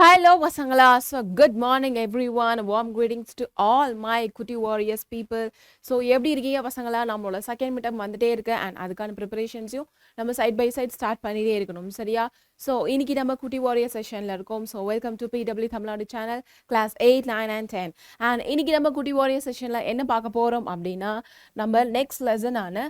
Hello, Vasangala. So, good morning, everyone. Warm greetings to all my Kuti Warriors people. So, எப்படி இருக்கீங்க பசங்களா? நம்மளோட second midterm வந்துட்டே இருக்கு அண்ட் அதுக்கான ப்ரிப்பரேஷன்ஸையும் நம்ம சைட் பை சைட் ஸ்டார்ட் பண்ணிட்டே இருக்கணும் சரியா? ஸோ இன்னைக்கு நம்ம குட்டி வாரியர் செஷனில் இருக்கோம். So welcome to PW Tamil Nadu channel class 8, 9 and 10. And இன்னைக்கு நம்ம குட்டி வாரியர் செஷனில் என்ன பார்க்க போகிறோம் அப்படின்னா நம்ம நெக்ஸ்ட் லெசனான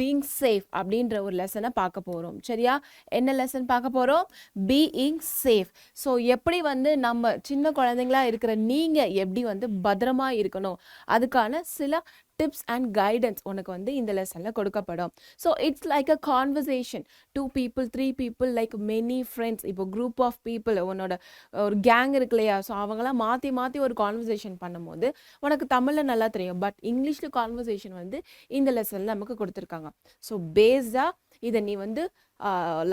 பீயிங் சேஃப் அப்படின்ற ஒரு லெசனை பார்க்க போகிறோம் சரியா? என்ன லெசன் பார்க்க போகிறோம்? Being safe. ஸோ எப்படி வந்து நம்ம சின்ன குழந்தைங்களா இருக்கிற நீங்கள் எப்படி வந்து பத்திரமா இருக்கணும் அதுக்கான சில டிப்ஸ் அண்ட் கைடன்ஸ் உனக்கு வந்து இந்த லெசனில் கொடுக்கப்படும். So it's like a conversation 2 people 3 people like many friends. இப்போ குரூப் ஆஃப் பீப்புள் உன்னோட ஒரு கேங் இருக்கு இல்லையா? ஸோ அவங்களாம் மாற்றி மாற்றி ஒரு கான்வர்சேஷன் பண்ணும்போது உனக்கு தமிழில் நல்லா தெரியும். பட் இங்கிலீஷில் கான்வர்சேஷன் வந்து இந்த லெசனில் நமக்கு கொடுத்துருக்காங்க. ஸோ பேஸாக இதை நீ வந்து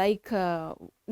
லைக்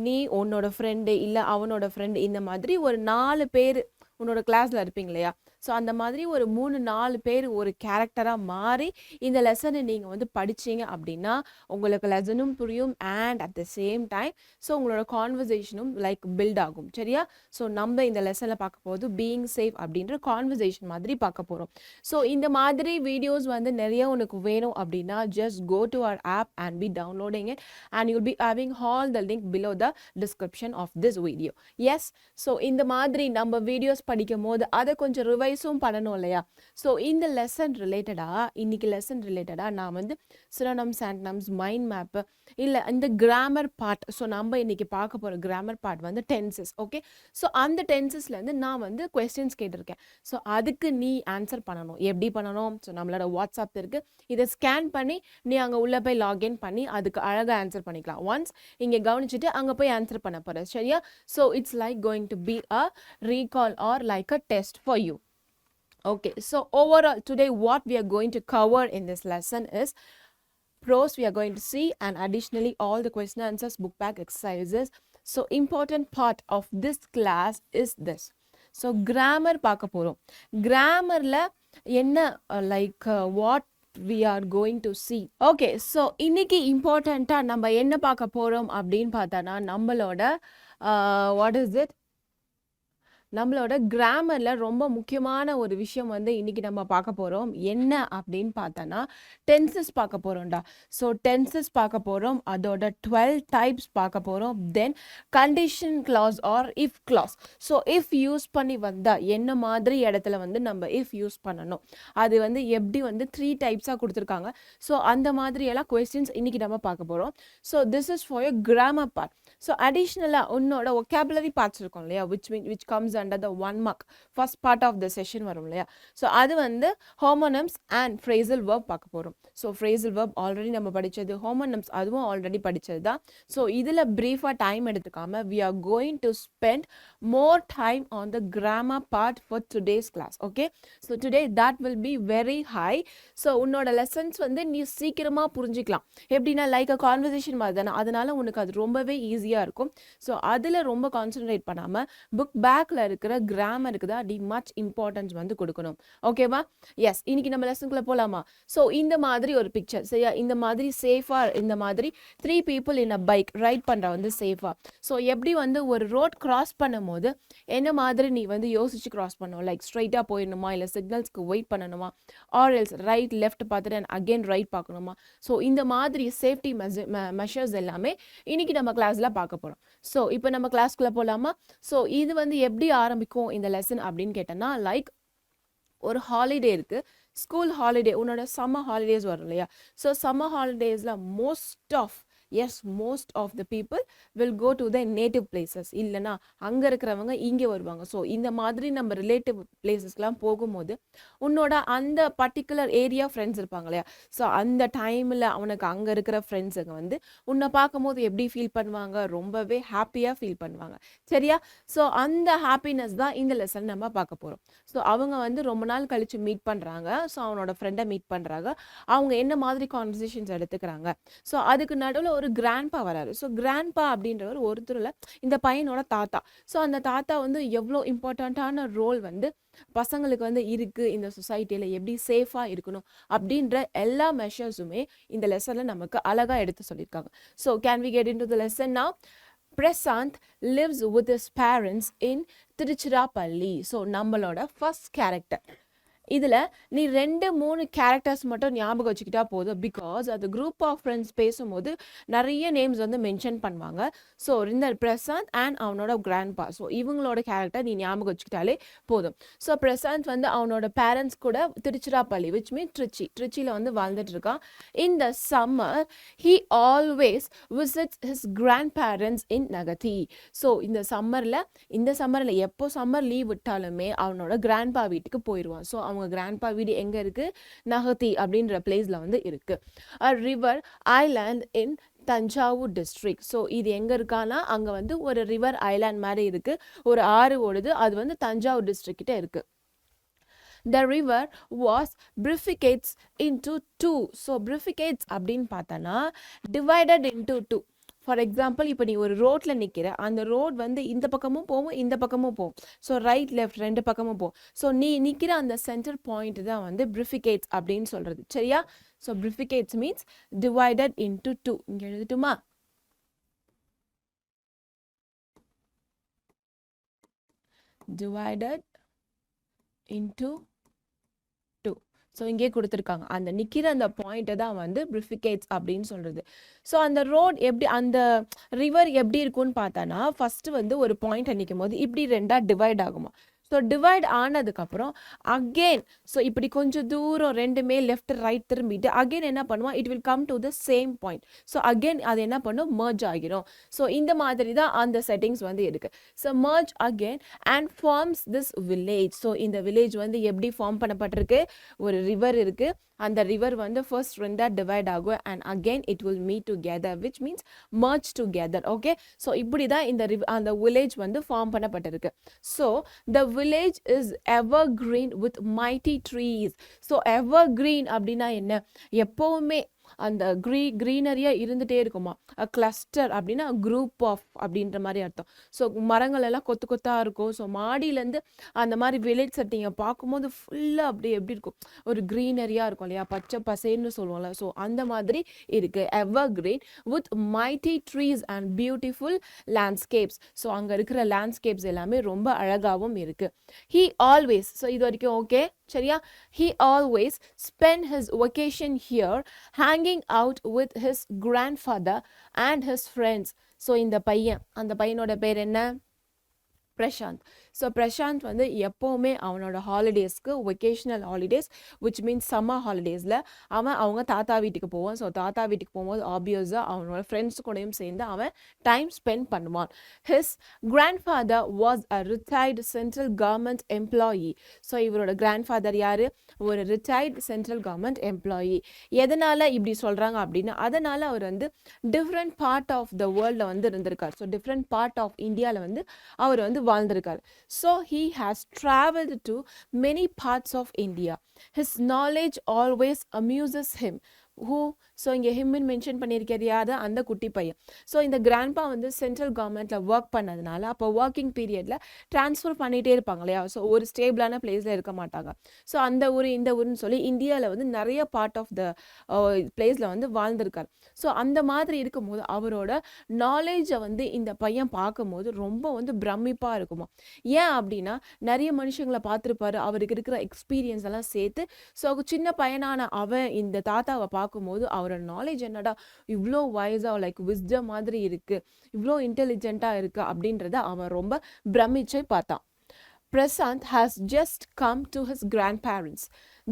நீ உன்னோட ஃப்ரெண்டு இல்லை அவனோட ஃப்ரெண்டு இந்த மாதிரி ஒரு 4 பேர் உன்னோட கிளாஸில் இருப்பீங்க இல்லையா? ஸோ அந்த மாதிரி ஒரு 3-4 பேர் ஒரு கேரக்டராக மாறி இந்த லெசனை நீங்கள் வந்து படிச்சீங்க அப்படின்னா உங்களுக்கு லெசனும் புரியும் and at the same time so உங்களோட கான்வர்சேஷனும் லைக் பில்ட் ஆகும் சரியா? ஸோ நம்ம இந்த லெசனில் பார்க்க போது பீயிங் சேஃப் அப்படின்ற கான்வர்சேஷன் மாதிரி பார்க்க போகிறோம். ஸோ இந்த மாதிரி வீடியோஸ் வந்து நிறைய உனக்கு வேணும் அப்படின்னா just go to our app and be downloading it and you'll be having all the link below the description of this video. Yes, so இந்த மாதிரி நம்ம வீடியோஸ் படிக்கும் போது அதை கொஞ்சம் ரிவைஸும் பண்ணணும் இல்லையா? ஸோ இந்த லெசன் ரிலேட்டடாக இன்னைக்கு லெசன் ரிலேட்டடாக நான் வந்து சினோனிம்ஸ், ஆன்டனிம்ஸ், மைண்ட் மேப்பு இல்லை இந்த கிராமர் பார்ட். ஸோ நம்ம இன்னைக்கு பார்க்க போகிற கிராமர் பார்ட் வந்து டென்சஸ். ஓகே, ஸோ அந்த டென்சஸ்லேருந்து நான் வந்து கொஸ்டின்ஸ் கேட்டிருக்கேன். ஸோ அதுக்கு நீ ஆன்சர் பண்ணணும். எப்படி பண்ணணும்? ஸோ நம்மளோட வாட்ஸ்அப் இருக்குது, இதை ஸ்கேன் பண்ணி நீ அங்கே உள்ளே போய் லாகின் பண்ணி அதுக்கு அழகாக ஆன்சர் பண்ணிக்கலாம். ஒன்ஸ் இங்கே கவனிச்சுட்டு அங்கே போய் ஆன்சர் பண்ண போகிற சரியா? So it's like going to be a recall or like a test for you. Okay, so overall today what we are going to cover in this lesson is prose we are going to see, and additionally all the question answers, book back exercises. So important part of this class is this. So grammar பார்க்க போறோம். grammarல என்ன like what we are going to see. Okay, so இன்னைக்கு இம்பார்ட்டண்ட்டா நம்ம என்ன பார்க்க போறோம் அப்படின்னு பார்த்தானா நம்மளோட what is it, நம்மளோட கிராமரில் ரொம்ப முக்கியமான ஒரு விஷயம் வந்து இன்றைக்கி நம்ம பார்க்க போகிறோம். என்ன அப்படின்னு பார்த்தோன்னா டென்சஸ் பார்க்க போகிறோம்டா. ஸோ டென்சஸ் பார்க்க போகிறோம், அதோட 12 டைப்ஸ் பார்க்க போகிறோம். Then condition class or if class. So if use பண்ணி வந்தால் என்ன மாதிரி இடத்துல வந்து நம்ம இஃப் யூஸ் பண்ணணும், அது வந்து எப்படி வந்து 3 டைப்ஸாக கொடுத்துருக்காங்க. ஸோ அந்த மாதிரியெல்லாம் கொஸ்டின்ஸ் இன்றைக்கி நம்ம பார்க்க போகிறோம். So this is for your grammar part. So அடிஷ்னலாக உன்னோட ஒகேபுலரி பார்ட்ஸ் இருக்கும் இல்லையா, which comes under the 1 mark first part of the session வரும் இல்லையா? ஸோ அது வந்து homonyms and phrasal verb பார்க்க போகிறோம். ஸோ phrasal verb ஆல்ரெடி நம்ம படித்தது, homonyms அதுவும் ஆல்ரெடி படித்தது தான். ஸோ இதில் ப்ரீஃபாக டைம் எடுத்துக்காமல் we are going to spend more time on the grammar part for today's class. Okay, so today that will be very high. So உன்னோட lessons வந்து நீ சீக்கிரமாக புரிஞ்சிக்கலாம். எப்படின்னா லைக் அ கான்வர்சேஷன் மாதிரி தானே, அதனால உனக்கு அது ரொம்பவே ஈஸியாக இருக்கும். ஸோ அதில் ரொம்ப கான்சன்ட்ரேட் பண்ணாமல் புக் பேக்கில் இருக்கிற கிராமருக்கு தான் டி மச் இம்பார்ட்டன்ஸ் வந்து கொடுக்கணும். ஓகேவா? எஸ், இன்னைக்கு நம்ம லெசனுக்குள்ள போகலாமா? ஸோ இந்த மாதிரி ஒரு பிக்சர் சரியா? இந்த மாதிரி சேஃபாக இந்த மாதிரி 3 people in a bike right பண்ணுற வந்து சேஃபாக. ஸோ எப்படி வந்து ஒரு ரோட் கிராஸ் பண்ணும் போது என்ன மாதிரி நீ வந்து யோசிச்சு கிராஸ் பண்ணணும், லைக் ஸ்ட்ரைட்டாக போயிடணுமா இல்லை சிக்னல்ஸ்க்கு வெயிட் பண்ணணுமா, ஆர் எல்ஸ் ரைட் லெஃப்ட் பார்த்துட்டு அண்ட் அகெயின் ரைட் பார்க்கணுமா? ஸோ இந்த மாதிரி சேஃப்டி மெஷர்ஸ் எல்லாமே இன்னைக்கு நம்ம கிளாஸில் பார்க்க போகிறோம். ஸோ இப்போ நம்ம கிளாஸ்க்குள்ளே போகலாமா? ஸோ இது வந்து எப்படி ஆரம்பிக்கும் இந்த லெசன் அப்படின்னு கேட்டோன்னா லைக் ஒரு ஹாலிடே இருக்குது, ஸ்கூல் ஹாலிடே, உன்னோட சம்மர் ஹாலிடேஸ் வரும் இல்லையா? ஸோ சம்மர் ஹாலிடேஸில் most of the people will go to the native places, இல்லைனா அங்கே இருக்கிறவங்க இங்கே வருவாங்க. ஸோ இந்த மாதிரி நம்ம ரிலேட்டிவ் பிளேசஸ்லாம் போகும்போது உன்னோட அந்த பர்டிகுலர் ஏரியா ஃப்ரெண்ட்ஸ் இருப்பாங்க இல்லையா? ஸோ அந்த டைமில் அவனுக்கு அங்கே இருக்கிற ஃப்ரெண்ட்ஸுங்க வந்து உன்னை பார்க்கும்போது எப்படி ஃபீல் பண்ணுவாங்க? ரொம்பவே ஹாப்பியாக ஃபீல் பண்ணுவாங்க சரியா? ஸோ அந்த ஹாப்பினஸ் தான் இந்த லெசன் நம்ம பார்க்க போகிறோம். ஸோ அவங்க வந்து ரொம்ப நாள் கழித்து மீட் பண்ணுறாங்க. ஸோ அவனோட ஃப்ரெண்டை மீட் பண்ணுறாங்க. அவங்க என்ன மாதிரி கான்வர்சேஷன்ஸ் எடுத்துக்கிறாங்க. ஸோ அதுக்கு நடுவில் ஒரு கிராண்ட்பா வராரு. ஸோ கிராண்ட்பா அப்படின்றவர் ஒருத்தரில் இந்த பையனோட தாத்தா. ஸோ அந்த தாத்தா வந்து எவ்வளோ இம்பார்ட்டண்ட்டான ரோல் வந்து பசங்களுக்கு வந்து இருக்குது இந்த சொசைட்டியில், எப்படி சேஃபாக இருக்கணும் அப்படின்ற எல்லா மெஷர்ஸுமே இந்த லெசனில் நமக்கு அழகாக எடுத்து சொல்லியிருக்காங்க. So can we get into the lesson now? Prasant lives with his parents in Tiruchirappalli. So நம்மளோட first character. இதில் நீ 2-3 கேரக்டர்ஸ் மட்டும் ஞாபகம் வச்சுக்கிட்டா போதும். பிகாஸ் அது குரூப் ஆஃப் ஃப்ரெண்ட்ஸ் பேசும்போது நிறைய நேம்ஸ் வந்து மென்ஷன் பண்ணுவாங்க. ஸோ இந்த பிரசாந்த் அண்ட் அவனோட கிராண்ட்பா, ஸோ இவங்களோட கேரக்டர் நீ ஞாபகம் வச்சுக்கிட்டாலே போதும். ஸோ பிரசாந்த் வந்து அவனோட பேரண்ட்ஸ் கூட திருச்சிராப்பள்ளி விச் மீன் ட்ரிச்சியில் வந்து வாழ்ந்துட்டு இருக்கான். In the summer he always visits his grandparents in நகதி. ஸோ இந்த சம்மரில் எப்போ சம்மர் லீவ் விட்டாலுமே அவனோட கிராண்ட்பா வீட்டுக்கு போயிடுவான். ஸோ அவங்க கிராண்ட்பா வீடு எங்கே இருக்குது? நகதி அப்படின்ற பிளேஸில் வந்து இருக்குது. அ ரிவர் ஐலாண்ட் இன் தஞ்சாவூர் டிஸ்ட்ரிக்ட். ஸோ இது எங்கே இருக்கானா அங்கே வந்து ஒரு ரிவர் ஐலாண்ட் மாதிரி இருக்குது, ஒரு ஆறு ஓடுது, அது வந்து தஞ்சாவூர் டிஸ்ட்ரிக்ட் கிட்ட இருக்குது. The river was bifurcates into two. So bifurcates அப்படின்னு பார்த்தோன்னா divided into two. For example இப்போ நீ ஒரு ரோட்டில் நிற்கிற, அந்த ரோட் வந்து இந்த பக்கமும் போகும் இந்த பக்கமும் போகும். ஸோ ரைட் லெஃப்ட் 2 பக்கமும் போகும். ஸோ நீ நிற்கிற அந்த சென்டர் பாயிண்ட் தான் வந்து bifurcates அப்படின்னு சொல்கிறது. சரியா? So bifurcates means divided into two. இங்கே எழுதட்டுமா? divided into 2. ஸோ இங்கே கொடுத்துருக்காங்க, அந்த நிற்கிற அந்த பாயிண்ட்டை தான் வந்து bifurcates அப்படின்னு சொல்கிறது. ஸோ அந்த ரோட் எப்படி, அந்த ரிவர் எப்படி இருக்கும்னு பார்த்தானா ஃபஸ்ட்டு வந்து ஒரு பாயிண்ட்டை நிற்கும் போது இப்படி 2ஆக டிவைட் ஆகுமா. ஸோ டிவைட் ஆனதுக்கப்புறம் அகெயின், ஸோ இப்படி கொஞ்சம் தூரம் ரெண்டுமே லெஃப்ட் ரைட் திரும்பிட்டு அகெயின் என்ன பண்ணுவான், it will come to the same point. So again அது என்ன பண்ணும், மர்ஜ் ஆகிரும். ஸோ இந்த மாதிரி தான் அந்த செட்டிங்ஸ் வந்து இருக்குது. So merge again and forms this village. So இந்த வில்லேஜ் வந்து எப்படி ஃபார்ம் பண்ணப்பட்டிருக்கு, ஒரு ரிவர் இருக்குது, அந்த ரிவர் வந்து ஃபர்ஸ்ட் 2ஆக டிவைட் ஆகும் and again it will meet together which means merge together. Okay, so இப்படி தான் இந்த அந்த வில்லேஜ் வந்து ஃபார்ம் பண்ணப்பட்டிருக்கு. So the village is evergreen with mighty trees. So evergreen அப்படின்னா என்ன, எப்பவுமே அந்த க்ரீனரியாக இருந்துகிட்டே இருக்குமா. கிளஸ்டர் அப்படின்னா குரூப் ஆஃப் அப்படின்ற மாதிரி அர்த்தம். ஸோ மரங்கள் எல்லாம் கொத்து கொத்தாக இருக்கும். ஸோ மாடியிலேருந்து அந்த மாதிரி வில்லேஜ் செட்டிங்கை பார்க்கும்போது ஃபுல்லாக அப்படி எப்படி இருக்கும், ஒரு க்ரீனரியாக இருக்கும் இல்லையா, பச்சை பசேன்னு சொல்லுவோம்ல. ஸோ அந்த மாதிரி இருக்குது evergreen with mighty trees and beautiful landscapes. So அங்கே இருக்கிற லேண்ட்ஸ்கேப்ஸ் எல்லாமே ரொம்ப அழகாகவும் இருக்குது. ஹீ ஆல்வேஸ், ஸோ இது வரைக்கும் ஓகே சரியா? He always spent his vacation here hanging out with his grandfather and his friends. So இந்த பையன், அந்த பையனோட பேர் என்ன, பிரசாந்த். ஸோ பிரசாந்த் வந்து எப்போவுமே அவனோட ஹாலிடேஸ்க்கு, vacational holidays which means summer ஹாலிடேஸில் அவங்க தாத்தா வீட்டுக்கு போவான். ஸோ தாத்தா வீட்டுக்கு போகும்போது ஆப்வியஸாக அவனோட ஃப்ரெண்ட்ஸ் கூடயும் சேர்ந்து அவன் டைம் ஸ்பெண்ட் பண்ணுவான். His grandfather was a retired central government employee. So இவரோட கிராண்ட்ஃபாதர் யார், ஒரு ரிட்டையர்டு சென்ட்ரல் கவர்மெண்ட் எம்ப்ளாயி. எதனால் இப்படி சொல்கிறாங்க அப்படின்னா, அதனால் அவர் வந்து டிஃப்ரெண்ட் பார்ட் ஆஃப் த வேர்ல்டில் வந்து இருந்திருக்கார். ஸோ டிஃப்ரெண்ட் பார்ட் ஆஃப் இந்தியாவில் வந்து அவர் வந்து வாழ்ந்திருக்கார். So he has traveled to many parts of India. His knowledge always amuses him. Who? So இங்கே ஹிம்மின் மென்ஷன் பண்ணியிருக்கிறது யார், அந்த குட்டி பையன். ஸோ இந்த கிராண்ட்பா வந்து சென்ட்ரல் கவர்மெண்ட்டில் ஒர்க் பண்ணதுனால அப்போ ஒர்க்கிங் பீரியடில் ட்ரான்ஸ்ஃபர் பண்ணிகிட்டே இருப்பாங்க இல்லையா. ஸோ ஒரு ஸ்டேபிளான பிளேஸில் இருக்க மாட்டாங்க. ஸோ அந்த ஊர் இந்த ஊர்னு சொல்லி இந்தியாவில் வந்து நிறைய பார்ட் ஆஃப் த பிளேஸில் வந்து வாழ்ந்திருக்கார். ஸோ அந்த மாதிரி இருக்கும்போது அவரோட நாலேஜை வந்து இந்த பையன் பார்க்கும்போது ரொம்ப வந்து பிரமிப்பாக இருக்குமா. ஏன் அப்படின்னா நிறைய மனுஷங்களை பார்த்துருப்பாரு, அவருக்கு இருக்கிற எக்ஸ்பீரியன்ஸ் எல்லாம் சேர்த்து. ஸோ சின்ன பையனான அவன் இந்த தாத்தாவை பார்க்கும்போது அவரோட நாலேஜ் என்னடா இவ்வளோ வயசாக லைக் விஸ்டம் மாதிரி இருக்குது, இவ்வளோ இன்டெலிஜென்ட்டாக இருக்குது அப்படின்றத அவன் ரொம்ப பிரமிச்சை பார்த்தான். Prasant has just come to his grandparents.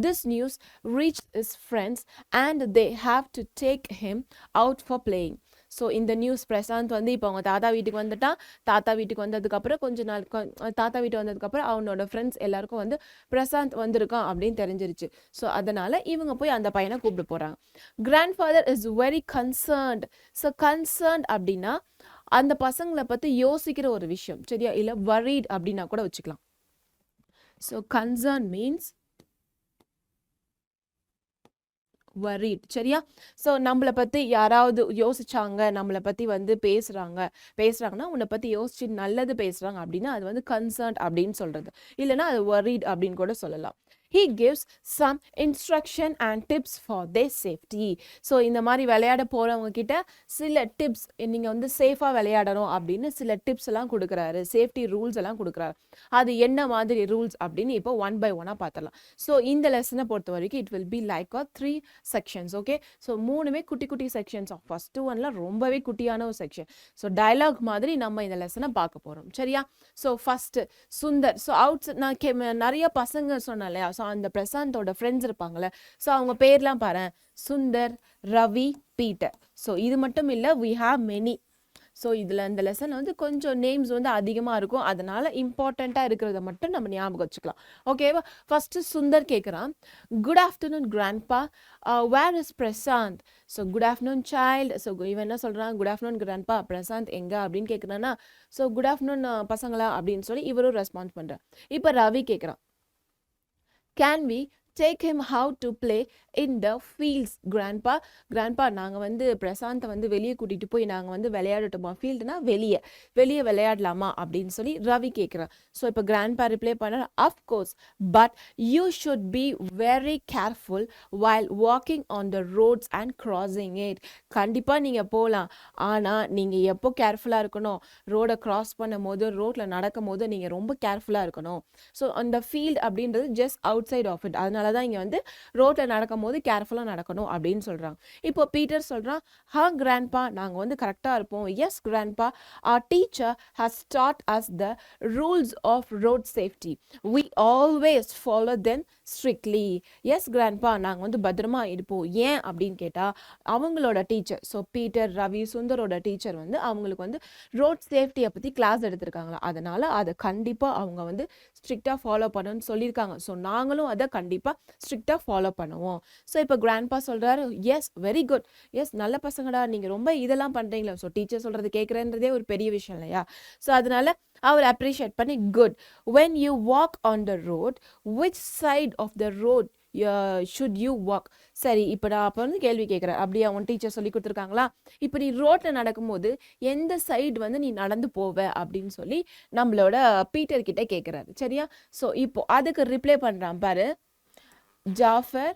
This news reached his friends and they have to take him out for playing. So இந்த நியூஸ் பிரசாந்த் வந்து இப்போ அவங்க தாத்தா வீட்டுக்கு வந்துட்டான். தாத்தா வீட்டுக்கு வந்ததுக்கப்புறம் கொஞ்ச நாள் தாத்தா வீட்டுக்கு வந்ததுக்கப்புறம் அவனோட ஃப்ரெண்ட்ஸ் எல்லாருக்கும் வந்து பிரசாந்த் வந்திருக்கான் அப்படின்னு தெரிஞ்சிருச்சு. ஸோ அதனால் இவங்க போய் அந்த பையனை கூப்பிட்டு போகிறாங்க. Grandfather is very concerned. So concerned அப்படின்னா அந்த பசங்களை பற்றி யோசிக்கிற ஒரு விஷயம் சரியா, இல்லை worried அப்படின்னா கூட வச்சுக்கலாம். ஸோ கன்சர்ன் மீன்ஸ் worried சரியா. ஸோ நம்மளை பற்றி யாராவது யோசிச்சாங்க, நம்மளை பற்றி வந்து பேசுகிறாங்கன்னா உன்னை பற்றி யோசிச்சு நல்லது பேசுகிறாங்க அப்படின்னா அது வந்து கன்சர்ன்ட் அப்படின்னு சொல்கிறது. இல்லைனா அது worried அப்படின்னு கூட சொல்லலாம். he gives some instruction and tips for their safety. So இந்த மாதிரி விளையாட போகிறவங்க கிட்ட சில டிப்ஸ், நீங்கள் வந்து சேஃபாக விளையாடணும் அப்படின்னு சில டிப்ஸ் எல்லாம் கொடுக்குறாரு, சேஃப்டி ரூல்ஸ் எல்லாம் கொடுக்குறாரு. அது என்ன மாதிரி ரூல்ஸ் அப்படின்னு இப்போ ஒன் பை ஒன்னாக பார்த்துடலாம். ஸோ இந்த லெசனை பொறுத்த வரைக்கும் it will be like a 3 sections. Okay, so 3மே குட்டி குட்டி செக்ஷன்ஸ். ஃபர்ஸ்ட் ஒன்ல ரொம்பவே குட்டியான ஒரு செக்ஷன். ஸோ டயலாக் மாதிரி நம்ம இந்த லெசனை பார்க்க போகிறோம். சரியா? So first Sundar. ஸோ நான் நிறைய பசங்க சொன்னேன் இல்லையா, ஸோ அந்த பிரசாந்தோட ஃப்ரெண்ட்ஸ் இருப்பாங்கல்ல, ஸோ அவங்க பேர்லாம் பாரு, சுந்தர், ரவி, பீட்டர். ஸோ இது மட்டும் இல்லை, we have many. ஸோ இதில் இந்த லெசன் வந்து கொஞ்சம் நேம்ஸ் வந்து அதிகமாக இருக்கும், அதனால இம்பார்ட்டண்ட்டாக இருக்கிறத மட்டும் நம்ம ஞாபகம் வச்சுக்கலாம். ஓகேவா? ஃபஸ்ட்டு சுந்தர் கேட்குறான், good afternoon grandpa, where is Prashant? So good afternoon child. So இவன் என்ன சொல்கிறான், குட் ஆஃப்டர்நூன் கிராண்ட்பா, பிரசாந்த் எங்கே அப்படின்னு கேட்குறான்னா, ஸோ குட் ஆஃப்டர்நூன் பசங்களா அப்படின்னு சொல்லி இவரும் ரெஸ்பான்ஸ் பண்ணுறான். இப்போ ரவி கேட்குறான், can we take him how to play in the fields grandpa? grandpa நாங்கள் வந்து பிரசாந்தை வந்து வெளியே கூட்டிகிட்டு போய் நாங்கள் வந்து விளையாடட்டுமா? ஃபீல்டுனா வெளியே விளையாடலாமா அப்படின்னு சொல்லி ரவி கேட்குறான். ஸோ இப்போ கிராண்ட்பா ரிப்ளை பண்ண, of course, but you should be very careful while walking on the roads and crossing it. கண்டிப்பாக நீங்கள் போகலாம், ஆனால் நீங்கள் எப்போ கேர்ஃபுல்லாக இருக்கணும், ரோடை கிராஸ் பண்ணும் போது, ரோட்டில் நடக்கும் போது நீங்கள் ரொம்ப கேர்ஃபுல்லாக இருக்கணும். ஸோ அந்த ஃபீல்டு அப்படின்றது just outside of it, அதனால தான் இங்கே வந்து ரோட்டில் நடக்கும் போது கேர்ஃபுல்லாக நடக்கணும் அப்படின்னு சொல்கிறாங்க. இப்போ பீட்டர் சொல்கிறான், கிராண்ட்பா, நாங்கள் வந்து கரெக்டாக இருப்போம். Yes grandpa, our teacher has taught us the rules of road safety. We always follow them strictly. Yes grandpa, நாங்கள் வந்து பத்திரமா இருப்போம். ஏன் அப்படின்னு கேட்டால், அவங்களோட டீச்சர், ஸோ பீட்டர், ரவி, சுந்தரோட டீச்சர் வந்து அவங்களுக்கு வந்து ரோட் சேஃப்டியை பற்றி கிளாஸ் எடுத்திருக்காங்களா, அதனால் அதை கண்டிப்பாக அவங்க வந்து ஸ்ட்ரிக்டாக ஃபாலோ பண்ணணும்னு சொல்லியிருக்காங்க. ஸோ நாங்களும் அதை கண்டிப்பாக ஸ்ட்ரிக்டாக ஃபாலோ பண்ணுவோம். ஸோ இப்போ கிராண்ட்பா சொல்கிறாரு, எஸ் வெரி குட், எஸ் நல்ல பசங்கடா, நீங்கள் ரொம்ப இதெல்லாம் பண்ணுறீங்களா, ஸோ டீச்சர் சொல்கிறது கேட்குறேன்றதே ஒரு பெரிய விஷயம் இல்லையா. ஸோ அதனால அவர் அப்ரிஷியேட் பண்ணி, good, when you walk on the road, which side of the road should you walk? சரி, இப்போ நான் அப்போ வந்து கேள்வி கேட்குறேன், அப்படியே அவன் டீச்சர் சொல்லி கொடுத்துருக்காங்களா, இப்போ நீ ரோட்டில் நடக்கும்போது எந்த சைடு வந்து நீ நடந்து போவ அப்படின்னு சொல்லி நம்மளோட பீட்டர் கிட்ட கேட்குறாரு. சரியா? ஸோ இப்போ அதுக்கு ரிப்ளை பண்ணுறான் பாரு, ஜாஃபர்,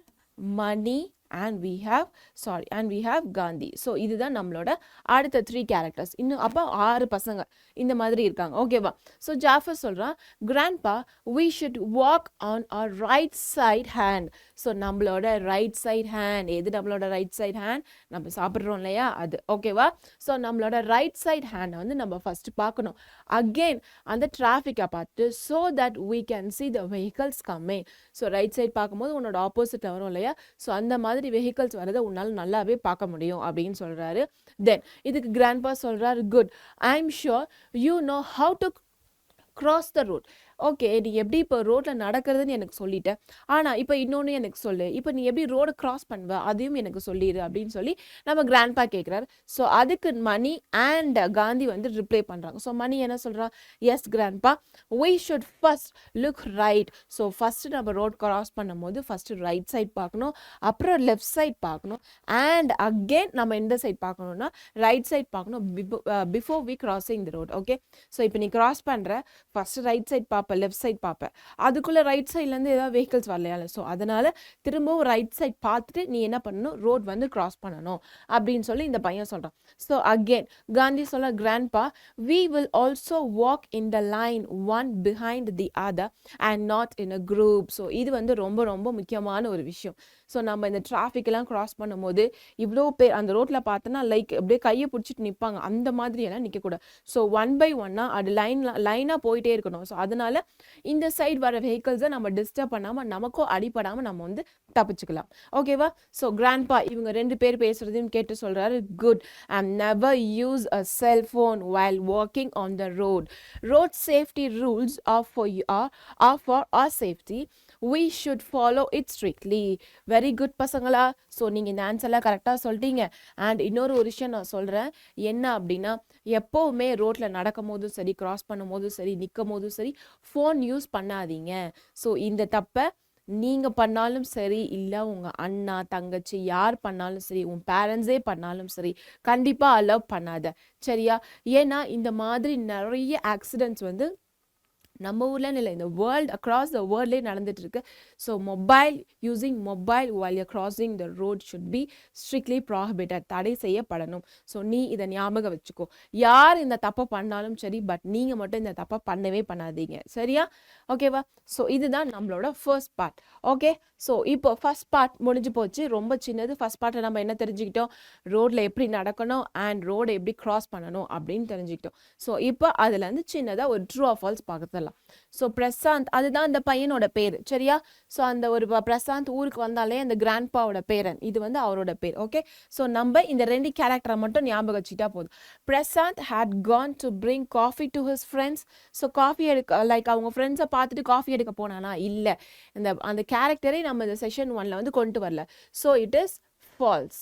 மணி and we have Gandhi. So இதுதான் நம்மளோட அடுத்த 3 கேரக்டர்ஸ். இன்னும் அப்போ 6 பசங்க இந்த மாதிரி இருக்காங்க. ஓகேவா? ஸோ ஜாஃபர் சொல்கிறான், grandpa, we should walk on our right side hand. So நம்மளோட ரைட் சைட் ஹேண்ட் எது? நம்மளோட ரைட் சைட் ஹேண்ட் நம்ம சாப்பிட்றோம் இல்லையா, அது. ஓகேவா? ஸோ நம்மளோட ரைட் சைட் ஹேண்டை வந்து நம்ம ஃபஸ்ட்டு பார்க்கணும். அகெயின் அந்த டிராஃபிக்கை பார்த்து, so that we can see the vehicles coming. So right side பார்க்கும்போது உன்னோட ஆப்போசிட்டில் வரும் இல்லையா, ஸோ அந்த மாதிரி வெஹிக்கல்ஸ் வரதை உன்னால் நல்லாவே பார்க்க முடியும் அப்படின்னு சொல்கிறாரு. தென் இதுக்கு கிராண்ட்பா சொல்கிறாரு, good, I am sure you know how to cross the road. Okay, நீ எப்படி இப்போ ரோட்டில் நடக்கிறதுன்னு எனக்கு சொல்லிட்டேன், ஆனால் இப்போ இன்னொன்று எனக்கு சொல்லு, இப்போ நீ எப்படி ரோடை கிராஸ் பண்ணுவ அதையும் எனக்கு சொல்லிடு அப்படின்னு சொல்லி நம்ம கிராண்ட்பா கேட்குறாரு. ஸோ அதுக்கு மணி அண்ட் காந்தி வந்து ரிப்ளை பண்ணுறாங்க. ஸோ மணி என்ன சொல்கிறான், yes grandpa, we should first look right. So first நம்ம ரோட் கிராஸ் பண்ணும்போது ஃபஸ்ட்டு ரைட் சைட் பார்க்கணும், அப்புறம் லெஃப்ட் சைட் பார்க்கணும், அண்ட் அகெயின் நம்ம எந்த சைட் பார்க்கணும்னா ரைட் சைட் பார்க்கணும் before we crossing the road. Okay, so இப்போ நீ கிராஸ் பண்ணுற ஃபஸ்ட்டு ரைட் சைட் பார்ப்ப, லெஃப்ட் சைட் பார்ப்பேன், அதுக்குள்ளே ரைட் சைட்லேருந்து ஏதாவது வெஹிக்கல்ஸ் வரலையா, ஸோ அதனால் திரும்பவும் ரைட் சைட் பார்த்துட்டு நீ என்ன பண்ணணும், ரோட் வந்து கிராஸ் பண்ணணும் அப்படின்னு சொல்லி இந்த பையன் சொல்கிறான். ஸோ அகெயின் காந்தி சொல்ல, grandpa, we will also walk in the line one behind the other and not in a group. So இது வந்து ரொம்ப ரொம்ப முக்கியமான ஒரு விஷயம். ஸோ நம்ம இந்த டிராஃபிக்கெல்லாம் கிராஸ் பண்ணும்போது இவ்வளோ பேர் அந்த ரோட்டில் பார்த்தோன்னா லைக் அப்படியே கையை பிடிச்சிட்டு நிற்பாங்க, அந்த மாதிரியெல்லாம் நிற்கக்கூடாது. ஸோ ஒன் பை ஒன்னாக அது லைனாக போயிட்டே இருக்கணும். ஸோ அதனால இந்த சைடு வர வெஹிக்கல்ஸை நம்ம டிஸ்டர்ப் பண்ணாமல் நமக்கும் அடிப்படாமல் நம்ம வந்து தப்பிச்சுக்கலாம். ஓகேவா? ஸோ கிராண்ட்பா இவங்க 2 பேர் பேசுகிறதையும் கேட்டு சொல்கிறாரு, good, and never use a cell phone while walking on the road. Road safety rules are for our safety. We should follow it strictly. Very good பசங்களா. ஸோ நீங்கள் இந்த ஆன்சர்லாம் கரெக்டாக சொல்லிட்டீங்க. அண்ட் இன்னொரு ஒரு விஷயம் நான் சொல்கிறேன், என்ன அப்படின்னா, எப்போவுமே ரோட்டில் நடக்கும் போதும் சரி, கிராஸ் பண்ணும் போதும் சரி, நிற்கும் போதும் சரி, ஃபோன் யூஸ் பண்ணாதீங்க. ஸோ இந்த தப்பை நீங்கள் பண்ணாலும் சரி, இல்லை உங்கள் அண்ணா தங்கச்சி யார் பண்ணாலும் சரி, உன் பேரண்ட்ஸே பண்ணாலும் சரி, கண்டிப்பாக அலோவ் பண்ணாத. சரியா? ஏன்னா இந்த மாதிரி நிறைய ஆக்சிடென்ட்ஸ் வந்து நம்ம ஊர்லன்னு இல்லை, இந்த வேர்ல்ட் அக்ராஸ் த வேர்ல்ட்லேயே நடந்துட்டு இருக்கு. So using mobile while you're crossing the road should be strictly prohibited, தடை செய்யப்படணும். ஸோ நீ இதை ஞாபகம் வச்சுக்கோ. யார் இந்த தப்பை பண்ணாலும் சரி, பட் நீங்கள் மட்டும் இந்த தப்பை பண்ணவே பண்ணாதீங்க, சரியா? ஓகேவா? ஸோ இதுதான் நம்மளோட ஃபர்ஸ்ட் பார்ட். ஓகே, ஸோ இப்போ ஃபர்ஸ்ட் பார்ட் முடிஞ்சு போச்சு, ரொம்ப சின்னது. ஃபர்ஸ்ட் பார்ட்டை நம்ம என்ன தெரிஞ்சுக்கிட்டோம்? ரோட்டில் எப்படி நடக்கணும் அண்ட் ரோடை எப்படி கிராஸ் பண்ணணும் அப்படின்னு தெரிஞ்சுக்கிட்டோம். ஸோ இப்போ அதுலேருந்து சின்னதாக ஒரு ட்ரூ ஆர் ஃபால்ஸ் பார்த்துடலாம். ஸோ பிரசாந்த், அதுதான் அந்த பையனோட பேர், சரியா? ஸோ அந்த ஒரு பிரசாந்த் ஊருக்கு வந்தாலே அந்த கிராண்ட்பாவோட பேரன், இது வந்து அவரோட பேர். ஓகே, ஸோ நம்ம இந்த 2 கேரக்டரை மட்டும் ஞாபகம் வச்சுட்டா போதும். Prashant had gone to bring coffee to his friends. So coffee எடுக்க, லைக் அவங்க ஃப்ரெண்ட்ஸை பார்த்துட்டு காஃபி எடுக்க போனானா? இல்லை, அந்த கேரக்டரை நம்ம இந்த செஷன் 1ல வந்து கொண்டு வரல. So it is false.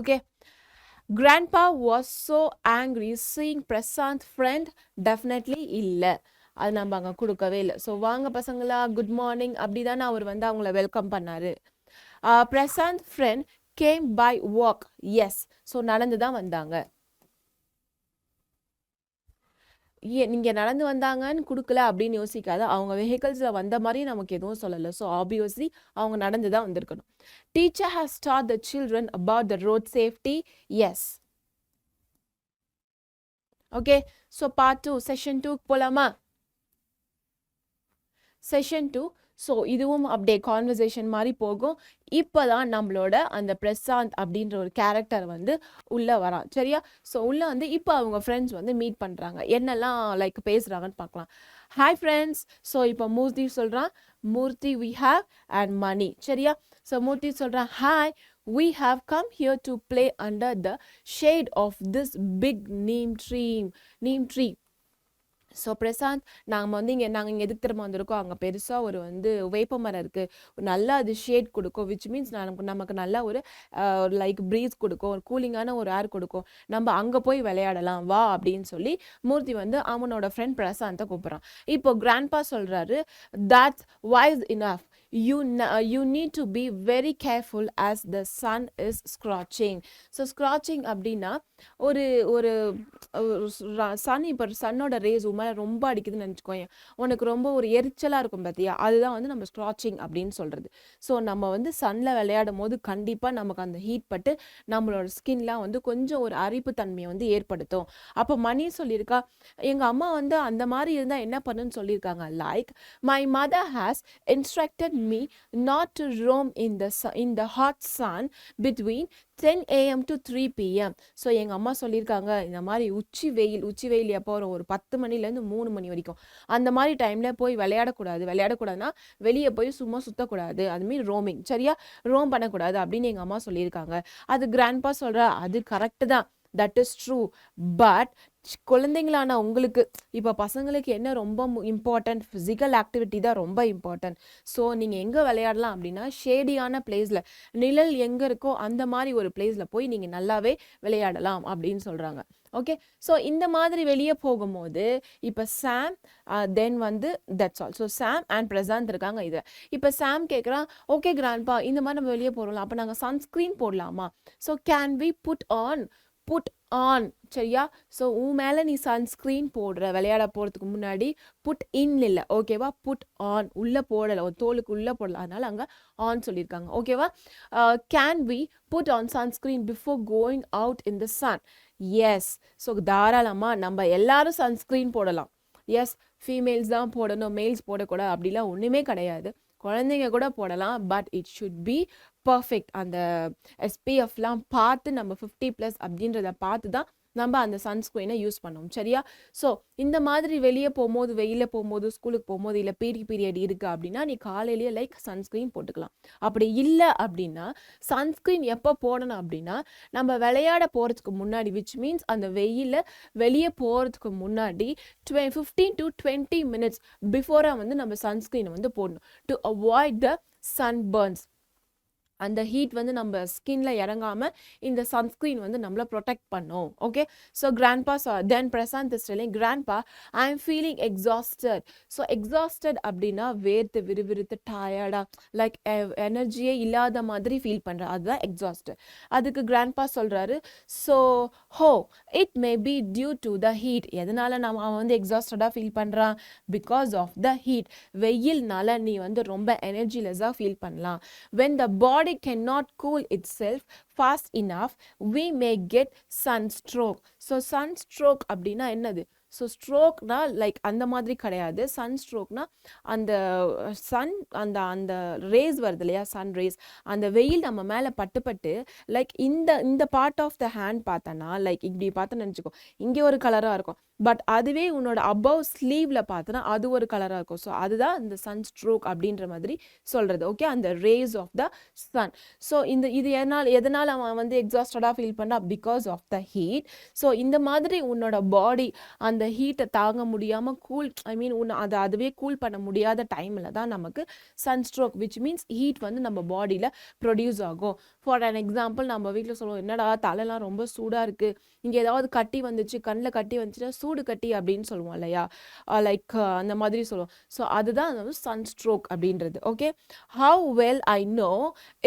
Okay, Grandpa was so angry seeing Prashanth friend. Definitely இல்லை, அது நம்ம அங்கே கொடுக்கவே இல்லை. ஸோ வாங்க பசங்களா, குட் மார்னிங் அப்படி தானே அவர் வந்து அவங்கள வெல்கம் பண்ணாரு. Prashant friend came by walk. Yes, so நடந்து தான் வந்தாங்க. நீங்கள் நடந்து வந்தாங்கன்னு கொடுக்கல அப்படின்னு யோசிக்காத, அவங்க வெஹிக்கல்ஸில் வந்த மாதிரி நமக்கு எதுவும் சொல்லலை. ஸோ ஆப்வியஸ்லி அவங்க நடந்து தான் வந்திருக்கணும். Teacher has taught the children about the road safety. Yes. Okay, so part 2, session 2 போலாமா? Session 2. ஸோ இதுவும் அப்படியே கான்வர்சேஷன் மாதிரி போகும். இப்போ தான் நம்மளோட அந்த பிரசாந்த் அப்படின்ற ஒரு கேரக்டர் வந்து உள்ளே வரான், சரியா? ஸோ உள்ளே வந்து இப்போ அவங்க ஃப்ரெண்ட்ஸ் வந்து மீட் பண்ணுறாங்க, என்னெல்லாம் லைக் பேசுகிறாங்கன்னு பார்க்கலாம். Hi friends. ஸோ இப்போ மூர்த்தி சொல்கிறான், மூர்த்தி we have and money, சரியா? ஸோ மூர்த்தி சொல்கிறான், hi, we have come here to play under the shade of this big neem tree. So Prashant, நாங்கள் இங்கே எதுக்கு திரும்ப வந்திருக்கோம், அங்கே பெருசாக ஒரு வந்து வேப்ப மரம் இருக்குது, நல்லா அது ஷேட் கொடுக்கும், விச் மீன்ஸ் நமக்கு நல்லா ஒரு லைக் ப்ரீஸ் கொடுக்கும், ஒரு கூலிங்கான ஒரு ஏர் கொடுக்கும், நம்ம அங்கே போய் விளையாடலாம் வா அப்படின்னு சொல்லி மூர்த்தி வந்து அவனோட ஃப்ரெண்ட் பிரசாந்தை கூப்பிட்றான். இப்போ கிராண்ட்பா சொல்கிறாரு, that's wise enough. You need to be very careful as the sun is scorching. So scorching அப்படின்னா ஒரு சன், இப்போ சன்னோட ரேஸ் மேலே ரொம்ப அடிக்குதுன்னு நினச்சிக்கோங்க, உனக்கு ரொம்ப ஒரு எரிச்சலாக இருக்கும் பார்த்தியா, அதுதான் வந்து நம்ம ஸ்க்ராச்சிங் அப்படின்னு சொல்கிறது. ஸோ நம்ம வந்து சன்னில் விளையாடும் போது கண்டிப்பாக நமக்கு அந்த ஹீட் பட்டு நம்மளோட ஸ்கின்லாம் வந்து கொஞ்சம் ஒரு அரிப்பு தன்மையை வந்து ஏற்படுத்தும். அப்போ மணி சொல்லியிருக்கா, எங்கள் அம்மா வந்து அந்த மாதிரி இருந்தால் என்ன பண்ணுன்னு சொல்லியிருக்காங்க, like my mother has instructed me not to roam in the hot sun between 10 AM to 3 PM. So எங்கள் அம்மா சொல்லியிருக்காங்க, இந்த மாதிரி உச்சி வெயில் எப்போ வரும், ஒரு 10 மணிலேருந்து 3 மணி வரைக்கும், அந்த மாதிரி டைமில் போய் விளையாடக்கூடாதுன்னா வெளியே போய் சும்மா சுற்றக்கூடாது, அதுமாரி ரோமிங், சரியா? ரோம் பண்ணக்கூடாது அப்படின்னு எங்கள் அம்மா சொல்லியிருக்காங்க. அது கிராண்ட்பா சொல்கிறா, அது கரெக்டு தான், தட் இஸ் ட்ரூ. பட் குழந்தைங்களான உங்களுக்கு, இப்போ பசங்களுக்கு என்ன ரொம்ப இம்பார்ட்டன்ட், ஃபிசிக்கல் ஆக்டிவிட்டி தான் ரொம்ப இம்பார்ட்டன்ட். ஸோ நீங்கள் எங்கே விளையாடலாம் அப்படின்னா, ஷேடியான பிளேஸில், நிழல் எங்கே இருக்கோ அந்த மாதிரி ஒரு பிளேஸில் போய் நீங்கள் நல்லாவே விளையாடலாம் அப்படின்னு சொல்கிறாங்க. ஓகே, ஸோ இந்த மாதிரி வெளியே போகும்போது இப்போ சாம் தென் வந்து that's all. So Sam and Prashant இருக்காங்க இதில். இப்போ சாம் கேட்குறான், ஓகே கிராண்ட்பா, இந்த மாதிரி நம்ம வெளியே போகிறோம்ல, அப்போ நாங்கள் சன்ஸ்க்ரீன் போடலாமா? So can we put on, சரியா? ஸோ உன் மேலே நீ சன்ஸ்க்ரீன் போடுற விளையாட போகிறதுக்கு முன்னாடி, புட் இன் இல்லை, ஓகேவா? புட் ஆன், உள்ளே போடலை, ஒரு தோலுக்கு உள்ளே போடலாம், அதனால் அங்கே ஆன் சொல்லியிருக்காங்க, ஓகேவா? Can we put on sunscreen before going out in the sun? Yes. So தாராளமாக நம்ம எல்லாரும் சன்ஸ்க்ரீன் போடலாம். எஸ், ஃபீமேல்ஸ் தான் போடணும், மேல்ஸ் போடக்கூடாது அப்படிலாம் ஒன்றுமே கிடையாது, குழந்தைங்க கூட போடலாம். But it should be perfect. அந்த எஸ்பிஎஃப்லாம் பார்த்து நம்ம 50+ அப்படின்றத பார்த்து தான் நம்ம அந்த சன்ஸ்க்ரீனை யூஸ் பண்ணோம், சரியா? ஸோ இந்த மாதிரி வெளியே போகும்போது, வெயிலில் போகும்போது, ஸ்கூலுக்கு போகும்போது, இல்லை பிடி பீரியட் இருக்குது அப்படின்னா நீ காலையிலேயே லைக் சன்ஸ்க்ரீன் போட்டுக்கலாம். அப்படி இல்லை அப்படின்னா சன்ஸ்க்ரீன் எப்போ போடணும் அப்படின்னா, நம்ம விளையாட போகிறதுக்கு முன்னாடி, விச் மீன்ஸ் அந்த வெயிலில் வெளியே போகிறதுக்கு முன்னாடி 15 to 20 minutes பிஃபோராக வந்து நம்ம சன்ஸ்க்ரீனை வந்து போடணும், டு அவாய்ட் த சன்பர்ன்ஸ். அந்த ஹீட் வந்து நம்ம ஸ்கின்ல இறங்காம இந்த சன்ஸ்கிரீன் வந்து நம்மள ப்ரொடெக்ட் பண்ணும். Okay, so grandpa then Prashant is telling grandpa I am feeling exhausted. So exhausted அப்படின்னா வேர்த்து விறுவிறுத்து டயர்டா லைக் எனர்ஜியே இல்லாத மாதிரி ஃபீல் பண்ற, அதுதான் எக்ஸாஸ்டட். அதுக்கு கிராண்ட்பா சொல்றாரு, so oh it may be due to the heat. எதனால அவன் வந்து எக்ஸாஸ்டடா ஃபீல் பண்றான்? Because of the heat. வெயில்னால நீ வந்து ரொம்ப எனர்ஜிலெஸ்ஸா ஃபீல் பண்ணலாம். when the body cannot cool itself fast enough we may get sunstroke. So sunstroke அப்படின்னா என்னது? ஸோ ஸ்ட்ரோக்னா லைக் அந்த மாதிரி கிடையாது. சன்ஸ்ட்ரோக்னா அந்த சன் அந்த அந்த ரேஸ் வருது இல்லையா, சன் ரேஸ், அந்த வெயில் நம்ம மேலே பட்டு லைக் இந்த பார்ட் ஆஃப் த ஹேண்ட் பார்த்தோன்னா லைக் இப்படி பார்த்தோன்னு நினச்சிக்கோ, இங்கே ஒரு கலராக இருக்கும், பட் அதுவே உன்னோட அபவ் ஸ்லீவ்ல பார்த்தோன்னா அது ஒரு கலராக இருக்கும். ஸோ அதுதான் இந்த சன்ஸ்ட்ரோக் அப்படின்ற மாதிரி சொல்கிறது. ஓகே, அந்த rays of the sun. So இது எதனால் அவன் வந்து எக்ஸாஸ்டடாக ஃபீல் பண்ணான்? Because of the heat. So இந்த மாதிரி உன்னோட பாடி அந்த ஹீட்டை தாங்க முடியாமல் அதுவே கூல் பண்ண முடியாத டைமில் தான் நமக்கு சன்ஸ்ட்ரோக், விச் மீன்ஸ் ஹீட் வந்து நம்ம பாடியில் ப்ரொடியூஸ் ஆகும். ஃபார் அன் எக்ஸாம்பிள், நம்ம வீட்டில் சொல்லுவோம், என்னடா தலைலாம் ரொம்ப சூடாக இருக்குது, இங்கே ஏதாவது கட்டி வந்துச்சு, கண்ணில் கட்டி வந்துச்சுன்னா சூடு கட்டி அப்படின்னு சொல்லுவோம் இல்லையா, லைக் அந்த மாதிரி சொல்லுவோம். ஸோ அதுதான் வந்து சன்ஸ்ட்ரோக் அப்படின்றது. Okay, how well I know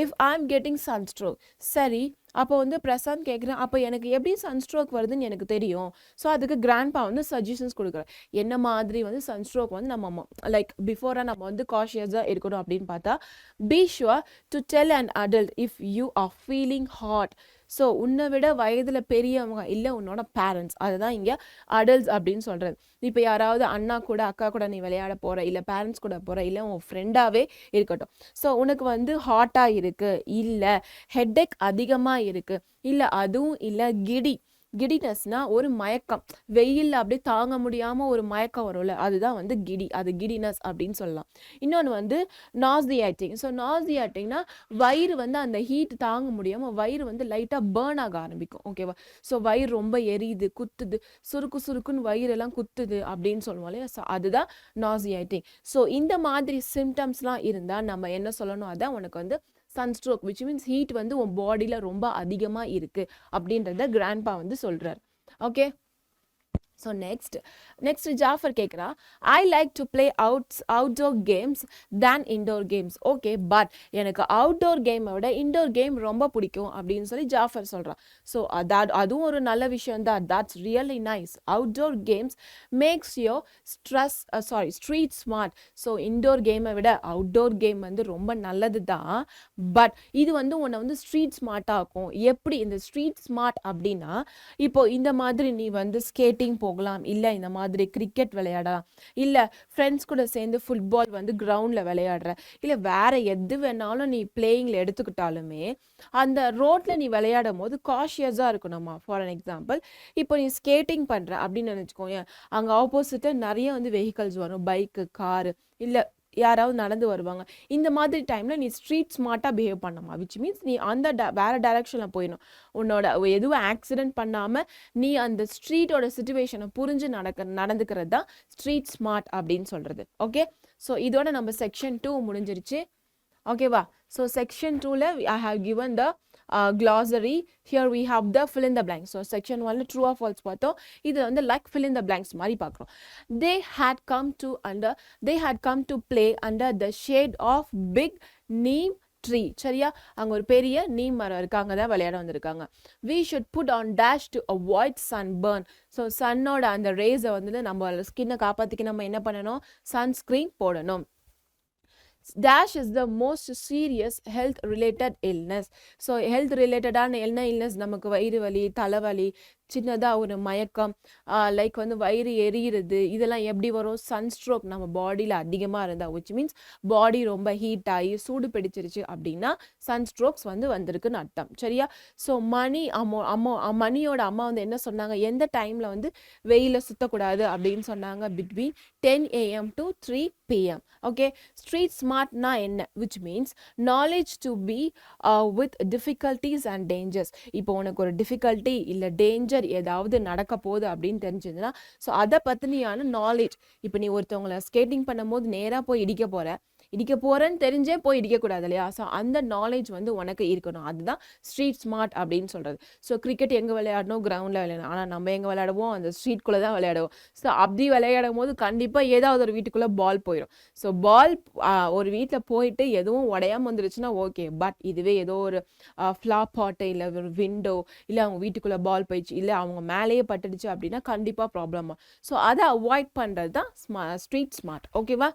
if I am getting sunstroke. சரி, அப்போ வந்து பிரசாந்த் கேட்குறேன், அப்போ எனக்கு எப்படி சன்ஸ்ட்ரோக் வருதுன்னு எனக்கு தெரியும். ஸோ அதுக்கு கிராண்ட்பா வந்து சஜஷன்ஸ் கொடுக்குறேன். என்ன மாதிரி வந்து சன்ஸ்ட்ரோக் வந்து நம்ம லைக் பிஃபோராக நம்ம வந்து காஷியஸாக இருக்கணும் அப்படின்னு பார்த்தா, be sure to tell an adult if you are feeling hot. So உன்னை விட வயதில் பெரியவங்க இல்லை உன்னோட பேரண்ட்ஸ், அதுதான் இங்கே அடல்ட்ஸ் அப்படின்னு சொல்கிறது. இப்போ யாராவது அண்ணா கூட அக்கா கூட நீ விளையாட போகிற, இல்லை பேரண்ட்ஸ் கூட போகிற, இல்லை உன் ஃப்ரெண்டாகவே இருக்கட்டும். ஸோ உனக்கு வந்து ஹாட்டாக இருக்குது, இல்லை ஹெட்டேக் அதிகமாக இருக்குது, இல்லை அதுவும் இல்லை கிடினஸ்னா ஒரு மயக்கம், வெயிலில் அப்படியே தாங்க முடியாமல் ஒரு மயக்கம் வரும்ல, அதுதான் வந்து அது கிடினஸ் அப்படின்னு சொல்லலாம். இன்னொன்று வந்து நாசியாட்டிங். ஸோ நாசியாட்டிங்னா வயிறு வந்து அந்த ஹீட் தாங்க முடியாமல் வயிறு வந்து லைட்டாக பேர்ன் ஆக ஆரம்பிக்கும். ஓகேவா? ஸோ வயிறு ரொம்ப எரியுது, குத்துது, சுருக்குன்னு வயிறெல்லாம் குத்துது அப்படின்னு சொல்லுவோம் இல்லையா, ஸோ அதுதான் நாசியாட்டிங். ஸோ இந்த மாதிரி சிம்டம்ஸ்லாம் இருந்தால் நம்ம என்ன சொல்லணும், அதான் உனக்கு வந்து சன்ஸ்ட்ரோக், விச் மீன்ஸ் ஹீட் வந்து உன் பாடியில் ரொம்ப அதிகமாக இருக்குது அப்படின்றத கிராண்ட்பா வந்து சொல்கிறார். ஓகே, ஸோ நெக்ஸ்ட் ஜாஃபர் கேட்குறா, I like to play outdoor games than indoor games. Okay, but எனக்கு அவுட்டோர் கேமை விட இன்டோர் கேம் ரொம்ப பிடிக்கும் அப்படின்னு சொல்லி ஜாஃபர் சொல்கிறான். ஸோ அதுவும் ஒரு நல்ல விஷயம் தான், that's really nice. Outdoor games makes your street smart. So indoor கேமை விட அவுட்டோர் கேம் வந்து ரொம்ப நல்லது தான், பட் இது வந்து உன்னை வந்து ஸ்ட்ரீட் ஸ்மார்ட்டாக இருக்கும். எப்படி இந்த ஸ்ட்ரீட் ஸ்மார்ட் அப்படின்னா, இப்போ இந்த மாதிரி நீ வந்து ஸ்கேட்டிங் போகலாம், இல்லை இந்த மாதிரி கிரிக்கெட் விளையாடலாம், இல்லை ஃப்ரெண்ட்ஸ் கூட சேர்ந்து ஃபுட்பால் வந்து கிரவுண்டில் விளையாடுற, இல்லை வேற எது வேணாலும் நீ பிளேயிங்கில் எடுத்துக்கிட்டாலுமே அந்த ரோட்டில் நீ விளையாடும் போது காஷியஸாக இருக்கணுமா. ஃபார் அன் எக்ஸாம்பிள், இப்போ நீ ஸ்கேட்டிங் பண்ணுற அப்படின்னு நினச்சிக்கோங்க, அங்கே ஆப்போசிட்டாக நிறைய வந்து வெஹிக்கல்ஸ் வரும், பைக்கு, காரு, இல்லை யாராவது நடந்து வருவாங்க. இந்த மாதிரி டைமில் நீ ஸ்ட்ரீட் ஸ்மார்ட்டாக பிஹேவ் பண்ணணுமா, விச் மீன்ஸ் நீ அந்த வேறு டைரக்ஷனில் போயிடணும். உன்னோட எதுவும் ஆக்சிடென்ட் பண்ணாமல் நீ அந்த ஸ்ட்ரீட்டோட சிச்சுவேஷனை புரிஞ்சு நடந்துக்கிறது தான் ஸ்ட்ரீட் ஸ்மார்ட் அப்படின்னு சொல்கிறது. ஓகே, ஸோ இதோட நம்ம செக்ஷன் 2 முடிஞ்சிருச்சு. ஓகேவா? ஸோ செக்ஷன் 2ல I have given the glossary. Here we have the fill in the blanks. So section 1ல true or false பார்த்தோம். இது வந்து like fill in the blanks மாதிரி பார்க்குறோம். They had come to play under the shade of big neem tree. சரியா? அங்க ஒரு பெரிய நீம் மரம் இருக்கு, அங்க தான் விளையாட வந்திருக்காங்க. We should put on dash to avoid sunburn. So சன்னோட அந்த ரேஸை வந்து நம்ம ஸ்கின்னை காப்பாற்றிக்க நம்ம என்ன பண்ணணும், சன்ஸ்க்ரீன் போடணும். Dash is the most serious health related illness. So health related ஆன illness நமக்கு வயிறு வலி, தலைவலி, சின்னதாக ஒரு மயக்கம், லைக் வந்து வயிறு எரியிறது, இதெல்லாம் எப்படி வரும், சன்ஸ்ட்ரோக் நம்ம பாடியில் அதிகமாக இருந்தால், விச் மீன்ஸ் பாடி ரொம்ப ஹீட் ஆகி சூடு பிடிச்சிருச்சு அப்படின்னா சன்ஸ்ட்ரோக்ஸ் வந்து வந்திருக்குன்னு அர்த்தம். சரியா? ஸோ மணியோட அம்மா வந்து என்ன சொன்னாங்க, எந்த டைமில் வந்து வெயிலில் சுற்றக்கூடாது அப்படின்னு சொன்னாங்க, between 10 AM to 3 PM. Okay, street ஸ்மார்ட்னா என்ன, which means knowledge to be with difficulties and dangers. இப்போ உனக்கு ஒரு டிஃபிகல்ட்டி இல்லை டேஞ்சர் ஏதாவது நடக்க போகுது அப்படின்னு தெரிஞ்சதுன்னா, ஸோ அதை பற்றினியான நாலேஜ். இப்போ நீ ஒருத்தவங்களை ஸ்கேட்டிங் பண்ணும்போது நேராக போய் இடிக்க போகிற, இடிக்க போகிறேன்னு தெரிஞ்சே போய் இடிக்கக்கூடாது இல்லையா? ஸோ அந்த நாலேஜ் வந்து உனக்கு இருக்கணும். அதுதான் ஸ்ட்ரீட் ஸ்மார்ட் அப்படின்னு சொல்கிறது. ஸோ கிரிக்கெட் எங்கே விளையாடணும்? கிரவுண்டில் விளையாடணும். ஆனால் நம்ம எங்கே விளையாடுவோம்? அந்த ஸ்ட்ரீட்குள்ளே தான் விளையாடுவோம். ஸோ அப்படி விளையாடும் போது கண்டிப்பாக ஏதாவது ஒரு வீட்டுக்குள்ளே பால் போயிடும். ஸோ பால் ஒரு வீட்டில் போயிட்டு எதுவும் உடையாமல் வந்துருச்சுன்னா ஓகே. பட் இதுவே ஏதோ ஒரு ஃப்ளாப் பாட்டு இல்லை ஒரு விண்டோ இல்லை அவங்க வீட்டுக்குள்ளே பால் போயிடுச்சு இல்லை அவங்க மேலேயே பட்டுடுச்சு அப்படின்னா கண்டிப்பாக ப்ராப்ளம். ஸோ அதை அவாய்ட் பண்ணுறது தான் ஸ்ட்ரீட் ஸ்மார்ட். ஓகேவா?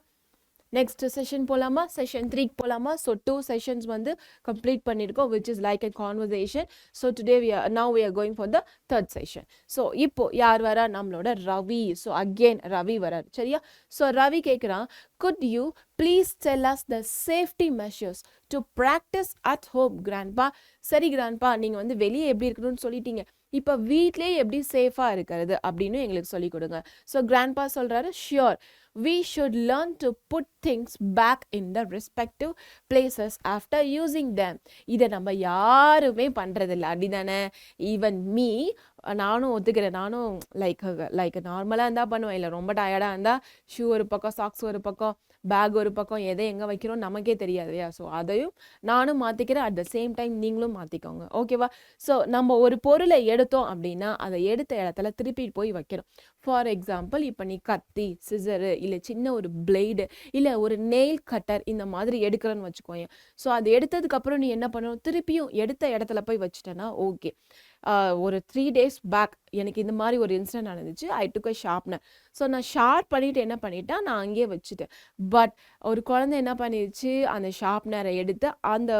நெக்ஸ்ட் செஷன் போகலாமா? செஷன் 3க்கு போகலாமா? ஸோ 2 செஷன்ஸ் வந்து கம்ப்ளீட் பண்ணியிருக்கோம், which is like a conversation. So today now we are going for the 3rd session. So இப்போ யார் வரா? நம்மளோட ரவி. ஸோ அகெயின் ரவி வரார். சரியா? ஸோ ரவி கேட்குறான், could you please tell us the safety measures to practice at home, grandpa? சரி grandpa, நீங்கள் வந்து வெளியே எப்படி இருக்கணும்னு சொல்லிட்டீங்க, இப்போ வீட்லேயே எப்படி சேஃபாக இருக்கிறது அப்படின்னு எங்களுக்கு சொல்லிக் கொடுங்க. ஸோ கிராண்ட்பா சொல்கிறாரு, sure, we should learn to put things back in the respective places after using them. இதை நம்ம யாருமே பண்ணுறதில்ல, அப்படிதானே? ஈவன் மீ, நானும் ஒத்துக்கிறேன். நானும் லைக் நார்மலாக இருந்தால் பண்ணுவேன். இல்லை ரொம்ப டயர்டாக இருந்தால் ஷூ ஒரு பக்கம், சாக்ஸ் ஒரு பக்கம், பேக் ஒரு பக்கம், எதை எங்கே வைக்கிறோம் நமக்கே தெரியாது இல்லையா? ஸோ அதையும் நானும் மாற்றிக்கிறேன். அட் த சேம் டைம் நீங்களும் மாற்றிக்கோங்க. ஓகேவா? ஸோ நம்ம ஒரு பொருளை எடுத்தோம் அப்படின்னா அதை எடுத்த இடத்துல திருப்பி போய் வைக்கணும். ஃபார் எக்ஸாம்பிள், இப்போ நீ கத்தி, சிசரு, இல்லை சின்ன ஒரு பிளேடு, இல்லை ஒரு நெயில் கட்டர் இந்த மாதிரி எடுக்கிறன்னு வச்சுக்கோங்க. ஸோ அது எடுத்ததுக்கப்புறம் நீ என்ன பண்ணணும்? திருப்பியும் எடுத்த இடத்துல போய் வச்சுட்டேன்னா ஓகே. ஒரு 3 days பேக் எனக்கு இந்த மாதிரி ஒரு இன்சிடென்ட் நடந்துச்சு. ஐ டுக் அ ஷார்ப்னர். ஸோ நான் ஷார்ப் பண்ணிவிட்டு என்ன பண்ணிட்டேன், நான் அங்கேயே வச்சுட்டேன். பட் ஒரு குழந்தை என்ன பண்ணிடுச்சு, அந்த ஷார்ப்னரை எடுத்து அந்த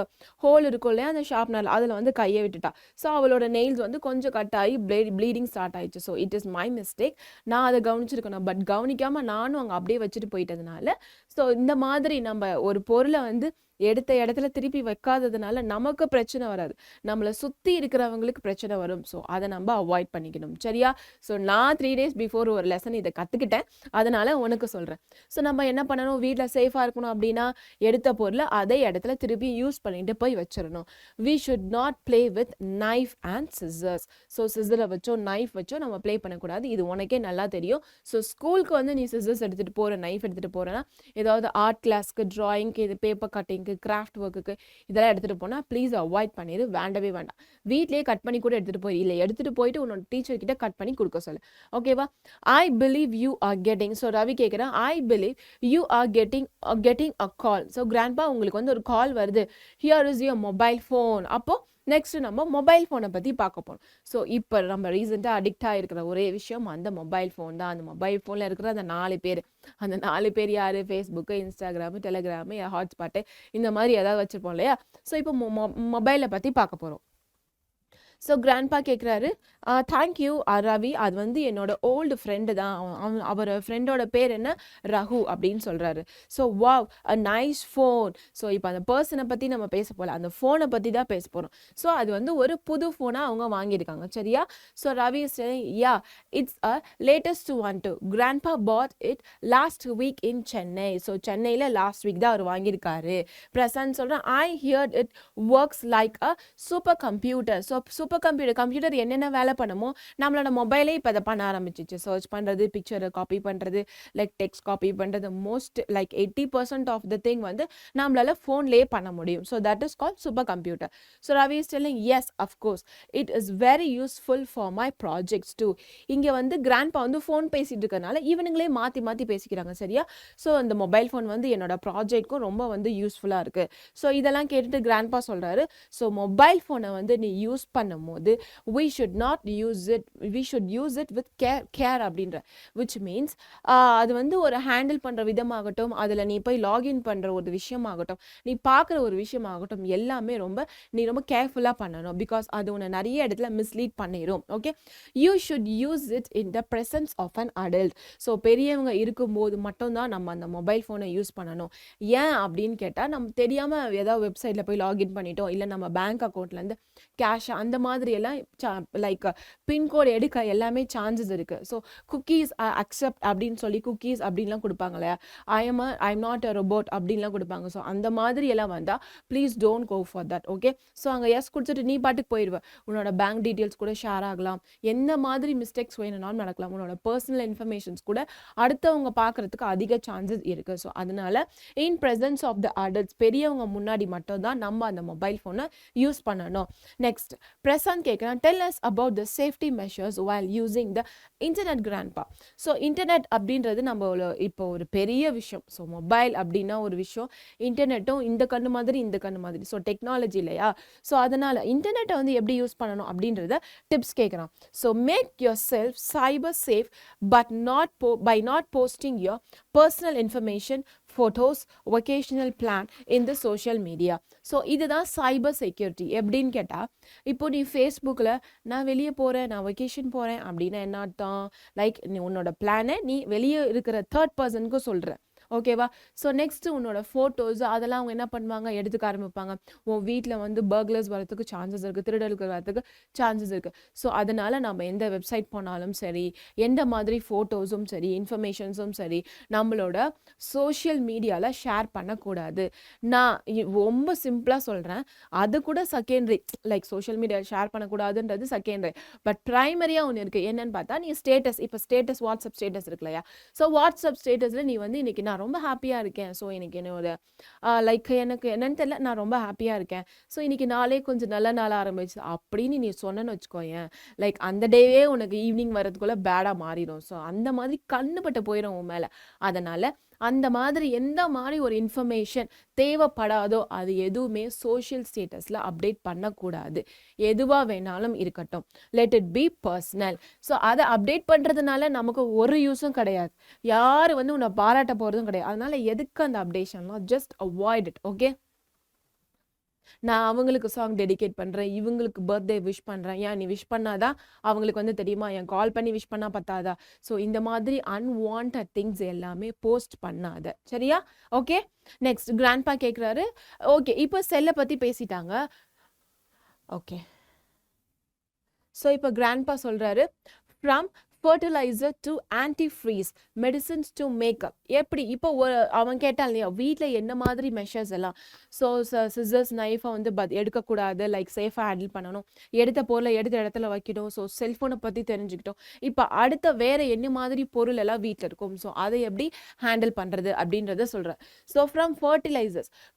ஹோல் இருக்கும் இல்லையா, அந்த ஷார்ப்னர் அதில் வந்து கையை விட்டுட்டா. ஸோ அவளோட நெயில்ஸ் வந்து கொஞ்சம் கட் ஆகி ப்ளீடிங் ஸ்டார்ட் ஆயிடுச்சு. So it is my mistake. நான் அதை கவனிச்சிருக்கணும். பட் கவனிக்காமல் நானும் அங்கே அப்படியே வச்சுட்டு போயிட்டதுனால, ஸோ இந்த மாதிரி நம்ம ஒரு பொருளை வந்து எடுத்த இடத்துல திருப்பி வைக்காததுனால நமக்கு பிரச்சனை வராது, நம்மளை சுற்றி இருக்கிறவங்களுக்கு பிரச்சனை வரும். ஸோ அதை நம்ம அவாய்ட் பண்ணிக்கணும். சரியா? ஸோ நான் 3 days பிஃபோர் ஒரு லெசன் இதை கற்றுக்கிட்டேன், அதனால் உனக்கு சொல்கிறேன். ஸோ நம்ம என்ன பண்ணணும்? வீட்டில் சேஃபாக இருக்கணும் அப்படின்னா எடுத்த பொருளை அதே இடத்துல திருப்பி யூஸ் பண்ணிட்டு போய் வச்சிடணும். we should not play with knife and scissors. So சிசரை வச்சோ நைஃப் வச்சோ நம்ம ப்ளே பண்ணக்கூடாது. இது உனக்கே நல்லா தெரியும். ஸோ ஸ்கூலுக்கு வந்து நீ சிசர்ஸ் எடுத்துகிட்டு போகிற, நைஃப் எடுத்துகிட்டு போகிறேன்னா, ஏதாவது ஆர்ட் கிளாஸ்க்கு, ட்ராயிங்க்கு, இது பேப்பர் கட்டிங்க்கு, கிராஃப்ட் ஒர்க்குக்கு இதெல்லாம் எடுத்துகிட்டு போனால் ப்ளீஸ் அவாய்ட் பண்ணிடு. வேண்டவே வேண்டாம். வீட்லேயே கட் பண்ணி கூட எடுத்துகிட்டு போய், இல்லை எடுத்துகிட்டு போயிட்டு உன்னோட டீச்சர் கிட்ட கட் பண்ணி கொடுக்க சொல்லு. ஓகேவா? I believe you are getting. So Ravi கேட்குறேன், I believe you are getting a call. So grandpa, உங்களுக்கு வந்து ஒரு கால் வருது. Here is your mobile phone. அப்போது நெக்ஸ்ட் நம்ம மொபைல் ஃபோனை பற்றி பார்க்க போகிறோம். ஸோ இப்போ நம்ம ரீசெண்டாக அடிக்டாக இருக்கிற ஒரே விஷயம் அந்த மொபைல் ஃபோன் தான். அந்த மொபைல் ஃபோனில் இருக்கிற அந்த 4 பேர், அந்த 4 பேர் யார்? ஃபேஸ்புக்கு, இன்ஸ்டாகிராமு, டெலிகிராமு, ஹாட்ஸ்பாட்டு, இந்த மாதிரி ஏதாவது வச்சுருப்போம் இல்லையா? ஸோ இப்போ மொபைலை பற்றி பார்க்க போகிறோம். ஸோ கிராண்ட்பா கேட்குறாரு, தேங்க்யூ ரவி, அது வந்து என்னோட ஓல்டு ஃப்ரெண்டு தான். அவர் ஃப்ரெண்டோட பேர் என்ன? ரகு அப்படின்னு சொல்கிறாரு. So wow, a nice phone. So இப்போ அந்த பர்சனை பற்றி நம்ம பேச போகல, அந்த ஃபோனை பற்றி தான் பேச போகிறோம். ஸோ அது வந்து ஒரு புது ஃபோனாக அவங்க வாங்கியிருக்காங்க. சரியா? So Ravi is saying, yeah, it's a latest one too. Grandpa bought it last week in Chennai. So சென்னையில் லாஸ்ட் வீக் தான் அவர் வாங்கியிருக்காரு. பிரசாந்த் சொல்கிறேன், I heard it works like a super computer. So super computer என்னென்ன வேலை பண்ணுமோ நம்மளோட மொபைலே இப்போ அதை பண்ண ஆரம்பிச்சிச்சு. சர்ச் பண்ணுறது, பிக்சரை காப்பி பண்ணுறது, லைக் டெக்ஸ்ட் காப்பி பண்ணுறது, most like 80% of the thing வந்து நம்மளால ஃபோன்லேயே பண்ண முடியும். So that is called super computer. So Ravi is telling, yes of course it is very useful for my projects too. இங்கே வந்து கிராண்ட்பா வந்து ஃபோன் பேசிகிட்டு இருக்கனால இவனுங்களே மாற்றி மாற்றி பேசிக்கிறாங்க. சரியா? ஸோ அந்த மொபைல் ஃபோன் வந்து என்னோட ப்ராஜெக்ட்க்கும் ரொம்ப வந்து யூஸ்ஃபுல்லாக இருக்குது. ஸோ இதெல்லாம் கேட்டுட்டு கிராண்ட்பா சொல்கிறாரு, ஸோ மொபைல் ஃபோனை வந்து நீ யூஸ் பண்ணும்போது we should use it with care அப்படின்ற, which means அது வந்து ஒரு ஹேண்டில் பண்ணுற விதமாகட்டும், அதில் நீ போய் லாகின் பண்ணுற ஒரு விஷயமாகட்டும், நீ பார்க்குற ஒரு விஷயமாகட்டும், எல்லாமே நீ ரொம்ப கேர்ஃபுல்லாக பண்ணணும். பிகாஸ் அது உன்னை நிறைய இடத்துல மிஸ்லீட் பண்ணிடும். Okay, you should use it in the presence of an adult. So பெரியவங்க இருக்கும்போது மட்டும்தான் நம்ம அந்த மொபைல் ஃபோனை யூஸ் பண்ணணும். ஏன் அப்படின்னு கேட்டால், நம்ம தெரியாமல் ஏதாவது வெப்சைட்டில் போய் லாகின் பண்ணிட்டோம், இல்லை நம்ம பேங்க் அக்கௌண்ட்லேருந்து கேஷ் அந்த மாதிரி எல்லாம் லைக் பின்கோடு எடுக்க எல்லாமே சான்சஸ் இருக்கு. ஸோ குக்கீஸ் அக்செப்ட் அப்படின்னு சொல்லி குக்கீஸ் அப்படின்லாம் கொடுப்பாங்க இல்லையா, ஐம் நாட் அ ரோபோட் அப்படின்லாம் கொடுப்பாங்க. ஸோ அந்த மாதிரி எல்லாம் வந்தா please don't go for that. Okay, so அங்கே எஸ் கொடுத்துட்டு நீ பாட்டுக்கு போயிடுவ. உன்னோட பேங்க் டீட்டெயில்ஸ் கூட ஷேர் ஆகலாம், என்ன மாதிரி மிஸ்டேக்ஸ் வேணும்னாலும் நடக்கலாம், உன்னோட பர்சனல் இன்ஃபர்மேஷன்ஸ் கூட அடுத்தவங்க பார்க்கறதுக்கு அதிக சான்சஸ் இருக்கு. ஸோ அதனால in presence of the adults, பெரியவங்க முன்னாடி மட்டும் தான் நம்ம அந்த மொபைல் ஃபோனை யூஸ் பண்ணணும். நெக்ஸ்ட் பிரசன்ட் கேட்குறேன், tell us about the safety measures while using the internet grandpa. So internet அப்படின்றது நம்ம இப்போ ஒரு பெரிய விஷயம். ஸோ மொபைல் அப்படின்னா ஒரு விஷயம், இன்டர்நெட்டும் இந்த கண்ணு மாதிரி இந்த கண்ணு மாதிரி. ஸோ டெக்னாலஜி இல்லையா, ஸோ அதனால இன்டர்நெட்டை வந்து எப்படி யூஸ் பண்ணணும் அப்படின்றத டிப்ஸ் கேட்குறான். So make yourself cyber safe but by not posting your personal information, photos, vocational plan in the social media. So இதுதான் சைபர் செக்யூரிட்டி. எப்படின்னு கேட்டால், இப்போ நீ ஃபேஸ்புக்கில் நான் வெளியே போகிறேன், நான் வெக்கேஷன் போகிறேன் அப்படின்னா என்ன அர்த்தம், லைக் நீ உன்னோட பிளானை நீ வெளியே இருக்கிற தேர்ட் பர்சனுக்கு சொல்கிற. ஓகேவா, ஸோ நெக்ஸ்ட் உன்னோட ஃபோட்டோஸ் அதெல்லாம் அவங்க என்ன பண்ணுவாங்க, எடுத்துக்க ஆரம்பிப்பாங்க. உன் வீட்டில் வந்து பர்க்லர்ஸ் வரதுக்கு சான்சஸ் இருக்குது, திருடலுக்கு வரதுக்கு சான்சஸ் இருக்குது. ஸோ அதனால் நம்ம எந்த வெப்சைட் போனாலும் சரி, எந்த மாதிரி ஃபோட்டோஸும் சரி, இன்ஃபர்மேஷன்ஸும் சரி, நம்மளோட சோஷியல் மீடியாவில் ஷேர் பண்ணக்கூடாது. நான் ரொம்ப சிம்பிளாக சொல்கிறேன், அது கூட secondary. Like social media share பண்ணக்கூடாதுன்றது செகண்டரி, பட் ப்ரைமரியாக ஒன்று இருக்குது. என்னன்னு பார்த்தா, நீ ஸ்டேட்டஸ், இப்போ ஸ்டேட்டஸ் வாட்ஸ்அப் ஸ்டேட்டஸ் இருக்கு இல்லையா, ஸோ வாட்ஸ்அப் ஸ்டேட்டஸில் நீ வந்து இன்னைக்கு நான் ரொம்ப ஹாப்பியாக இருக்கேன், ஸோ இன்னைக்கு என்னோட லைக் எனக்கு என்னன்னு தெரியல, நான் ரொம்ப ஹாப்பியாக இருக்கேன், ஸோ இன்னைக்கு நாளே கொஞ்சம் நல்ல நாளாக ஆரம்பிச்சு அப்படின்னு நீ சொன்னேன்னு வச்சுக்கோயேன், லைக் அந்த டேவே உனக்கு ஈவினிங் வரதுக்குள்ளே பேடாக மாறிடும். ஸோ அந்த மாதிரி கண்ணுப்பட்டு போயிடும் உன் மேலே. அதனால் அந்த மாதிரி எந்த மாதிரி ஒரு இன்ஃபர்மேஷன் தேவைப்படாதோ அது எதுவுமே சோஷியல் ஸ்டேட்டஸில் அப்டேட் பண்ணக்கூடாது. எதுவாக வேணாலும் இருக்கட்டும், let it be personal. So அதை அப்டேட் பண்ணுறதுனால நமக்கு ஒரு யூஸும் கிடையாது, யார் வந்து உன்னை பாராட்ட போகிறதும் கிடையாது. அதனால எதுக்கு அந்த அப்டேஷன்லாம், ஜஸ்ட் அவாய்ட் இட். ஓகே, நான் அவங்களுக்கு சாங் டெடிகேட் பண்ணுறேன், இவங்களுக்கு பர்த்டே விஷ் பண்ணுறேன், ஏன் நீ விஷ் பண்ணாதான் அவங்களுக்கு வந்து தெரியுமா, என் கால் பண்ணி விஷ் பண்ணால் பத்தாதா. ஸோ இந்த மாதிரி அன்வான்ட் திங்ஸ் எல்லாமே போஸ்ட் பண்ணாத, சரியா? ஓகே, நெக்ஸ்ட் கிராண்ட்பா கேட்குறாரு. ஓகே, இப்போ செல்லை பற்றி பேசிட்டாங்க. ஓகே, ஸோ இப்போ கிராண்ட்பா சொல்கிறாரு, from fertilizer to antifreeze, medicines to makeup. எப்படி இப்போ அவன் கேட்டான் இல்லையா, வீட்டில் என்ன மாதிரி மெஷர்ஸ் எல்லாம். ஸோ சிசர்ஸ் நைஃபை வந்து எடுக்கக்கூடாது, லைக் சேஃபாக ஹேண்டில் பண்ணணும், எடுத்த பொருளை எடுத்த இடத்துல வைக்கணும், ஸோ செல்ஃபோனை பற்றி தெரிஞ்சுக்கிட்டோம். இப்போ அடுத்த வேறு என்ன மாதிரி பொருள் எல்லாம் வீட்டில் இருக்கும், ஸோ அதை எப்படி ஹேண்டில் பண்ணுறது அப்படின்றத சொல்கிறேன். ஸோ ஃப்ரம்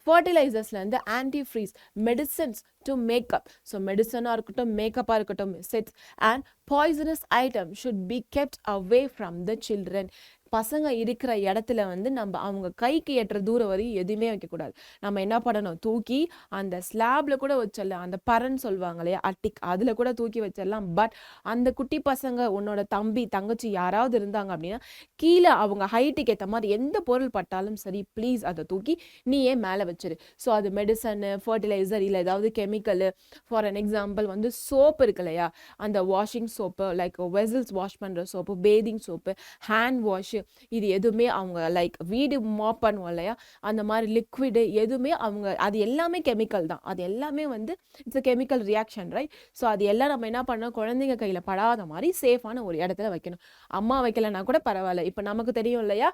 ஃபர்டிலைசர்ஸ்லேருந்து antifreeze, medicines to makeup. So மெடிசனாக இருக்கட்டும், மேக்கப்பாக இருக்கட்டும், sets and poisonous item should be kept away from the children. பசங்க இருக்கிற இடத்துல வந்து நம்ம அவங்க கைக்கு ஏற்ற தூரம் வரையும் எதுவுமே வைக்கக்கூடாது. நம்ம என்ன பண்ணணும், தூக்கி அந்த ஸ்லாப்ல கூட வச்சிடலாம், அந்த பரன் சொல்லுவாங்க இல்லையா, அட்டிக், அதில் கூட தூக்கி வச்சிடலாம். பட் அந்த குட்டி பசங்க, உன்னோட தம்பி தங்கச்சி யாராவது இருந்தாங்க அப்படின்னா, கீழே அவங்க ஹைட்டுக்கு ஏற்ற மாதிரி எந்த பொருள் பட்டாலும் சரி, ப்ளீஸ் அதை தூக்கி நீயே மேலே வச்சிரு. ஸோ அது மெடிசனு, ஃபர்டிலைசர், இல்லை ஏதாவது கெமிக்கலு. ஃபார் அன் எக்ஸாம்பிள் வந்து சோப்பு இருக்கு இல்லையா, அந்த washing soap, like vessels wash பண்ணுற soap, bathing soap, hand wash, இது எதுவுமே அவங்க லைக் வீடு மாப் பண்ணுவோம் இல்லையா, அந்த மாதிரி லிக்விடு எதுவுமே அவங்க, அது எல்லாமே கெமிக்கல் தான், அது எல்லாமே வந்து it's a chemical reaction, right? So அது எல்லாம் நம்ம என்ன பண்ணணும், குழந்தைங்க கையில் படாத மாதிரி சேஃபான ஒரு இடத்துல வைக்கணும். அம்மா வைக்கலைன்னா கூட பரவாயில்ல, இப்போ நமக்கு தெரியும் இல்லையா,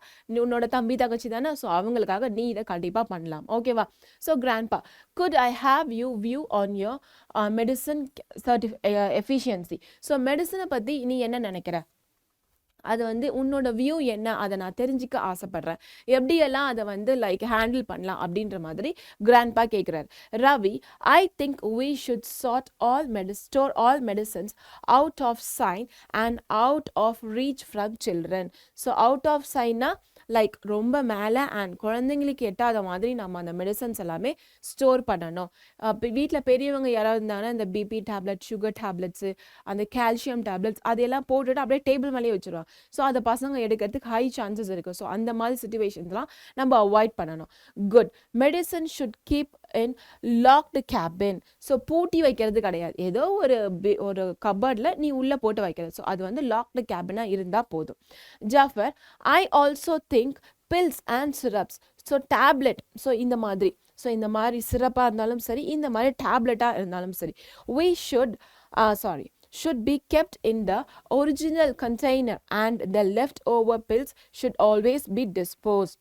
உன்னோட தம்பி தங்கச்சி தானே, ஸோ அவங்களுக்காக நீ இதை கண்டிப்பாக பண்ணலாம். ஓகேவா? So grandpa, could I have you view on your medicine efficiency. So மெடிசனை பற்றி நீ என்ன நினைக்கிற, அது வந்து உன்னோட வியூ என்ன, அதை நான் தெரிஞ்சுக்க ஆசைப்படுறேன், எப்படியெல்லாம் அதை வந்து லைக் ஹேண்டில் பண்ணலாம் அப்படின்ற மாதிரி கிராண்ட்பா கேட்குறாரு. Ravi, I think we should store all medicines out of sight and out of reach from children. So out of சைட்னா லைக் ரொம்ப மேலே அண்ட் குழந்தைங்களுக்கு எட்டாத மாதிரி நம்ம அந்த மெடிசன்ஸ் எல்லாமே ஸ்டோர் பண்ணணும். வீட்டில் பெரியவங்க யாராவது இருந்தாங்கன்னா இந்த பிபி டேப்லெட், சுகர் டேப்லெட்ஸு, அந்த கால்சியம் டேப்லெட்ஸ் அதெல்லாம் போட்டுட்டு அப்படியே டேபிள் மேலேயே வச்சுருவாங்க. ஸோ அதை பசங்க எடுக்கிறதுக்கு ஹை சான்சஸ் இருக்குது. ஸோ அந்த மாதிரி சுச்சுவேஷன்ஸ்லாம் நம்ம அவாய்ட் பண்ணணும். Good, medicine should keep in logged cabin. So பூட்டி வைக்கிறது கிடையாது, ஏதோ ஒரு கபர்டில் நீ உள்ளே போட்டு வைக்கிறது. ஸோ அது வந்து லாக்டு கேபினாக இருந்தால் போதும். Jafar, I also think pills and syrups. So tablet, so இந்த மாதிரி சிரப்பாக இருந்தாலும் சரி, இந்த மாதிரி டேப்லெட்டாக இருந்தாலும் சரி, we should should be kept in the original container and the leftover pills should always be disposed.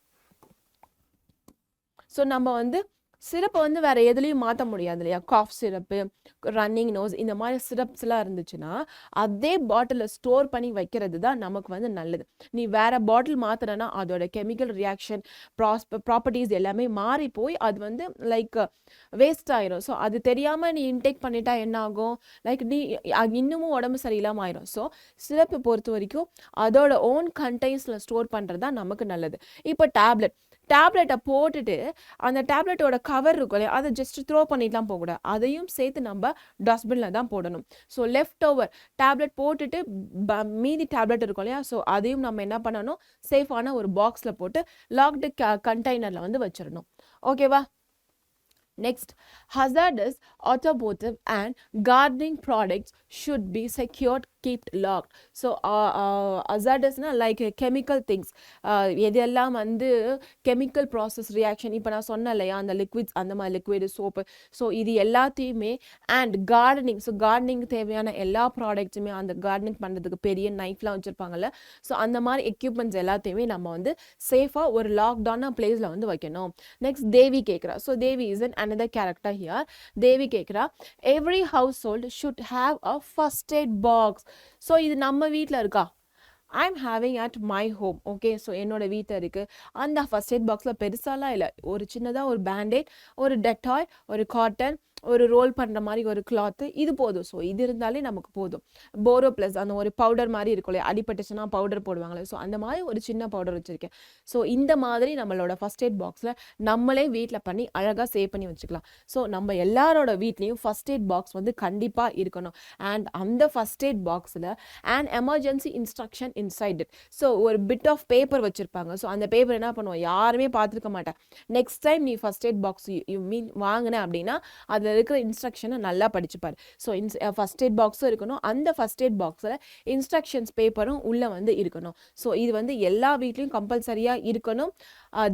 So நம்ம வந்து சிரப்பை வந்து வேறு எதுலேயும் மாற்ற முடியாது இல்லையா, காஃப் சிரப்பு, ரன்னிங் நோஸ், இந்த மாதிரி சிரப்ஸ்லாம் இருந்துச்சுன்னா அதே பாட்டிலில் ஸ்டோர் பண்ணி வைக்கிறது தான் நமக்கு வந்து நல்லது. நீ வேறு பாட்டில் மாற்றினா அதோட கெமிக்கல் ரியாக்ஷன் ப்ராப்பர்ட்டிஸ் எல்லாமே மாறி போய் அது வந்து லைக் வேஸ்ட் ஆயிரும். ஸோ அது தெரியாமல் நீ இன்டேக் பண்ணிட்டா என்ன ஆகும், லைக் நீ இன்னமும் உடம்பு சரியில்லாமல் ஆயிரும். ஸோ சிரப்பை பொறுத்த வரைக்கும் அதோட ஓன் கண்டெய்ன்ஸில் ஸ்டோர் பண்ணுறது தான் நமக்கு நல்லது. இப்போ டேப்லெட்டை போட்டுட்டு அந்த டேப்லெட்டோட கவர் இருக்கும் இல்லையா, அதை ஜஸ்ட் த்ரோ பண்ணிட்டுலாம் போகக்கூடாது, அதையும் சேர்த்து நம்ம டஸ்ட்பினில் தான் போடணும். ஸோ லெஃப்ட் ஓவர் டேப்லெட் போட்டுட்டு மீதி டேப்லெட் இருக்கும் இல்லையா, ஸோ அதையும் நம்ம என்ன பண்ணணும், சேஃபான ஒரு பாக்ஸில் போட்டு லாக்டு கண்டெய்னரில் வந்து வச்சிடணும். ஓகேவா? Next, hazardous, automotive and gardening products should be secured, kept locked. So hazardous na like chemical things, எதெல்லாம் வந்து chemical process reaction, இப்போ நான் சொன்னேன் இல்லையா அந்த liquids, அந்த மாதிரி liquid soap, ஸோ இது எல்லாத்தையுமே, and gardening, ஸோ gardening தேவையான எல்லா ப்ராடக்ட்ஸுமே, அந்த gardening பண்ணுறதுக்கு பெரிய நைஃப்லாம் வச்சுருப்பாங்கல்ல, ஸோ அந்த மாதிரி எக்யூப்மெண்ட்ஸ் எல்லாத்தையுமே நம்ம வந்து சேஃபாக ஒரு லாக்டான பிளேஸில் வந்து வைக்கணும். நெக்ஸ்ட் தேவி கேட்குறா. So Devi is another character here. தேவி கேட்குறா, every household should have a first aid box. So இது நம்ம வீட்டில் இருக்கா? I'm having at my home. Okay, so என்னோட வீட்டில் இருக்குது. அந்த ஃபர்ஸ்ட் எய்ட் பாக்ஸில் பெருசாலாம் இல்லை, ஒரு சின்னதாக ஒரு பேண்டேட், ஒரு டெட்டாய், ஒரு காட்டன், ஒரு ரோல் பண்ணுற மாதிரி ஒரு கிளாத்து, இது போதும். ஸோ இது இருந்தாலே நமக்கு போதும். போரோ ப்ளஸ் அந்த ஒரு பவுடர் மாதிரி இருக்கும் இல்லையா, அடிபட்டுச்சுன்னா பவுடர் போடுவாங்களே, ஸோ அந்த மாதிரி ஒரு சின்ன பவுடர் வச்சுருக்கேன். ஸோ இந்த மாதிரி நம்மளோட ஃபர்ஸ்ட் எய்ட் பாக்ஸில் நம்மளே வீட்டில் பண்ணி அழகாக சேவ் பண்ணி வச்சுக்கலாம். ஸோ நம்ம எல்லாரோட வீட்லேயும் ஃபர்ஸ்ட் எய்ட் பாக்ஸ் வந்து கண்டிப்பாக இருக்கணும். அண்ட் அந்த ஃபர்ஸ்ட் எய்ட் பாக்ஸில் and emergency instruction inside it. So ஒரு பிட் ஆஃப் பேப்பர் வச்சுருப்பாங்க. ஸோ அந்த பேப்பர் என்ன பண்ணுவோம், யாருமே பார்த்துருக்க மாட்டேன். நெக்ஸ்ட் டைம் நீ ஃபர்ஸ்ட் எய்ட் பாக்ஸ் வாங்கினேன் அப்படின்னா அதில் இருக்கிற இன்ஸ்ட்ரக்ஷனை நல்லா படிச்சுப்பார். ஸோ ஃபர்ஸ்ட் எய்ட் பாக்ஸும் இருக்கணும், அந்த ஃபர்ஸ்ட் எய்ட் பாக்ஸில் இன்ஸ்ட்ரக்ஷன்ஸ் பேப்பரும் உள்ளே வந்து இருக்கணும். ஸோ இது வந்து எல்லா வீட்லேயும் கம்பல்சரியாக இருக்கணும்.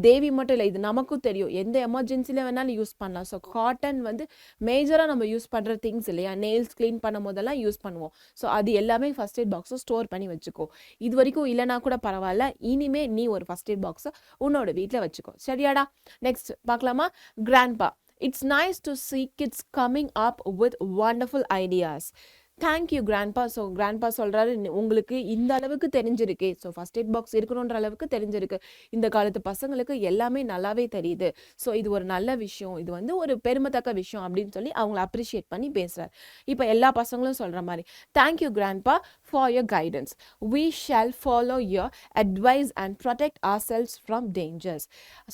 தேவி மட்டும் இல்லை, இது நமக்கும் தெரியும், எந்த எமர்ஜென்சியில் வேணாலும் யூஸ் பண்ணலாம். ஸோ காட்டன் வந்து மேஜராக நம்ம யூஸ் பண்ணுற திங்ஸ் இல்லையா, நெயில்ஸ் க்ளீன் பண்ணும் போதெல்லாம் யூஸ் பண்ணுவோம். ஸோ அது எல்லாமே ஃபர்ஸ்ட் எய்ட் பாக்ஸை ஸ்டோர் பண்ணி வச்சுக்கோ. இது வரைக்கும் இல்லைனா கூட பரவாயில்ல, இனிமே நீ ஒரு ஃபர்ஸ்ட் எய்ட் பாக்ஸை உன்னோட வீட்டில் வச்சுக்கோ. சரியாடா? நெக்ஸ்ட் பார்க்கலாமா? Grandpa, it's nice to see kids coming up with wonderful ideas. Thank you grandpa. So grandpa சொல்கிறாரு, உங்களுக்கு இந்த அளவுக்கு தெரிஞ்சிருக்கு, ஸோ ஃபர்ஸ்ட் எய்ட் பாக்ஸ் இருக்கணுன்ற அளவுக்கு தெரிஞ்சிருக்கு, இந்த காலத்து பசங்களுக்கு எல்லாமே நல்லாவே தெரியுது, ஸோ இது ஒரு நல்ல விஷயம், இது வந்து ஒரு பெருமைத்தக்க விஷயம் அப்படின்னு சொல்லி அவங்கள அப்ரிஷியேட் பண்ணி பேசுகிறார். இப்போ எல்லா பசங்களும் சொல்கிற மாதிரி, thank you grandpa for your guidance, we shall follow your advice and protect ourselves from dangers.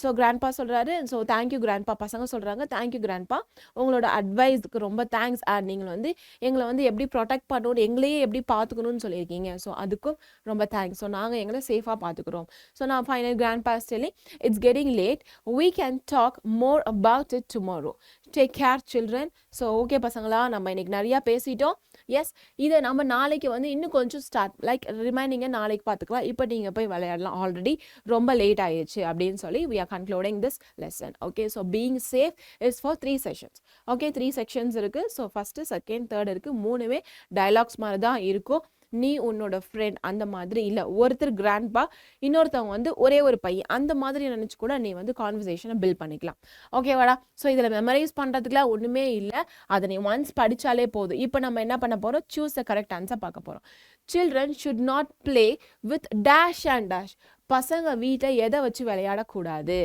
So grandpa சொல்கிறாரு, ஸோ தேங்க்யூ கிராண்ட்பா, பசங்க சொல்கிறாங்க தேங்க்யூ கிராண்ட்பா, உங்களோட அட்வைஸ்க்கு ரொம்ப தேங்க்ஸ், அண்ட் நீங்கள் வந்து எங்களை வந்து எப்படி ப்ரொடெக்ட் பண்ணணும், எங்களையே எப்படி பார்த்துக்கணும்னு சொல்லியிருக்கீங்க, ஸோ அதுக்கும் ரொம்ப தேங்க்ஸ், ஸோ நாங்கள் எங்களை சேஃபாக பார்த்துக்குறோம். ஸோ நான் final grandpa telling, it's getting late, we can talk more about it tomorrow. Take care children. So okay பசங்களா, நம்ம இன்னைக்கு நிறையா பேசிட்டோம். எஸ், இதை நம்ம நாளைக்கு வந்து இன்னும் கொஞ்சம் ஸ்டார்ட் லைக் ரிமைனிங்கை நாளைக்கு பார்த்துக்கலாம். இப்போ நீங்கள் போய் விளையாடலாம், ஆல்ரெடி ரொம்ப லேட் ஆயிடுச்சு அப்படின்னு சொல்லி we are concluding this lesson. Okay, so being safe is for 3 sessions. Okay, 3 sections இருக்குது. ஸோ ஃபஸ்ட்டு, செகண்ட், தேர்ட் இருக்குது. மூணுமே டயலாக்ஸ் மாதிரி தான் இருக்கும். நீ உன்னோட ஃப்ரெண்ட் அந்த மாதிரி இல்லை, ஒருத்தர் கிராண்ட்பா, இன்னொருத்தவங்க வந்து ஒரே ஒரு பையன், அந்த மாதிரி நினச்சி கூட நீ வந்து கான்வர்சேஷனை பில்ட் பண்ணிக்கலாம். ஓகேவாடா? ஸோ இதில் மெமரைஸ் பண்ணுறதுக்குலாம் ஒன்றுமே இல்லை, அதை நீ ஒன்ஸ் படித்தாலே போதும். இப்போ நம்ம என்ன பண்ண போகிறோம், சூஸ் த கரெக்ட் ஆன்சர் பார்க்க போகிறோம். Children should not play with dash and dash. பசங்க வீட்டை எதை வச்சு விளையாடக்கூடாது,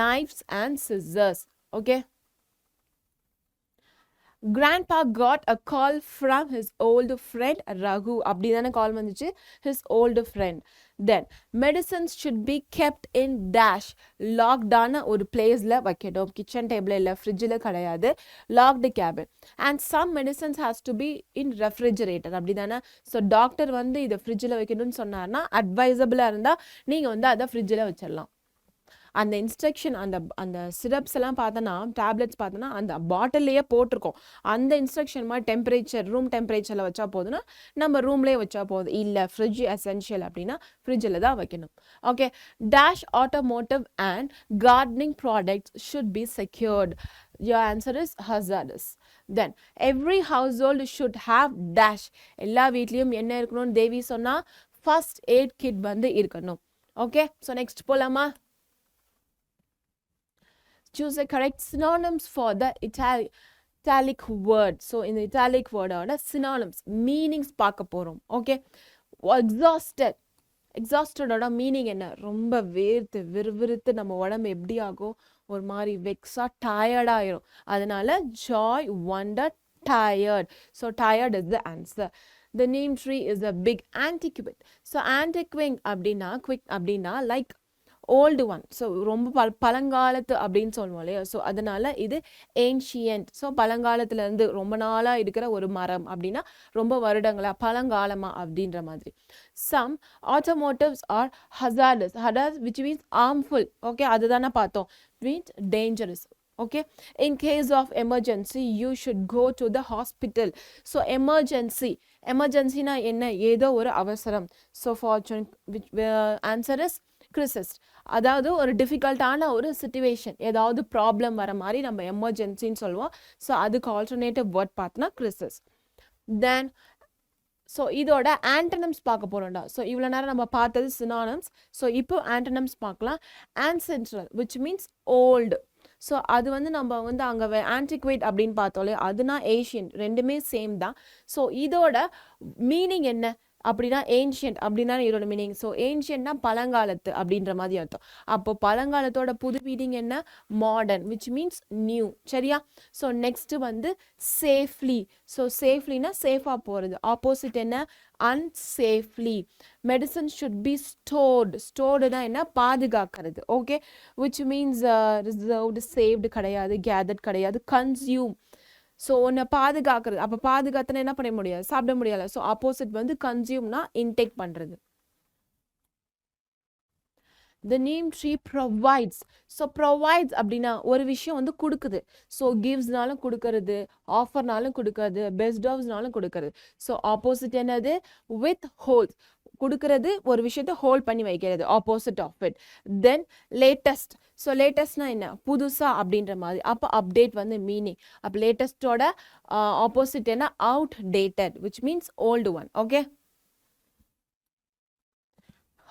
knives and scissors. Okay, Grandpa got a call from his old friend Raghu. அப்படி தானே கால் வந்துச்சு, his old friend. Then medicines should be kept in dash, locked ஆன ஒரு பிளேஸில் வைக்கணும். கிச்சன் டேபிள் இல்லை, ஃப்ரிட்ஜில் கிடையாது, locked cabin. And some medicines has to be in refrigerator. அப்படி தானே? ஸோ டாக்டர் வந்து இதை ஃப்ரிட்ஜில் வைக்கணும்னு சொன்னார்னா, அட்வைசபிளாக இருந்தால் நீங்கள் வந்து அதை ஃப்ரிட்ஜில் வச்சிடலாம். அந்த இன்ஸ்ட்ரக்ஷன், அந்த சிரப்ஸ் எல்லாம் பார்த்தோன்னா, டேப்லெட்ஸ் பார்த்தோன்னா அந்த பாட்டில்லையே போட்டிருக்கோம். அந்த இன்ஸ்ட்ரக்ஷன் மாதிரி டெம்பரேச்சர், ரூம் டெம்பரேச்சரில் வச்சா போதுன்னா நம்ம ரூம்லேயே வச்சா போதும். இல்லை ஃப்ரிட்ஜ் எசென்ஷியல் அப்படின்னா ஃப்ரிட்ஜில் தான் வைக்கணும். Okay, dash automotive and gardening products should be secured. Your answer is hazardous. Then every household should have dash. எல்லா வீட்லயும் என்ன இருக்கணும் தேவி சொன்னா first aid kit வந்து இருக்கணும். Okay, so next போலாமா? Choose the correct synonyms for the italic word. So in the italic word oda synonyms meanings பார்க்க போறோம். Okay, exhausted. exhausted ஓட மீனிங் என்ன? ரொம்ப வேர்த்து விறுவிறுத்து நம்ம உடம்பு எப்படி ஆகும்? ஒரு மாதிரி வெக்ஸா டயர்ட் ஆயிரும். அதனால joy, wonder, tired. So tired is the answer. The name tree is a big antiquate. So antiquate அப்படின்னா quick அப்படின்னா like old one. So ரொம்ப பழங்காலத்து அப்படின்னு சொல்லுவோம் இல்லையா? ஸோ அதனால இது ancient. ஸோ பழங்காலத்துல இருந்து ரொம்ப நாளா இருக்கிற ஒரு மரம் அப்படின்னா ரொம்ப வருடங்களா பழங்காலமா அப்படின்ற மாதிரி. Some automotives are hazardous. Hazardous which means harmful. Okay, அதுதானே பார்த்தோம். Means dangerous. Okay, in case of emergency you should go to the hospital. So emergency na enna ஏதோ ஒரு அவசரம். So fortune which answer is crisis. அதாவது ஒரு டிஃபிகல்ட்டான ஒரு situation, ஏதாவது problem வர மாதிரி நம்ம எமர்ஜென்சின்னு சொல்லுவோம். ஸோ அதுக்கு ஆல்டர்னேட்டிவ் வேர்ட் பார்த்தோன்னா கிறிசஸ். தென் ஸோ இதோட ஆண்டனம்ஸ் பார்க்க போகிறோம்டா. ஸோ இவ்வளோ நேரம் நம்ம பார்த்தது சினானம்ஸ். ஸோ இப்போ ஆண்டனம்ஸ் பார்க்கலாம். ஆன்சென்ட்ரல் விச் மீன்ஸ் ஓல்டு. ஸோ அது வந்து நம்ம வந்து அங்கே ஆன்டிக்வேட் அப்படின்னு பார்த்தோம்லே அதுனா ஏஷியன், ரெண்டுமே சேம் தான். ஸோ இதோட மீனிங் என்ன அப்படின்னா ஏன்ஷியன்ட் அப்படின்னா இதோட மீனிங். ஸோ ஏன்ஷியன்ட்னா பழங்காலத்து அப்படின்ற மாதிரி அர்த்தம். அப்போ பழங்காலத்தோட புது மீனிங் என்ன? Modern which means new. சரியா? ஸோ நெக்ஸ்ட் வந்து சேஃப்லி. ஸோ சேஃப்லினா சேஃபாக போகிறது. ஆப்போசிட் என்ன? unsafely. Medicine should be stored. Storedனா என்ன? பாதுகாக்கிறது. Okay, which means reserved, saved கிடையாது, gathered கிடையாது, consume. ஸோ ஒன்று பாதுகாக்கிறது. அப்போ பாதுகாத்துனா என்ன பண்ண முடியாது? சாப்பிட முடியாது. ஸோ ஆப்போசிட் வந்து கன்சியூம்னா இன்டேக் பண்ணுறது. The name tree provides. So provides அப்படின்னா ஒரு விஷயம் வந்து கொடுக்குது. ஸோ கிவ்ஸ்னாலும் கொடுக்கறது, ஆஃபர்னாலும் கொடுக்கறது, பெஸ்ட் ஆஃப்ஸ்னாலும் கொடுக்கறது. ஸோ ஆப்போசிட் என்னது? With holes. கொடுக்கறது, ஒரு விஷயத்தை ஹோல்ட் பண்ணி வைக்கிறது, opposite of it. Then latest. So லேட்டஸ்ட்னா என்ன? புதுசா அப்படின்ற மாதிரி. அப்போ அப்டேட் வந்து மீனிங். அப்போ லேட்டஸ்டோட ஆப்போசிட் என்ன? Outdated which means old one. Okay,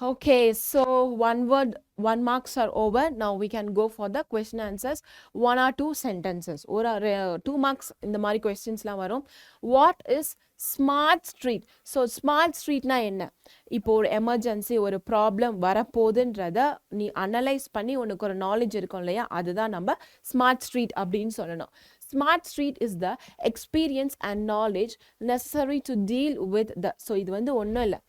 okay, so one word, 1 marks are over. Now we can go for the question answers. 1 or 2 sentences or 2 marks in the mari questions la varum. What is smart street? So smart street na enna? இப்போ ஒரு emergency, ஒரு problem வரப்போகுதுன்றத நீ analyse பண்ணி உனக்கு ஒரு knowledge இருக்கும் இல்லையா? அதுதான் நம்ம ஸ்மார்ட் ஸ்ட்ரீட் அப்படின்னு சொல்லணும். Smart street is the experience and knowledge necessary to deal with the. So இது வந்து ஒன்றும் இல்லை,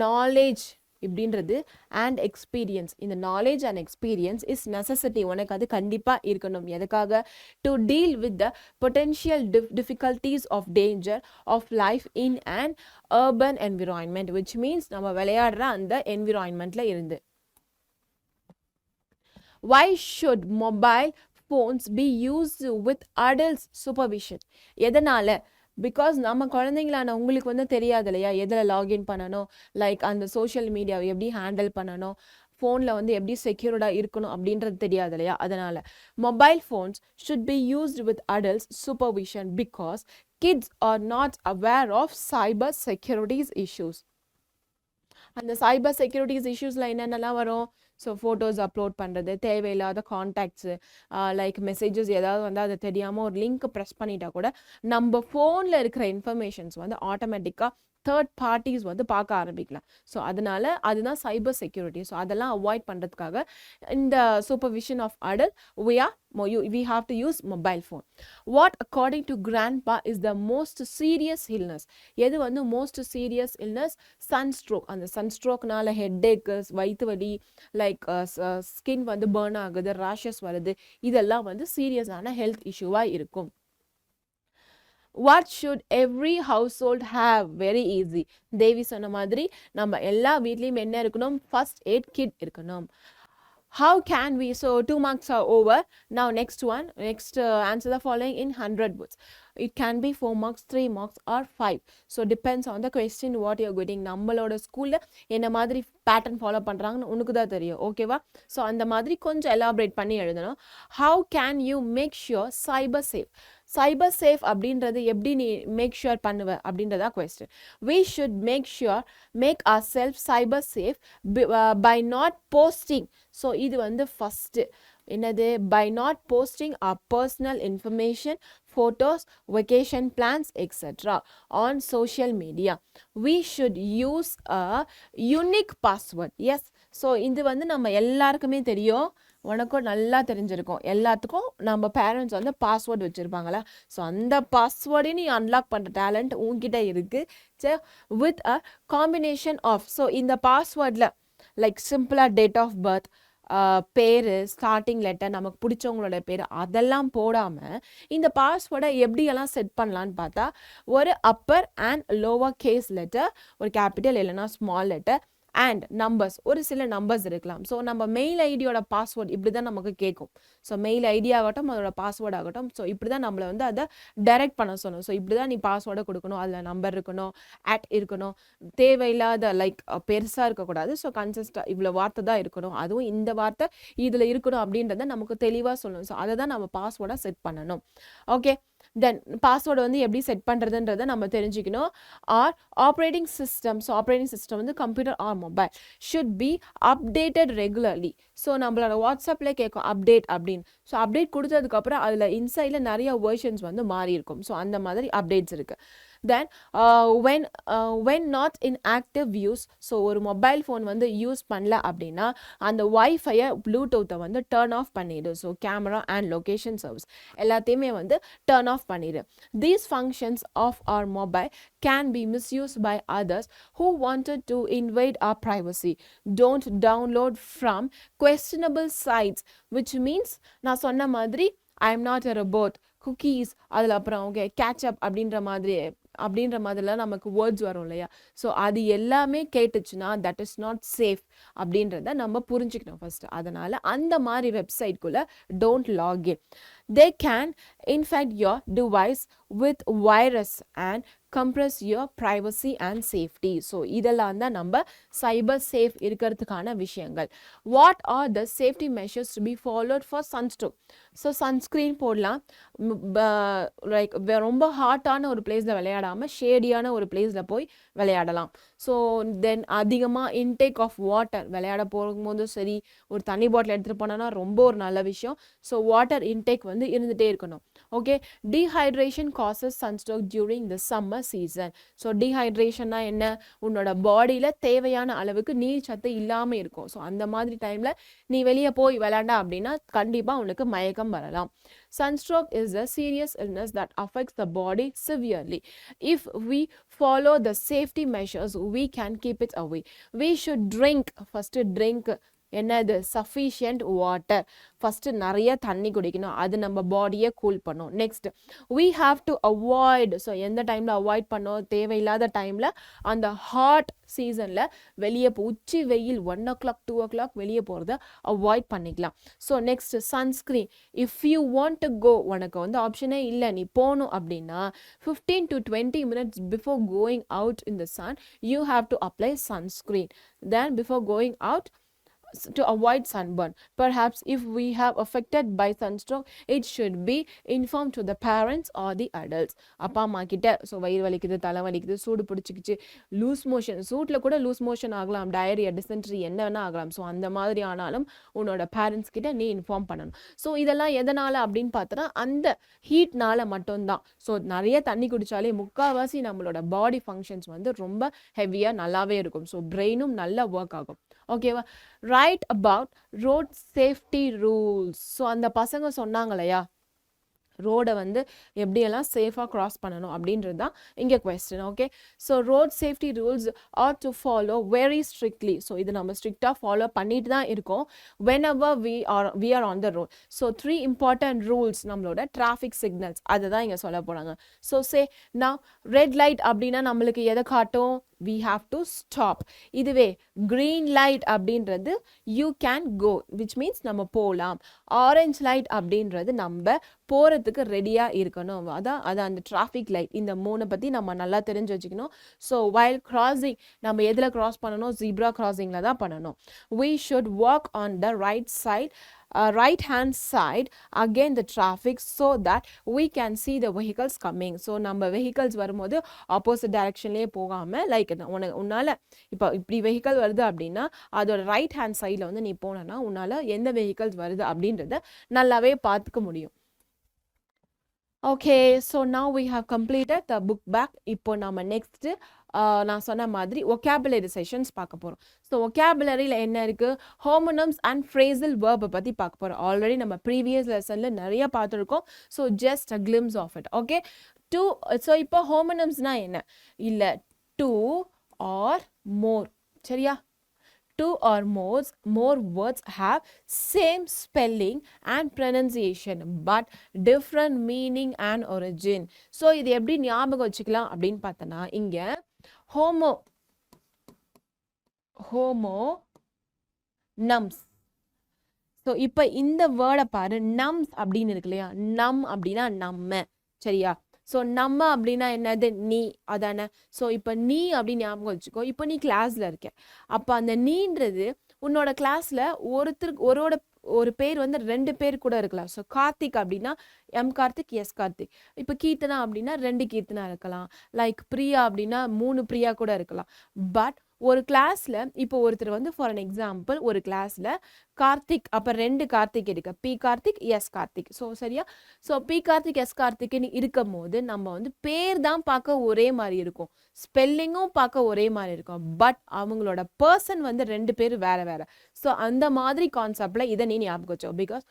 நாலேஜ் இப்படின்றது அண்ட் எக்ஸ்பீரியன்ஸ். இந்த knowledge and experience is necessity. உனக்கு அது கண்டிப்பாக இருக்கணும். எதுக்காக? To deal with the potential difficulties of danger of life in and urban environment which means நம்ம விளையாடுற அந்த என்விரான்மெண்ட்டில் இருந்து. Why should mobile phones be used with adults supervision? எதனால? பிகாஸ் நம்ம குழந்தைங்களான உங்களுக்கு வந்து தெரியாது இல்லையா எதில் லாகின் பண்ணணும், லைக் அந்த சோஷியல் மீடியாவை எப்படி ஹேண்டில் பண்ணணும், ஃபோனில் வந்து எப்படி செக்யூர்டாக இருக்கணும் அப்படின்றது தெரியாது இல்லையா? அதனால் mobile phones should be used with adults supervision because kids are not aware of cyber securities issues. அந்த சைபர் செக்யூரிட்டிஸ் இஷ்யூஸில் என்னென்னலாம் வரும்? ஸோ ஃபோட்டோஸ் அப்லோட் பண்ணுறது, தேவையில்லாத கான்டாக்ட்ஸு, லைக் மெசேஜஸ் ஏதாவது வந்து அதை தெரியாமல் ஒரு லிங்க் ப்ரெஸ் பண்ணிட்டா கூட நம்ம ஃபோனில் இருக்கிற இன்ஃபர்மேஷன்ஸ் வந்து ஆட்டோமேட்டிக்காக தேர்ட் பார்ட்டிஸ் வந்து பார்க்க ஆரம்பிக்கலாம். ஸோ அதனால அதுதான் சைபர் செக்யூரிட்டி. ஸோ அதெல்லாம் அவாய்ட் பண்ணுறதுக்காக இந்த supervision of adult we have to use mobile phone. What according to grandpa is the most serious illness? எது வந்து most serious illness? Sunstroke. அந்த சன்ஸ்ட்ரோக்னால ஹெட்டேக்கு, வயிற்று வலி, லைக் ஸ்கின் வந்து பர்ன் ஆகுது, ரேஷஸ் வருது, இதெல்லாம் வந்து சீரியஸான ஹெல்த் இஷ்யூவாக இருக்கும். What should every household have? Very easy. தேவி சொன்ன மாதிரி நம்ம எல்லா வீட்லேயும் என்ன இருக்கணும்? ஃபர்ஸ்ட் எய்ட் கிட் இருக்கணும். How can we? So 2 marks are over. Now next one, answer the following in 100 words. It can be 4 marks, 3 marks or 5. So depends on the question what you are getting. நம்மளோட ஸ்கூலில் என்ன மாதிரி pattern follow பண்ணுறாங்கன்னு உனக்கு தான் தெரியும். ஓகேவா? So அந்த மாதிரி கொஞ்சம் எலாபரேட் பண்ணி எழுதணும். How can you make sure cyber safe? Cyber safe அப்படின்றது எப்படி நீ மேக் ஷுர் பண்ணுவ அப்படின்றதா question. We should make ourselves cyber safe by not posting. So இது வந்து ஃபஸ்ட்டு என்னது, by not posting our personal information, photos, vacation plans, etc. on social media. We should use a unique password. Yes, so இது வந்து நம்ம எல்லாருக்குமே தெரியும், உனக்கும் நல்லா தெரிஞ்சிருக்கும். எல்லாத்துக்கும் நம்ம பேரண்ட்ஸ் வந்து பாஸ்வேர்டு வச்சுருப்பாங்களா, ஸோ அந்த பாஸ்வேர்டையும் நீ அன்லாக் பண்ணுற டேலண்ட் உங்ககிட்ட இருக்குது. சரி, with a combination of, so இந்த பாஸ்வேர்டில் லைக் சிம்பிளாக டேட் ஆஃப் பர்த், பேர், ஸ்டார்டிங் லெட்டர், நமக்கு பிடிச்சவங்களோட பேர் அதெல்லாம் போடாமல் இந்த பாஸ்வேர்டை எப்படியெல்லாம் செட் பண்ணலான்னு பார்த்தா, ஒரு upper and lower case letter, ஒரு கேபிட்டல் இல்லைனா ஸ்மால் லெட்டர் அண்ட் நம்பர்ஸ், ஒரு சில நம்பர்ஸ் இருக்கலாம். ஸோ நம்ம மெயில் ஐடியோட பாஸ்வேர்ட் இப்படி தான் நமக்கு கேட்கும். ஸோ மெயில் ஐடி ஆகட்டும், அதோட பாஸ்வேர்ட் ஆகட்டும், ஸோ இப்படி தான் நம்மளை வந்து அதை டைரக்ட் பண்ண சொல்லணும். ஸோ இப்படி தான் நீ பாஸ்வேர்டை கொடுக்கணும், அதில் நம்பர் இருக்கணும், இருக்கணும், தேவையில்லாத லைக் பெருசாக இருக்கக்கூடாது. ஸோ கன்சிஸ்டாக இவ்வளோ வார்த்தை தான் இருக்கணும், அதுவும் இந்த வார்த்தை இதில் இருக்கணும் அப்படின்றத நமக்கு தெளிவாக சொல்லணும். ஸோ அதை தான் நம்ம பாஸ்வேர்டாக செட் பண்ணணும். ஓகே, தென் பாஸ்வேர்டு வந்து எப்படி செட் பண்ணுறதுன்றதை நம்ம தெரிஞ்சுக்கணும். Or operating system, so operating system வந்து computer or mobile should be updated regularly. So நம்மளோட வாட்ஸ்அப்பில் கேட்கும் அப்டேட் அப்படின்னு. ஸோ அப்டேட் கொடுத்ததுக்கப்புறம் அதில் இன்சைடில் நிறைய வெர்ஷன்ஸ் வந்து மாறி இருக்கும். ஸோ அந்த மாதிரி அப்டேட்ஸ் இருக்குது. தென் when not in active use, so ஒரு மொபைல் ஃபோன் வந்து யூஸ் பண்ணல அப்படின்னா அந்த வைஃபையை ப்ளூடூத்தை வந்து டர்ன் ஆஃப் பண்ணிடு. So camera and location service எல்லாத்தையுமே வந்து டர்ன் ஆஃப் பண்ணிடு. These functions of our mobile can be misused by others who wanted to invade our privacy. Don't download from questionable sites, which means நான் சொன்ன மாதிரி I am not a robot, cookies, அதில் அப்புறம் okay catch-up அப்படின்ற மாதிரிலாம் நமக்கு words வரும் இல்லையா. ஸோ அது எல்லாமே கேட்டுச்சுன்னா தட் இஸ் நாட் சேஃப் அப்படின்றத நம்ம புரிஞ்சுக்கணும் ஃபஸ்ட்டு. அதனால் அந்த மாதிரி வெப்சைட்குள்ளே don't log in. They can infect your device with virus and compress your privacy and safety. So இதெல்லாம் தான் நம்ம சைபர் சேஃப் இருக்கிறதுக்கான விஷயங்கள். What are the safety measures to be followed for sunstroke? So sunscreen போடலாம், லைக் ரொம்ப ஹாட்டான ஒரு பிளேஸில் விளையாடாமல் ஷேடியான ஒரு பிளேஸில் போய் விளையாடலாம். ஸோ தென் அதிகமாக இன்டேக் ஆஃப் வாட்டர், விளையாட போகும்போதும் சரி ஒரு தண்ணி பாட்டில் எடுத்துகிட்டு போனோன்னா ரொம்ப ஒரு நல்ல விஷயம். ஸோ வாட்டர் இன்டேக் வந்து இருந்துகிட்டே இருக்கணும். Okay, dehydration causes sunstroke during the summer season. So டீஹைட்ரேஷன்னா என்ன, உன்னோட பாடியில் தேவையான அளவுக்கு நீர் சத்து இல்லாமல் இருக்கும். ஸோ அந்த மாதிரி டைமில் நீ வெளியே போய் விளையாண்டா அப்படின்னா கண்டிப்பாக உனக்கு மயக்கம் வரலாம். Sunstroke is a serious illness that affects the body severely. If we follow the safety measures, we can keep it away. We should drink, first drink என்னது சஃபிஷியன்ட் வாட்டர், ஃபஸ்ட்டு நிறைய தண்ணி குடிக்கணும், அது நம்ம பாடியை கூல் பண்ணும். Next we have to avoid, so எந்த டைமில் அவாய்ட் பண்ணோம், தேவையில்லாத டைமில் அந்த ஹாட் சீசனில் வெளியே உச்சி வெயில் 1 o'clock 2 o'clock வெளியே போகிறத அவாய்ட் பண்ணிக்கலாம். So next sunscreen, if you want to go, உனக்கு வந்து ஆப்ஷனே இல்லை நீ போகணும் அப்படின்னா 15 to 20 minutes before going out in the sun you have to apply sunscreen. Then before going out to avoid sunburn. Perhaps if we have affected by sunstroke, it should be informed to the parents or the adults. அப்பா அம்மா கிட்ட, so வயிறு வலிக்குது, தலை வலிக்குது, சூடு பிடிச்சிக்கிச்சு, loose motion, சூட்டில் கூட லூஸ் மோஷன் ஆகலாம், டயரியா, டிசென்ட்ரி என்ன வேணால் ஆகலாம். ஸோ அந்த மாதிரி ஆனாலும் உன்னோட பேரண்ட்ஸ் கிட்ட நீ இன்ஃபார்ம் பண்ணணும். ஸோ இதெல்லாம் எதனால் அப்படின்னு பார்த்தோன்னா அந்த ஹீட்னால மட்டும்தான். ஸோ நிறைய தண்ணி குடித்தாலே முக்கால்வாசி நம்மளோட பாடி ஃபங்க்ஷன்ஸ் வந்து ரொம்ப ஹெவியாக நல்லாவே இருக்கும். ஸோ பிரெயினும் நல்லா ஒர்க் ஆகும். ஓகேவா, right about road safety rules. So அந்த பசங்க சொன்னாங்க இல்லையா, ரோடை வந்து எப்படியெல்லாம் சேஃபாக க்ராஸ் பண்ணணும் அப்படின்றது தான் இங்கே question. Okay, so road safety rules are to follow very strictly. So இது நம்ம ஸ்ட்ரிக்டாக ஃபாலோ பண்ணிட்டு தான் இருக்கோம் whenever we are on the road. So 3 important rules நம்மளோட டிராஃபிக் சிக்னல்ஸ் அதை தான் இங்கே சொல்ல போகிறாங்க. ஸோ சே நான் ரெட் லைட் அப்படின்னா நம்மளுக்கு எதை காட்டும், we have to stop. இதுவே green light அப்படின்றது you can go, which means நம்ம போகலாம். ஆரஞ்ச் லைட் அப்படின்றது நம்ம போகிறதுக்கு ரெடியாக இருக்கணும், அதான் அந்த டிராஃபிக் லைட். இந்த 3 பற்றி நம்ம நல்லா தெரிஞ்சு வச்சுக்கணும். ஸோ while crossing நம்ம எதில் க்ராஸ் பண்ணணும், ஜீப்ரா கிராசிங்கில் தான் பண்ணணும். we should walk on the right side right hand side again the traffic so that we can see the vehicles coming. So நம்ம vehicles வரும்போது opposite directionலயே போகாம லைக் உன்னால இப்போ இப்படி vehicle வருது அப்படின்னா அதோட ரைட் ஹேண்ட் சைடில் வந்து நீ போனனா உன்னால எந்த vehicles வருது அப்படின்றத நல்லாவே பார்த்துக்க முடியும். Okay, so now we have completed the book back. இப்போ நம்ம next நான் சொன்ன மாதிரி vocabulary sessions பார்க்க போறோம். ஸோ vocabularyல என்ன இருக்கு, homonyms and phrasal verb பத்தி பார்க்க போறோம். ஆல்ரெடி நம்ம ப்ரீவியஸ் லெசன்ல நிறைய பார்த்துருக்கோம். So just a glimpse of it. Okay, two. So இப்போ homonyms-னா என்ன, இல்லை டூ ஆர் மோர், சரியா? Two or more words have same spelling and pronunciation but different meaning and origin. So இது எப்படி ஞாபகம் வச்சுக்கலாம் அப்படின்னு பார்த்தனா, இங்க homonyms. ஸோ இப்போ இந்த வேர்டை பாரு, நம்ஸ் அப்படின்னு இருக்கு இல்லையா, நம் அப்படின்னா நம்ம, சரியா? ஸோ நம்ம அப்படின்னா என்னது, நீ, அதானே? ஸோ இப்போ நீ அப்படின்னு ஞாபகம் வச்சுக்கோ. இப்போ நீ கிளாஸில் இருக்க, அப்போ அந்த நீன்றது உன்னோட கிளாஸில் ஒரு பேர் வந்து ரெண்டு பேர் கூட இருக்கலாம். ஸோ கார்த்திக் அப்படின்னா எம் கார்த்திக், எஸ் கார்த்திக். இப்போ கீர்த்தனா அப்படின்னா ரெண்டு கீர்த்தனா இருக்கலாம். லைக் பிரியா அப்படின்னா மூணு பிரியா கூட இருக்கலாம். பட் ஒரு கிளாஸில் இப்போ ஒருத்தர் வந்து ஃபார் அன் எக்ஸாம்பிள் ஒரு கிளாஸில் கார்த்திக், அப்போ ரெண்டு கார்த்திக் இருக்கு, B Karthik, S Karthik. So சரியா? ஸோ பி கார்த்திக், எஸ் கார்த்திக்னு இருக்கும் போது நம்ம வந்து பேர் தான் பார்க்க ஒரே மாதிரி இருக்கும், ஸ்பெல்லிங்கும் பார்க்க ஒரே மாதிரி இருக்கும், பட் அவங்களோட பர்சன் வந்து ரெண்டு பேர் வேற வேற. ஸோ அந்த மாதிரி கான்செப்டில் இதை நீ ஞாபகம் வச்சோ. பிகாஸ்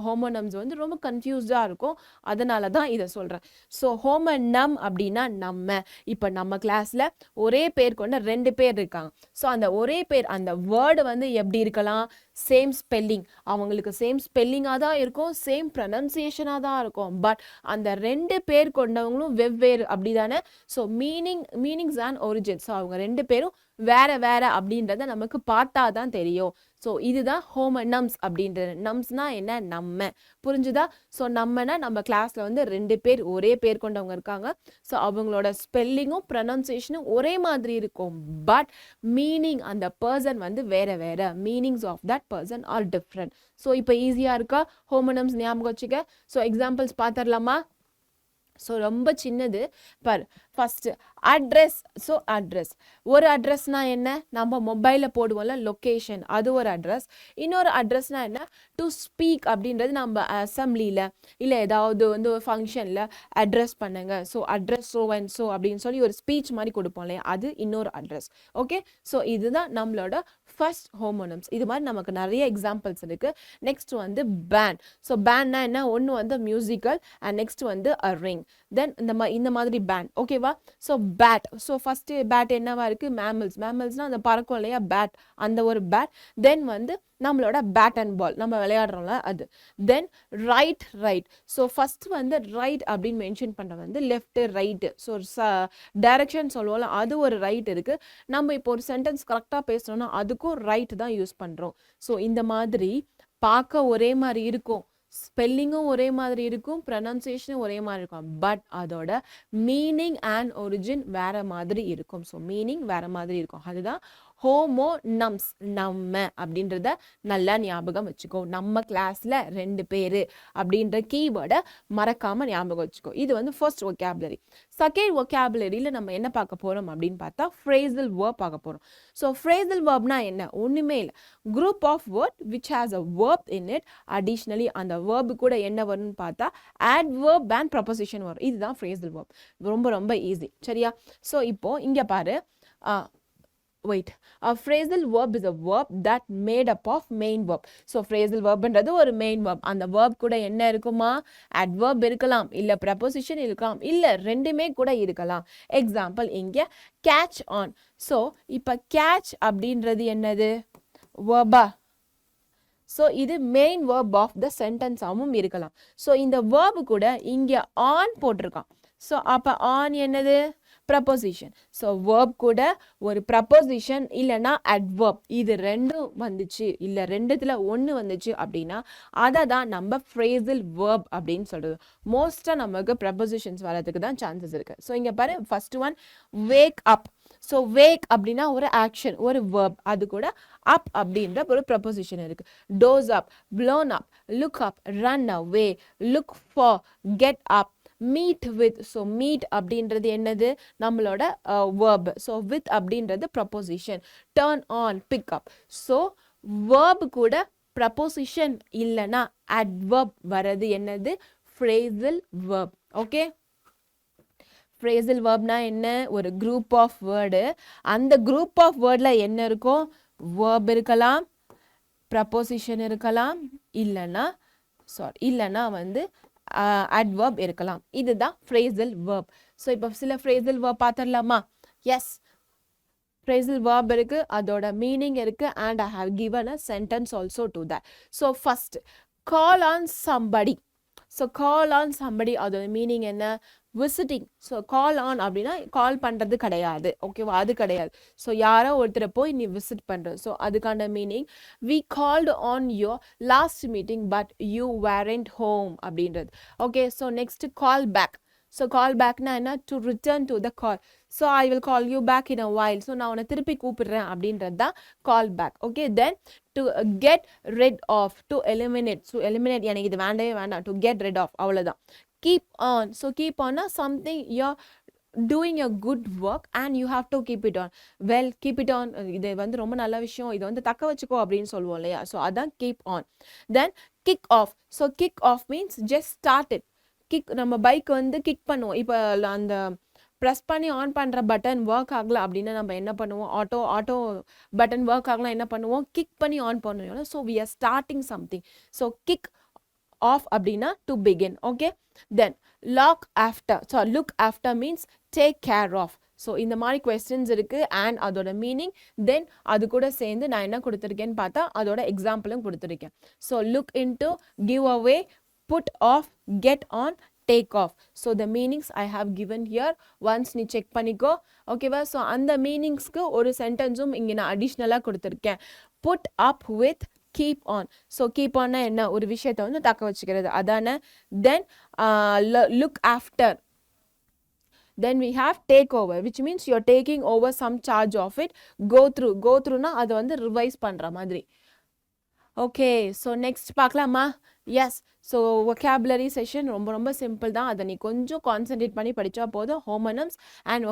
ஹோமோனம்ஸ் வந்து ரொம்ப கன்ஃபியூஸ்டாக இருக்கும், அதனால தான் இதை சொல்கிறேன். ஸோ ஹோமனம் அப்படின்னா நம்ம, இப்போ நம்ம கிளாஸில் ஒரே பேர் கொண்ட ரெண்டு பேர் இருக்காங்க. ஸோ அந்த ஒரே பேர், அந்த வேர்டு வந்து எப்படி இருக்கலாம், சேம் ஸ்பெல்லிங், அவங்களுக்கு சேம் ஸ்பெல்லிங்காக தான் இருக்கும், சேம் ப்ரனன்சியேஷனாக தான் இருக்கும், பட் அந்த ரெண்டு பேர் கொண்டவங்களும் வெவ்வேறு, அப்படி தானே? So meanings and origin. So அவங்க ரெண்டு பேரும் வேற வேற அப்படின்றத நமக்கு பார்த்தா தான் தெரியும். ஸோ இதுதான் ஹோமனம்ஸ் அப்படின்றது. நம்ஸ்னா என்ன, நம்ம, புரிஞ்சுதா? ஸோ நம்மனா நம்ம கிளாஸில் வந்து ரெண்டு பேர் ஒரே பேர் கொண்டவங்க இருக்காங்க. ஸோ அவங்களோட ஸ்பெல்லிங்கும் ப்ரனன்சியேஷனும் ஒரே மாதிரி இருக்கும், பட் மீனிங், அந்த பர்சன் வந்து வேற வேற, meanings of that person are different. So இப்போ ஈஸியாக இருக்கா ஹோமனம்ஸ் ஞாபகம் வச்சுக்க? ஸோ எக்ஸாம்பிள்ஸ் பார்த்துடலாமா? ஸோ ரொம்ப சின்னது பார். First address. ஸோ அட்ரஸ், ஒரு அட்ரஸ்னா என்ன, நம்ம மொபைலில் போடுவோம்ல லொக்கேஷன், அது ஒரு அட்ரஸ். இன்னொரு அட்ரஸ்னா என்ன, டு ஸ்பீக் அப்படின்றது நம்ம அசம்பிளியில் இல்லை ஏதாவது வந்து ஒரு ஃபங்க்ஷனில் அட்ரஸ் பண்ணுங்க, so address so and so அப்படின்னு சொல்லி ஒரு ஸ்பீச் மாதிரி கொடுப்போம் இல்லையா, அது இன்னொரு அட்ரஸ். ஓகே, ஸோ இதுதான் நம்மளோட ஃபர்ஸ்ட் ஹோமோனம்ஸ். இது மாதிரி நமக்கு நிறைய எக்ஸாம்பிள்ஸ் இருக்குது. நெக்ஸ்ட் வந்து பேண்ட். ஸோ பேண்ட்னா என்ன, ஒன்று வந்து மியூசிக்கல் அண்ட் நெக்ஸ்ட் வந்து அ ரிங். தென் இந்த மாதிரி பேண்ட். ஓகேவா? So bat. So first bat என்னவா இருக்குது, மேமல்ஸ்னால் அந்த பறக்கும் இல்லையா, பேட், அந்த ஒரு பேட். தென் வந்து நம்மளோட பேட் அண்ட் பால், நம்ம விளையாடுறோம்ல அது. தென் ரைட். ஸோ ஃபஸ்ட்டு வந்து ரைட் அப்படின்னு மென்ஷன் பண்ணுற வந்து லெஃப்ட்டு ரைட்டு. ஸோ டைரக்ஷன் சொல்லுவோம்ல, அது ஒரு ரைட் இருக்குது. நம்ம இப்போ ஒரு சென்டென்ஸ் கரெக்டாக பேசுகிறோன்னா அதுக்கும் ரைட் தான் யூஸ் பண்ணுறோம். ஸோ இந்த மாதிரி பார்க்க ஒரே மாதிரி இருக்கும், ஸ்பெல்லிங்கும் ஒரே மாதிரி இருக்கும், ப்ரனன்சியேஷனும் ஒரே மாதிரி இருக்கும், பட் அதோட மீனிங் அண்ட் ஒரிஜின் வேற மாதிரி இருக்கும். ஸோ மீனிங் வேற மாதிரி இருக்கும். அதுதான் ஹோமோனம்ஸ், நம்ம அப்படின்றத நல்லா ஞாபகம் வச்சுக்கோ. நம்ம கிளாஸில் ரெண்டு பேர் அப்படின்ற கீவேர்டை மறக்காமல் ஞாபகம் வச்சுக்கோ. இது வந்து ஃபர்ஸ்ட் ஒகேபுலரி. செகண்ட் ஒகேபுலரியில் நம்ம என்ன பார்க்க போகிறோம் அப்படின்னு பார்த்தா ஃப்ரேசல் வேர்ப் பார்க்க போகிறோம். ஸோ ஃப்ரேசல் வேர்ப்னா என்ன, ஒன்றுமே இல்லை, group of word which has a verb in it. Additionally அந்த வேர்பு கூட என்ன வரும்னு பார்த்தா adverb and preposition வரும். இதுதான் ஃப்ரேசல் வேர்ப். ரொம்ப ரொம்ப ஈஸி, சரியா? ஸோ இப்போ இங்கே பாரு, a phrasal verb is a verb that made up of main verb. So phrasal verbன்றது ஒரு main verb. அந்த verb கூட என்ன இருக்குமா, adverb இருக்கலாம், இல்லை preposition இருக்கலாம், இல்லை ரெண்டுமே கூட இருக்கலாம். எக்ஸாம்பிள் இங்கே catch on. ஸோ இப்போ catch அப்படின்றது என்னது, verb. ஸோ இது மெயின் வேர்ப் ஆஃப் த சென்டென்ஸாகவும் இருக்கலாம். ஸோ இந்த வேர்பு கூட இங்கே ஆன் போட்டிருக்கான். ஸோ அப்போ ஆன் என்னது, ப்ரப்போசிஷன். ஸோ வேர்ப் கூட ஒரு ப்ரப்போசிஷன் இல்லைன்னா அட்வர்ப், இது ரெண்டும் வந்துச்சு, இல்லை ரெண்டுத்தில் ஒன்று வந்துச்சு அப்படின்னா அதை தான் நம்ம ஃப்ரேசல் வேர்ப் அப்படின்னு சொல்கிறது. மோஸ்ட்டாக நமக்கு ப்ரப்போசிஷன்ஸ் வரதுக்கு தான் சான்சஸ் இருக்குது. ஸோ இங்கே பாரு, first one wake up. So wake அப்படின்னா ஒரு ஆக்ஷன், ஒரு verb. அது கூட அப் அப்படின்ற ஒரு ப்ரப்போசிஷன் இருக்கு. Dose up, blown up, look up, run away, look for, get up, meet with. So meet அப்படின்றது என்னது, நம்மளோட verb. ஸோ with அப்படின்றது preposition. turn on, pick up. So verb கூட ப்ரப்போசிஷன் இல்லைன்னா adverb வரது என்னது, phrasal verb. ஓகே, phrasal verbனா என்ன, ஒரு group of word. அந்த group of wordல என்ன இருக்கும், verb இருக்கலாம், preposition இருக்கலாம், இல்லைன்னா வந்து adverb இருக்கலாம். இதுதான் phrasal verb. ஸோ இப்போ சில phrasal verb பார்த்துடலாமா? எஸ், phrasal verb இருக்கு, அதோட மீனிங் இருக்கு, and I have given a sentence also to that. So first, call on somebody. So call on somebody, அதோட மீனிங் என்ன, விசிட்டிங். ஸோ கால் ஆன் அப்படின்னா கால் பண்ணுறது கிடையாது, ஓகேவா, அது கிடையாது. ஸோ யாரோ ஒருத்தரை போய் நீ விசிட் பண்ணுற, ஸோ அதுக்கான meaning we called on your last meeting but you weren't home அப்படின்றது. Okay, so next call back. So call பேக்னா என்ன, to return to the call. So I will call you back in a while. So நான் உன்னை திருப்பி கூப்பிடுறேன் அப்படின்றது தான் call back. Okay, then to get rid off, to eliminate. So eliminate எனக்கு இது வேண்டவே வேண்டாம், டு கெட் ரெட் ஆஃப், அவ்வளோதான். Keep on. ஸோ கீப் ஆன்னா something you're doing a good work and you have to keep it on. Well, keep it on, இது வந்து ரொம்ப நல்ல விஷயம், இது வந்து தக்க வச்சுக்கோ அப்படின்னு சொல்லுவோம் இல்லையா. ஸோ அதான் keep on. Then kick off. So kick off means just start it. Kick, நம்ம பைக் வந்து கிக் பண்ணுவோம். இப்போ அந்த ப்ரெஸ் பண்ணி ஆன் பண்ணுற பட்டன் ஒர்க் ஆகலை அப்படின்னா நம்ம என்ன பண்ணுவோம், ஆட்டோ பட்டன் ஒர்க் ஆகலாம், என்ன பண்ணுவோம், கிக் பண்ணி ஆன் பண்ணுவோம். So we are starting something. So kick off அப்படின்னா to begin. Okay, then look after. So look after means take care of. So இந்த மாதிரி கொஸ்டின்ஸ் இருக்குது அண்ட் அதோட மீனிங், தென் அது கூட சேர்ந்து நான் என்ன கொடுத்துருக்கேன்னு பார்த்தா அதோட எக்ஸாம்பிளும் கொடுத்துருக்கேன். So look into, give away, put off, get on, take off. So the meanings I have given here. Once நீ செக் பண்ணிக்கோ, ஓகேவா. ஸோ அந்த மீனிங்ஸ்க்கு ஒரு சென்டென்ஸும் இங்கே நான் அடிஷ்னலாக கொடுத்துருக்கேன். put up with, keep on. So keep on என்ன, ஒரு விஷயத்தை வந்து தக்க வச்சுக்கிறது, அதானே. தென் look after. Then we have take over, which means you're taking over some charge of it. go throughனா அதை வந்து ரிவைஸ் பண்ணுற மாதிரி. ஓகே, ஸோ நெக்ஸ்ட் பார்க்கலாமா? எஸ், ஸோ vocabulary செஷன் ரொம்ப ரொம்ப சிம்பிள் தான், அதை நீ கொஞ்சம் கான்சென்ட்ரேட் பண்ணி படித்தா போதும். Homonyms and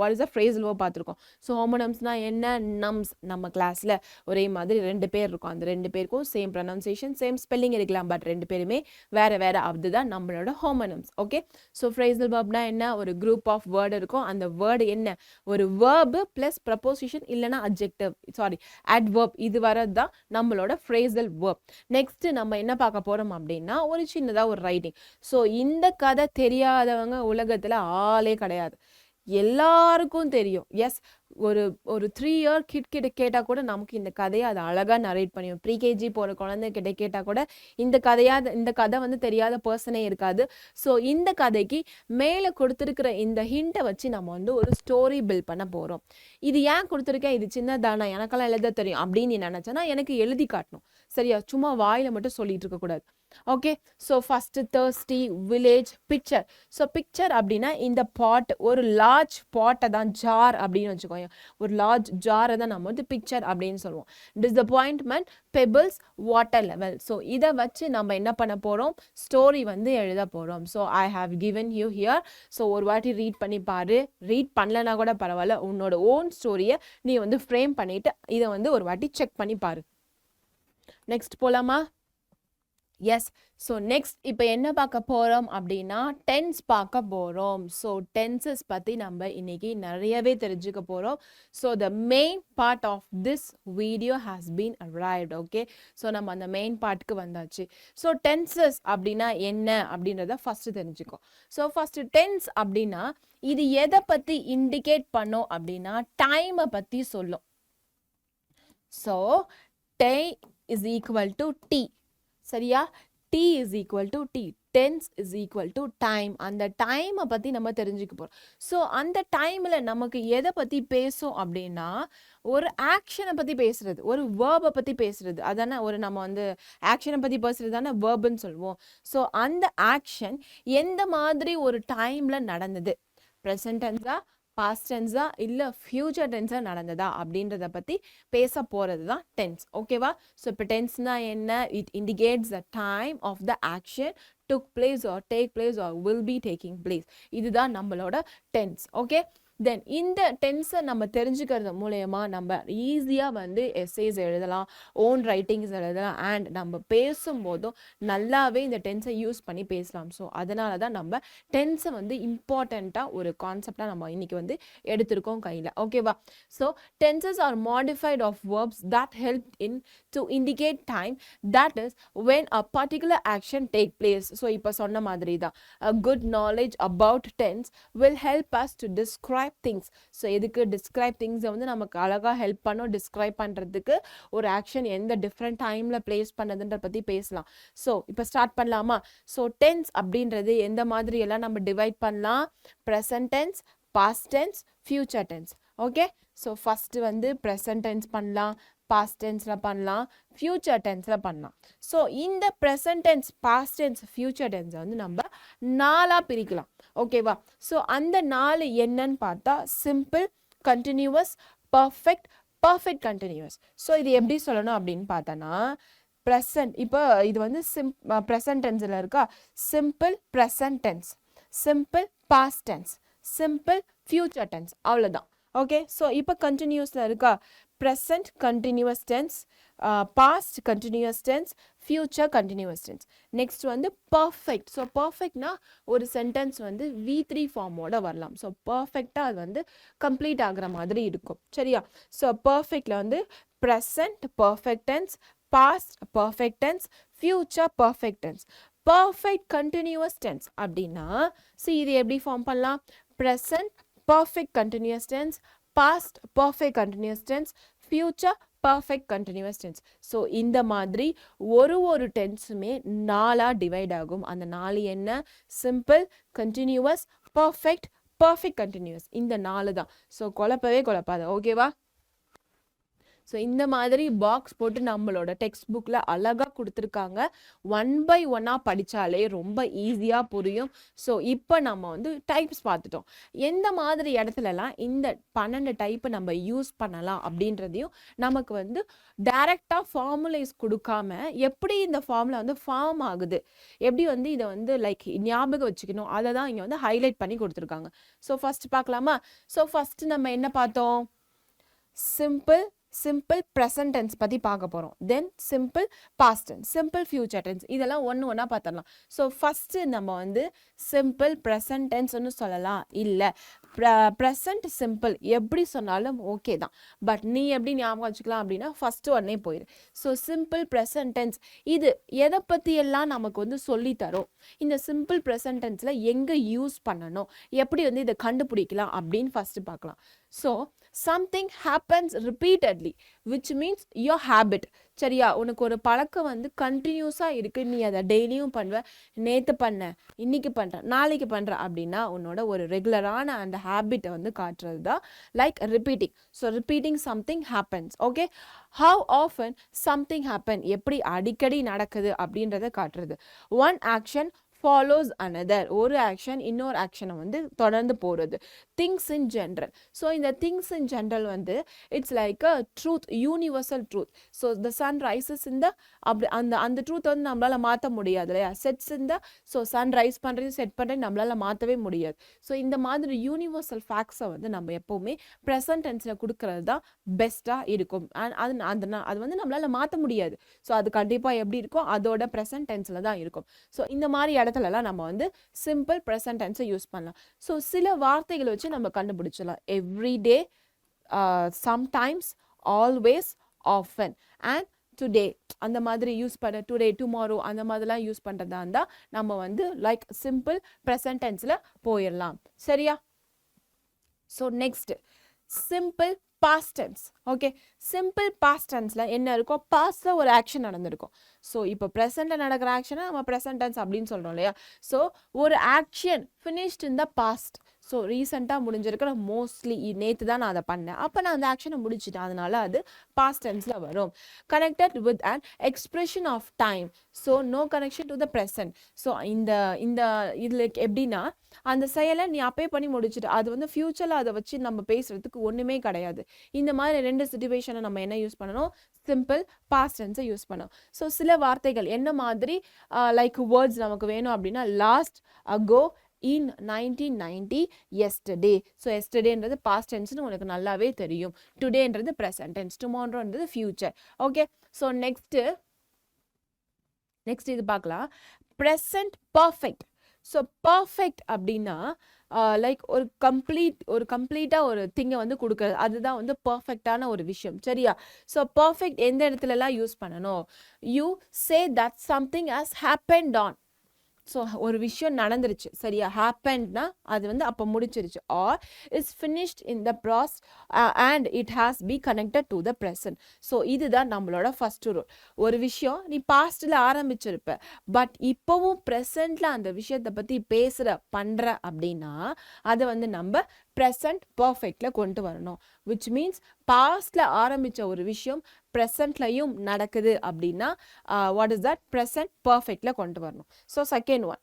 what is the phrasal verb பார்த்துருக்கோம். ஸோ ஹோமோனம்ஸ்னா என்ன, நம்ஸ். நம்ம கிளாஸில் ஒரே மாதிரி 2 பேர் இருக்கும், அந்த 2 பேருக்கும் சேம் ப்ரொனன்சியேஷன், சேம் ஸ்பெல்லிங் இருக்கலாம், பட் 2 பேருமே வேறு வேறு, அதுதான் நம்மளோட ஹோமோனம்ஸ். ஓகே, ஸோ phrasal verbனா என்ன, ஒரு குரூப் ஆஃப் வேர்டு இருக்கும், அந்த வேர்டு என்ன, ஒரு verb ப்ளஸ் ப்ரப்போசிஷன் இல்லைனா adjective, adverb, இது வரது தான் நம்மளோட phrasal verb. நெக்ஸ்ட் நம்ம என்ன பார்க்க போகிறோம் அப்படின்னா ஒரு சின்னதாக ஒரு ரைட்டிங். ஸோ இந்த கதை தெரியாதவங்க உலகத்தில் ஆளே கிடையாது, எல்லாருக்கும் தெரியும். எஸ், ஒரு 3 இயர் கிட்ட கேட்டால் கூட நமக்கு இந்த கதையை அதை அழகாக நரேட் பண்ணியும். ப்ரீகேஜி போகிற குழந்தைகிட்ட கேட்டால் கூட இந்த கதை வந்து தெரியாத பர்சனே இருக்காது. ஸோ இந்த கதைக்கு மேலே கொடுத்துருக்கிற இந்த ஹிண்ட்டை வச்சு நம்ம வந்து ஒரு ஸ்டோரி பில்ட் பண்ண போகிறோம். இது ஏன் கொடுத்துருக்கேன், இது சின்னதானா, எனக்கெல்லாம் எழுத தெரியும் அப்படின்னு நீ நினச்சேன்னா எனக்கு எழுதி காட்டணும், சரியா, சும்மா வாயில் மட்டும் சொல்லிட்டு இருக்கக்கூடாது. Okay, so first thirsty, village, picture. So picture அப்படின்னா இந்த பாட், ஒரு லார்ஜ் பாட்டை தான் ஜார் அப்படின்னு வச்சுக்கோங்க, ஒரு லார்ஜ் ஜாரை தான் நம்ம வந்து பிக்சர் அப்படின்னு சொல்லுவோம். Disappointment, pebbles, water level. So இதை வச்சு நம்ம என்ன பண்ண போகிறோம், ஸ்டோரி வந்து எழுத போகிறோம். So I have given you here. So ஒரு வாட்டி ரீட் பண்ணி பாரு, ரீட் பண்ணலன்னா கூட பரவாயில்ல, உன்னோட ஓன் ஸ்டோரியை நீ வந்து ஃப்ரேம் பண்ணிவிட்டு இதை வந்து ஒரு வாட்டி செக் பண்ணி பாரு. நெக்ஸ்ட் போகலாமா? எஸ், ஸோ நெக்ஸ்ட் இப்போ என்ன பார்க்க போகிறோம் அப்படின்னா டென்ஸ் பார்க்க போகிறோம். ஸோ டென்சஸ் பற்றி நம்ம இன்னைக்கு நிறையவே தெரிஞ்சுக்க போகிறோம். So the main part of this video has been arrived. Okay, so நம்ம அந்த மெயின் பார்ட்டுக்கு வந்தாச்சு. ஸோ டென்சஸ் அப்படின்னா என்ன அப்படின்றத ஃபஸ்ட்டு தெரிஞ்சுக்கோ. ஸோ ஃபஸ்ட்டு டென்ஸ் அப்படின்னா இது எதை பற்றி இண்டிகேட் பண்ணோம் அப்படின்னா டைமை பற்றி சொல்லும். So time is equal to T, சரியா, t is equal to t, tense is equal to time. அந்த டைமை பற்றி நம்ம தெரிஞ்சுக்க போகிறோம். ஸோ அந்த டைமில் நமக்கு எதை பற்றி பேசும் அப்படின்னா ஒரு ஆக்ஷனை பற்றி பேசுறது, ஒரு வேர்பை பற்றி பேசுறது, அதானே ஒரு நம்ம வந்து ஆக்ஷனை பற்றி பேசுறது தானே வேர்புன்னு சொல்லுவோம். ஸோ அந்த ஆக்ஷன் எந்த மாதிரி ஒரு டைமில் நடந்தது, ப்ரெசன்ட் டென்ஸா, பாஸ்ட் டென்ஸா இல்லை ஃபியூச்சர் டென்ஸாக நடந்ததா அப்படின்றத பற்றி பேச போகிறது தான் டென்ஸ். ஓகேவா? ஸோ இப்போ டென்ஸ்னா என்ன? It indicates the time of the action took place or take place or will be taking place. இதுதான் நம்மளோட டென்ஸ். ஓகே, தென் இந்த டென்ஸை நம்ம தெரிஞ்சுக்கிறது மூலயமா நம்ம ஈஸியாக வந்து எஸ்ஏஸ் எழுதலாம், ஓன் ரைட்டிங்ஸ் எழுதலாம், அண்ட் நம்ம பேசும்போதும் நல்லாவே இந்த டென்ஸை யூஸ் பண்ணி பேசலாம். ஸோ அதனால தான் நம்ம டென்ஸை வந்து இம்பார்ட்டண்ட்டாக ஒரு கான்செப்டாக நம்ம இன்னைக்கு வந்து எடுத்திருக்கோம் கையில். ஓகேவா? So tenses are modified of verbs that help in to indicate time, that is when a particular action take place. So இப்போ சொன்ன மாதிரி தான் a good knowledge about tense will help us to describe things. So எதுக்கு describe things வந்து நமக்கு அழகாக help பண்ணும். Describe பண்ணுறதுக்கு ஒரு ஆக்ஷன் எந்த டிஃப்ரெண்ட் டைமில் பிளேஸ் பண்ணதுன்ற பற்றி பேசலாம். ஸோ இப்போ ஸ்டார்ட் பண்ணலாமா? ஸோ டென்ஸ் அப்படின்றது எந்த மாதிரி எல்லாம் நம்ம டிவைட் பண்ணலாம்? Present tense, past tense, future tense. Okay, so first வந்து ப்ரெசன்ட் டென்ஸ் பண்ணலாம், பாஸ்ட் டென்ஸில் பண்ணலாம், ஃபியூச்சர் டென்ஸில் பண்ணலாம். ஸோ இந்த present tense, past tense, future டென்ஸை வந்து நம்ம 4ஆக பிரிக்கலாம். ஓகேவா? ஸோ அந்த 4 என்னன்னு பார்த்தா simple, continuous, perfect, perfect continuous. So இது எப்படி சொல்லணும் அப்படின்னு பார்த்தோன்னா, ப்ரெசன்ட், இப்போ இது வந்து ப்ரெசன்ட் டென்ஸில் இருக்கா, simple present tense, simple past tense, simple future tense, அவ்வளோதான். ஓகே, ஸோ இப்போ கண்டினியூஸில் இருக்கா, present continuous tense, past continuous tense, future continuous tense. Next வந்து பர்ஃபெக்ட். ஸோ பர்ஃபெக்ட்னா ஒரு சென்டென்ஸ் வந்து V3 ஃபார்மோட வரலாம். ஸோ பர்ஃபெக்டாக அது வந்து கம்ப்ளீட் ஆகிற மாதிரி இருக்கும். சரியா? ஸோ பர்ஃபெக்டில் வந்து present perfect tense, past perfect tense, future perfect tense. Perfect continuous tense அப்படின்னா இது எப்படி ஃபார்ம் பண்ணலாம்? Present perfect continuous tense, past perfect continuous tense, future perfect continuous tense. So இந்த மாதிரி ஒரு டென்ஸுமே 4ஆக டிவைட் ஆகும். அந்த 4 என்ன? Simple, continuous, perfect, perfect continuous. இந்த 4 தான். ஸோ குழப்பாத. ஓகேவா? ஸோ இந்த மாதிரி பாக்ஸ் போட்டு நம்மளோட டெக்ஸ்ட் புக்கில் அழகாக கொடுத்துருக்காங்க. 1 by 1 படித்தாலே ரொம்ப ஈஸியாக புரியும். ஸோ இப்போ நம்ம வந்து டைப்ஸ் பார்த்துட்டோம். எந்த மாதிரி இடத்துலலாம் இந்த 12 டைப்பை நம்ம யூஸ் பண்ணலாம் அப்படின்றதையும் நமக்கு வந்து டைரெக்டாக ஃபார்முலைஸ் கொடுக்காம எப்படி இந்த ஃபார்முலா வந்து ஃபார்ம் ஆகுது, எப்படி வந்து இதை வந்து லைக் ஞாபகம் வச்சுக்கணும், அதை தான் இங்கே வந்து ஹைலைட் பண்ணி கொடுத்துருக்காங்க. ஸோ ஃபர்ஸ்ட் பார்க்கலாமா? ஸோ ஃபர்ஸ்ட் நம்ம என்ன பார்த்தோம்? சிம்பிள் ப்ரெசன்ட் டென்ஸ் பற்றி பார்க்க போகிறோம். Then simple past tense, simple future tense, இதெல்லாம் ஒன்றா பார்த்துடலாம். ஸோ ஃபஸ்ட்டு நம்ம வந்து சிம்பிள் ப்ரெசன்ட் டென்ஸ்னு சொல்லலாம், இல்லை ப்ரெசன்ட் சிம்பிள் எப்படி சொன்னாலும் ஓகே தான். பட் நீ எப்படி ஞாபகம் வச்சுக்கலாம் அப்படின்னா ஃபஸ்ட்டு ஒன்னே போயிடு. ஸோ சிம்பிள் ப்ரெசன்ட் டென்ஸ் இது எதை பற்றியெல்லாம் நமக்கு வந்து சொல்லித்தரும், இந்த சிம்பிள் ப்ரெசன்ட் டென்ஸில் எங்கே யூஸ் பண்ணணும், எப்படி வந்து இதை கண்டுபிடிக்கலாம் அப்படின்னு ஃபஸ்ட்டு பார்க்கலாம். So something happens repeatedly, which means your habit. சரியா? உனக்கு ஒரு பழக்கம் வந்து கண்டினியூஸாக இருக்குது, நீ அதை டெய்லியும் பண்ணுவ, நேற்று பண்ண, இன்னைக்கு பண்ணுற, நாளைக்கு பண்ணுற அப்படின்னா உன்னோட ஒரு ரெகுலரான அந்த ஹேபிட்டை வந்து காட்டுறது தான் like repeating. So repeating something happens. Okay, how often something happen, எப்படி அடிக்கடி நடக்குது அப்படின்றத காட்டுறது. ஒன் ஆக்ஷன் ஃபாலோஸ் அனதர், ஒரு ஆக்ஷன் இன்னொரு ஆக்ஷனை வந்து தொடர்ந்து போகிறது. Things in general. ஸோ இந்த திங்ஸ் இன் ஜென்ரல் வந்து it's like a truth, universal truth. So the sun rises இந்த அப்படி அந்த ட்ரூத் வந்து நம்மளால் மாற்ற முடியாது இல்லையா? செட்ஸ் இந்த ஸோ சன் ரைஸ் பண்ணுறது செட் பண்ணுறது நம்மளால் மாற்றவே முடியாது. ஸோ இந்த மாதிரி யூனிவர்சல் ஃபேக்ட்ஸை வந்து நம்ம எப்போவுமே ப்ரெசன்ட் டென்ஸில் கொடுக்கறது தான் பெஸ்ட்டாக இருக்கும். அண்ட் அது வந்து நம்மளால் மாற்ற முடியாது. ஸோ அது கண்டிப்பாக எப்படி இருக்கும், அதோட ப்ரெசன்ட் டென்ஸில் தான் இருக்கும். ஸோ இந்த மாதிரி இடத்துலலாம் நம்ம வந்து சிம்பிள் ப்ரெசன்ட் டென்ஸை யூஸ் பண்ணலாம். ஸோ சில வார்த்தைகளை வச்சு நம்ம கண்டுபிடிச்சலாம். Everyday, sometimes, always, often and today, அந்த மாதிரி யூஸ் பண்ண, டுடே, டுமாரோ அந்த மாதிரிலாம் யூஸ் பண்ணுறதா இருந்தால் நம்ம வந்து லைக் சிம்பிள் ப்ரெசன்ட் டென்ஸில் போயிடலாம். சரியா? So next simple past tense. Okay, simple past டென்ஸில் என்ன இருக்கும்? பாஸ்டில் ஒரு ஆக்ஷன் நடந்திருக்கும். ஸோ இப்போ ப்ரெசென்ட்டில் நடக்கிற ஆக்ஷனை நம்ம ப்ரெசென்ட் டென்ஸ் அப்படின்னு சொல்கிறோம் இல்லையா? ஸோ ஒரு action finished in the past. So ரீசெண்டாக முடிஞ்சிருக்கிற மோஸ்ட்லி நேற்று தான் நான் அதை பண்ணேன், அப்போ நான் அந்த ஆக்ஷனை முடிச்சிட்டேன், அதனால அது பாஸ்ட் டென்ஸில் வரும். Connected with an expression of time, so no connection to the present. So இந்த இந்த இதில் எப்படின்னா அந்த செயலை நீ அப்பே பண்ணி முடிச்சுட்டு அது வந்து ஃப்யூச்சரில் அதை வச்சு நம்ம பேசுகிறதுக்கு ஒன்றுமே கிடையாது. இந்த மாதிரி 2 சிச்சுவேஷனை நம்ம என்ன யூஸ் பண்ணணும், சிம்பிள் பாஸ்ட் டென்ஸை யூஸ் பண்ணணும். ஸோ சில வார்த்தைகள் என்ன மாதிரி லைக் வேர்ட்ஸ் நமக்கு வேணும் அப்படின்னா last, ago, in 1990, yesterday. So எஸ்டர்டேன்றது பாஸ்ட் டென்ஸ்னு உனக்கு நல்லாவே தெரியும். டுடேன்றது ப்ரெசன்ட் டென்ஸ், டுமாரோன்றது ஃபியூச்சர். ஓகே, ஸோ நெக்ஸ்ட் இது பார்க்கலாம். Present perfect. ஸோ பர்ஃபெக்ட் அப்படின்னா லைக் ஒரு கம்ப்ளீட்டாக ஒரு திங்கை வந்து கொடுக்குறது, அதுதான் வந்து பர்ஃபெக்டான ஒரு விஷயம், சரியா? ஸோ பர்ஃபெக்ட் எந்த இடத்துலலாம் யூஸ் பண்ணணும், you say that something has happened on. So ஒரு விஷயம் நடந்துருச்சு, சரியா? ஹேப்பன்னா அது வந்து அப்போ முடிச்சிருச்சு. Or is finished in the ப்ராஸ் and it has be connected to the present. So இதுதான் நம்மளோட ஃபர்ஸ்ட் ரூல். ஒரு விஷயம் நீ பாஸ்டில் ஆரம்பிச்சிருப்ப, பட் இப்போவும் ப்ரெசண்ட்டில் அந்த விஷயத்தை பற்றி பண்ணுற அப்படின்னா அதை வந்து நம்ம ப்ரெசன்ட் பர்ஃபெக்டில் கொண்டு வரணும். விச் மீன்ஸ் பாஸ்டில் ஆரம்பித்த ஒரு விஷயம் ப்ரெசண்ட்லையும் நடக்குது அப்படின்னா வாட் இஸ் தட், ப்ரெசன்ட் பர்ஃபெக்டில் கொண்டு வரணும். So second one,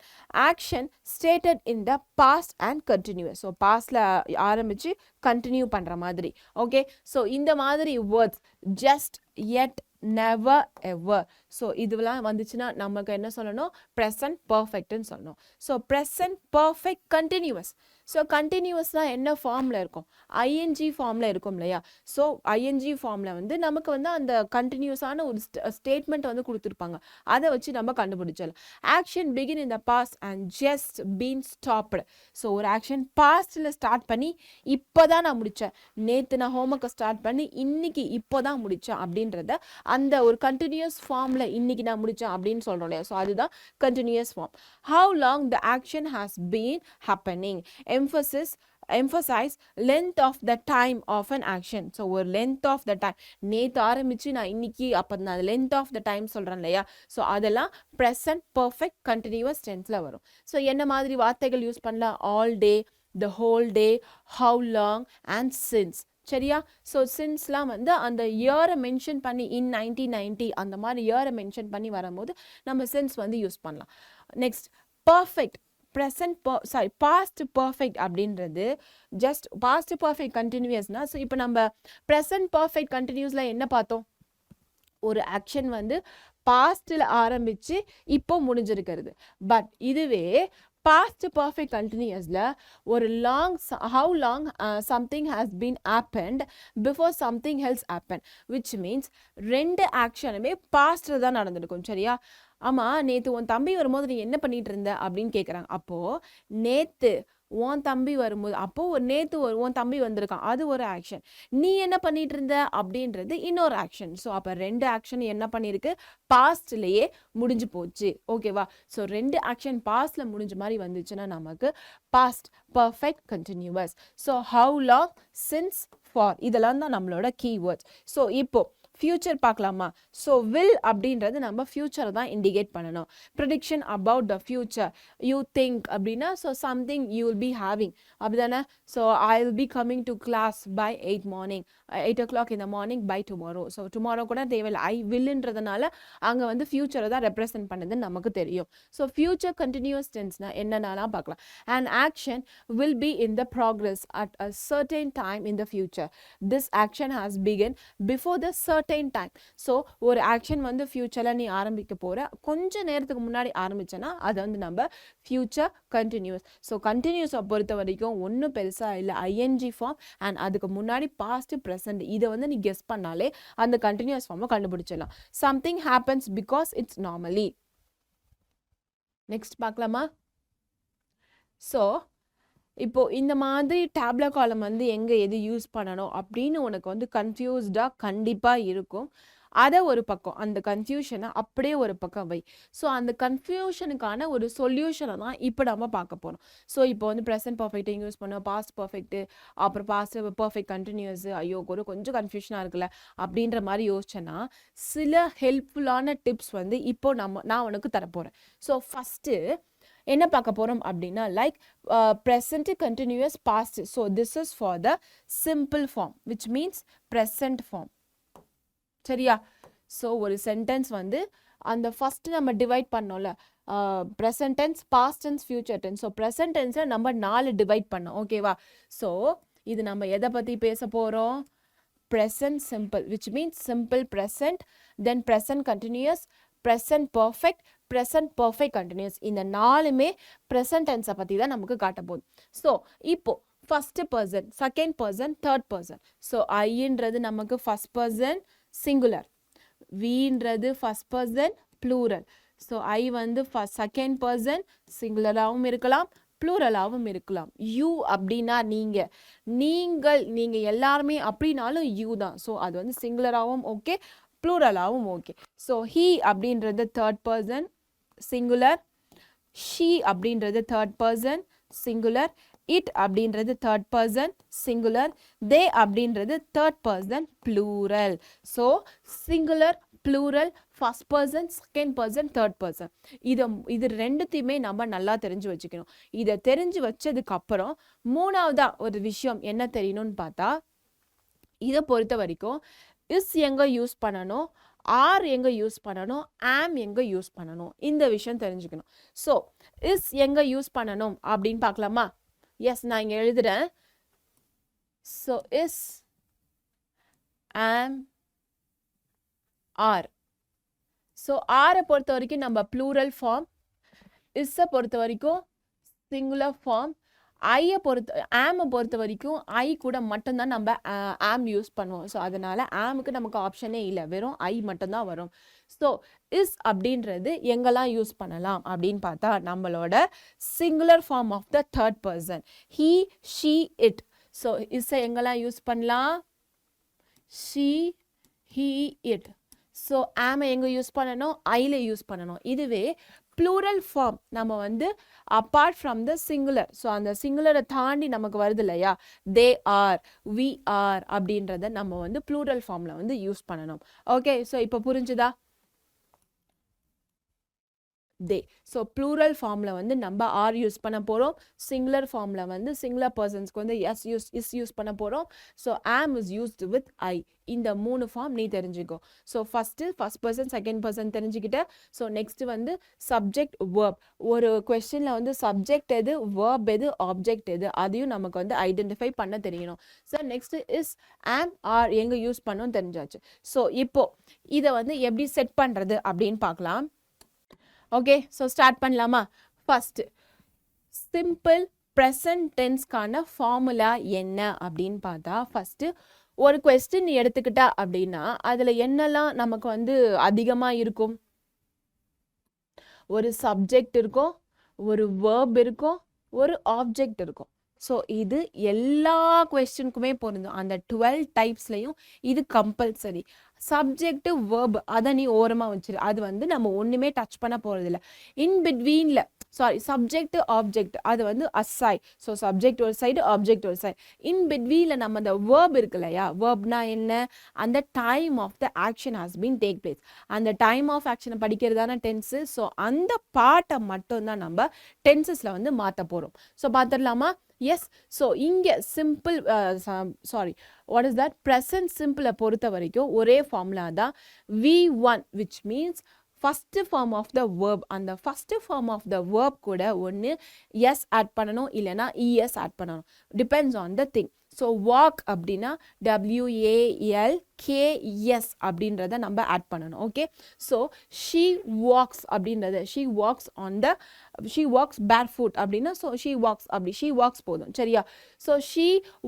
action stated in the past and continues. So பாஸ்டில் ஆரம்பித்து கண்டினியூ பண்ணுற மாதிரி. ஓகே, ஸோ இந்த மாதிரி words just, yet, never, ever. So இதுவெல்லாம் வந்துச்சுன்னா நமக்கு என்ன சொல்லணும், ப்ரெசன்ட் பர்ஃபெக்ட்னு சொல்லணும். So present perfect continuous. So கண்டினியூஸ்னால் என்ன ஃபார்மில் இருக்கும், ஐஎன்ஜி ஃபார்மில் இருக்கும் இல்லையா? ஸோ ஐஎன்ஜி ஃபார்மில் வந்து நமக்கு வந்து அந்த கண்டினியூஸான ஒரு ஸ்டேட்மெண்ட் வந்து கொடுத்துருப்பாங்க, அதை வச்சு நம்ம கண்டுபிடிச்சிடலாம். Action begin in the past and just been stopped. So ஒரு ஆக்ஷன் பாஸ்டில் ஸ்டார்ட் பண்ணி இப்போ தான் நான் முடித்தேன், நேற்று நான் ஹோம்ஒர்க்கை ஸ்டார்ட் பண்ணி இன்னைக்கு இப்போ தான் முடித்தேன் அப்படின்றத அந்த ஒரு கண்டினியூஸ் ஃபார்மில் இன்னைக்கு நான் முடித்தேன் அப்படின்னு சொல்கிறோம் இல்லையா? ஸோ அதுதான் continuous form. How long the action has been happening. emphasize length of the time of an action. So ஒரு length of the time, நேற்று ஆரம்பித்து நான் இன்னைக்கு, அப்போ நான் length of the time சொல்கிறேன் இல்லையா? ஸோ அதெல்லாம் ப்ரெசன்ட் பர்ஃபெக்ட் கண்டினியூஸ் டென்ஸில் வரும். ஸோ என்ன மாதிரி வார்த்தைகள் யூஸ் பண்ணலாம், all day, the whole day, how long and since. சரியா? ஸோ சின்ஸ்லாம் வந்து அந்த இயரை மென்ஷன் பண்ணி இன் 1990 அந்த மாதிரி இயரை மென்ஷன் பண்ணி வரும்போது நம்ம சின்ஸ் வந்து யூஸ் பண்ணலாம். நெக்ஸ்ட் பர்ஃபெக்ட், பாஸ்ட் பர்ஃபெக்ட் அப்படின்றது ஜஸ்ட் பாஸ்ட் பர்ஃபெக்ட் கண்டினியூஸ்னா. ஸோ இப்போ நம்ம ப்ரெசன்ட் பர்ஃபெக்ட் கண்டினியூஸில் என்ன பார்த்தோம், ஒரு ஆக்ஷன் வந்து பாஸ்டில் ஆரம்பித்து இப்போ முடிஞ்சிருக்கிறது. பட் இதுவே past perfect continuousல ஒரு how long something has been happened before something else happened, which means ரெண்டு ஆக்ஷனுமே பாஸ்ட்ல தான் நடந்திருக்கும், சரியா? ஆமா, நேத்து உன் தம்பி வரும்போது நீ என்ன பண்ணிட்டு இருந்த அப்படின்னு கேட்குறாங்க. அப்போ நேத்து உன் தம்பி வரும்போது, அப்போ நேற்று உன் தம்பி வந்திருக்கான், அது ஒரு ஆக்ஷன். நீ என்ன பண்ணிட்டு இருந்த அப்படின்றது இன்னொரு ஆக்ஷன். ஸோ அப்போ ரெண்டு ஆக்ஷன் என்ன பண்ணியிருக்கு, பாஸ்ட்லேயே முடிஞ்சு போச்சு, ஓகேவா? ஸோ ரெண்டு ஆக்ஷன் பாஸ்டில் முடிஞ்ச மாதிரி வந்துச்சுன்னா நமக்கு past perfect continuous. So how long, since, for, இதெல்லாம் தான் நம்மளோட கீவேர்ட்ஸ். ஸோ இப்போ ஃபியூச்சர் பார்க்கலாமா? ஸோ வில் அப்படின்றது நம்ம ஃபியூச்சரை தான் இண்டிகேட் பண்ணணும். Prediction about the future, you think அப்படின்னா so something you will be having, அப்படி தானே? So I will be coming to class by 8 o'clock in the morning by tomorrow. So tomorrow கூட தேவையில்லை, ஐ வில்ன்றதுனால அங்கே வந்து ஃபியூச்சரை தான் ரெப்ரசென்ட் பண்ணுதுன்னு நமக்கு தெரியும். ஸோ ஃபியூச்சர் கண்டினியூஸ் டென்ஸ்னா என்னென்னலாம் பார்க்கலாம். And action will be in the progress at a certain time in the future. This action has begin before the certain time. So ஒரு ஆக்ஷன் வந்து ஃபியூச்சரில் நீ ஆரம்பிக்க போகிற கொஞ்ச நேரத்துக்கு முன்னாடி ஆரம்பிச்சேன்னா அது வந்து நம்ம ஃபியூச்சர் கண்டினியூஸ். ஸோ கண்டினியூஸை பொறுத்த வரைக்கும் ஒன்றும் பெருசாக இல்லை, ஐஎன்ஜி ஃபார்ம் அண்ட் அதுக்கு முன்னாடி பாஸ்ட் ப்ரெசன்ட், இதை வந்து நீ கெஸ் பண்ணாலே அந்த கண்டினியூஸ் ஃபார்மை கண்டுபிடிச்சிடலாம். Something happens because it's normally. Next பார்க்கலாமா? ஸோ இப்போ இந்த மாதிரி டேப்லெட் காலம் வந்து எங்கே எது யூஸ் பண்ணணும் அப்படின்னு உனக்கு வந்து கன்ஃபியூஸ்டாக கண்டிப்பாக இருக்கும். அதை ஒரு பக்கம், அந்த கன்ஃபியூஷனை அப்படியே ஒரு பக்கம் வை. ஸோ அந்த கன்ஃபியூஷனுக்கான ஒரு சொல்யூஷனை தான் இப்போ நம்ம பார்க்க போகிறோம். ஸோ இப்போ வந்து ப்ரெசன்ட் பர்ஃபெக்டையும் யூஸ் பண்ணோம், பாஸ்ட் பர்ஃபெக்ட்டு, அப்புறம் பாஸ்ட் பர்ஃபெக்ட் கண்டினியூஸ், ஐயோ கொஞ்சம் கன்ஃபியூஷனாக இருக்குல்ல அப்படின்ற மாதிரி யோசிச்சேன்னா சில ஹெல்ப்ஃபுல்லான டிப்ஸ் வந்து இப்போ நான் உனக்கு தரப்போகிறேன். ஸோ ஃபஸ்ட்டு என்ன பார்க்க போகிறோம் அப்படின்னா like present continuous past. So this is for the simple form which means present form. சரியா? ஸோ ஒரு சென்டென்ஸ் வந்து அந்த ஃபஸ்ட்டு நம்ம டிவைட் பண்ணோம்ல present tense past tense future tense. So present டென்ஸில் நம்ம 4 டிவைட் பண்ணோம். ஓகேவா? ஸோ இது நம்ம எதை பற்றி பேச போகிறோம்? present simple which means simple present, then present continuous, present perfect, present perfect continuous. இந்த 4மே present tense பற்றி தான் நமக்கு காட்ட போகுது. ஸோ இப்போ first person, second person, third person. So ஐன்றது நமக்கு first person singular, வீன்றது first person plural. So I வந்து second person singularஆகவும் இருக்கலாம் ப்ளூரலாகவும் இருக்கலாம். யூ அப்படின்னா நீங்கள் எல்லாருமே அப்படின்னாலும் யூ தான். ஸோ அது வந்து சிங்குலராகவும் ஓகே ப்ளூரலாகவும் ஓகே. ஸோ ஹீ அப்படின்றது தேர்ட் பர்சன் சிங்குலர், ஷீ அப்படின்றது தேர்ட் பர்சன் சிங்குலர், இட் அப்படின்றது தேர்ட் பர்சன் சிங்குலர், தே அப்படின்றது third person plural. So singular plural, first person, second person, third person. இது ரெண்டுத்தையுமே நம்ம நல்லா தெரிஞ்சு வச்சுக்கணும். இதை தெரிஞ்சு வச்சதுக்கு அப்புறம் மூணாவதா ஒரு விஷயம் என்ன தெரியணும்னு பார்த்தா இதை பொறுத்த வரைக்கும் இஸ் எங்க யூஸ் பண்ணணும், ஆர் எங்க யூஸ் பண்ணணும், ஆம் எங்க யூஸ் பண்ணணும், இந்த விஷயம் தெரிஞ்சுக்கணும். ஸோ இஸ் எங்க யூஸ் பண்ணணும் அப்படின்னு பார்க்கலாமா? எஸ், நான் இங்கே எழுதுறேன். ஸோ இஸ், ஆம், ஆர். ஸோ ஆரை பொறுத்த வரைக்கும் நம்ம ப்ளூரல் ஃபார்ம், இஸ்ஸை பொறுத்த வரைக்கும் சிங்குலர் ஃபார்ம், ஐயை ஆமை பொறுத்த வரைக்கும் ஐ கூட மட்டும்தான் நம்ம ஆம் யூஸ் பண்ணுவோம். ஸோ அதனால் ஆமுக்கு நமக்கு ஆப்ஷனே இல்லை, வெறும் ஐ மட்டும்தான் வரும். ஸோ இஸ் அப்படின்றது எங்கெல்லாம் யூஸ் பண்ணலாம் அப்படின்னு பார்த்தா நம்மளோட singular form of the third person he, she, it. So இஸ்ஸை எங்கெல்லாம் யூஸ் பண்ணலாம்? She, he, it. ஸோ ஆமை எங்கே யூஸ் பண்ணணும்? ஐயில் யூஸ் பண்ணணும். இதுவே ப்ளூரல் ஃபார்ம் நம்ம வந்து apart from the singular, so அந்த சிங்குலரை தாண்டி நமக்கு வருது இல்லையா, தே ஆர், வி ஆர் அப்படின்றத நம்ம வந்து ப்ளூரல் ஃபார்மில் வந்து யூஸ் பண்ணணும். ஓகே, ஸோ இப்போ புரிஞ்சுதா? தே. ஸோ ப்ளூரல் ஃபார்மில் வந்து நம்ம ஆர் யூஸ் பண்ண போகிறோம், சிங்குலர் ஃபார்மில் வந்து சிங்குலர் பர்சன்ஸ்க்கு வந்து இஸ் யூஸ் பண்ண போகிறோம். So am is used with I. இந்த 3 ஃபார்ம் நீ தெரிஞ்சுக்கோ. So first first person second person தெரிஞ்சுக்கிட்ட. ஸோ நெக்ஸ்ட்டு வந்து சப்ஜெக்ட் வேர்ப். ஒரு கொஸ்டினில் வந்து சப்ஜெக்ட் எது, வேர்ப் எது, ஆப்ஜெக்ட் எது, அதையும் நமக்கு வந்து ஐடென்டிஃபை பண்ண தெரியணும். ஸோ நெக்ஸ்ட்டு இஸ், ஆம், ஆர் எங்கே யூஸ் பண்ணணும் தெரிஞ்சாச்சு. ஸோ இப்போது இதை வந்து எப்படி செட் பண்ணுறது அப்படின்னு பார்க்கலாம். ஓகே, ஸோ ஸ்டார்ட் பண்ணலாமா? ஃபஸ்ட்டு சிம்பிள் ப்ரெசன்ட் டென்ஸ்க்கான ஃபார்முலா என்ன அப்படின்னு பார்த்தா ஃபஸ்ட்டு ஒரு கொஸ்டின் எடுத்துக்கிட்டா அப்படின்னா அதில் என்னெல்லாம் நமக்கு வந்து அதிகமாக இருக்கும்? ஒரு சப்ஜெக்ட் இருக்கும், ஒரு வேர்ப் இருக்கும், ஒரு ஆப்ஜெக்ட் இருக்கும். ஸோ இது எல்லா கொஸ்டினுக்குமே பொருந்தும். அந்த 12 டைப்ஸ்லையும் இது கம்பல்சரி. சப்ஜெக்ட் வேர்ப் அதை நீ ஓரமாக வச்சிரு, அது வந்து நம்ம ஒன்றுமே டச் பண்ண போகிறதில்ல. இன் பிட்வீனில் சப்ஜெக்ட் ஆப்ஜெக்ட் அது வந்து அசைட். ஸோ சப்ஜெக்ட் ஒரு சைடு, ஆப்ஜெக்ட் ஒரு சைடு. இன் பிட்வீனில் நம்ம அந்த வேர்ப் இருக்கு இல்லையா, வேர்ப்னா என்ன? அந்த time of the action has been take place. அந்த டைம் ஆஃப் ஆக்ஷனை படிக்கிறதான டென்ஸு. ஸோ அந்த பாட்டை மட்டும்தான் நம்ம டென்சஸில் வந்து மாற்ற போகிறோம். ஸோ பார்த்துடலாமா? எஸ். ஸோ இங்கே simple what is that present சிம்பிளை பொறுத்த வரைக்கும் ஒரே ஃபார்முலா தான் V1 which means first form of the verb. அந்த first form of the verb கூட ஒன்று எஸ் ஆட் பண்ணணும், இல்லைனா இஎஸ் ஆட் பண்ணணும், depends on the thing. So walk அப்படின்னா WALKS அப்படின்றத நம்ம ஆட் பண்ணணும். ஓகே, ஸோ ஷீ வாக்ஸ் அப்படின்றத ஷீ வாக்ஸ் பேர் ஃபுட் அப்படின்னா ஸோ ஷீ வாக்ஸ் அப்படி ஷீ வாக்ஸ் போதும். சரியா? ஸோ ஷீ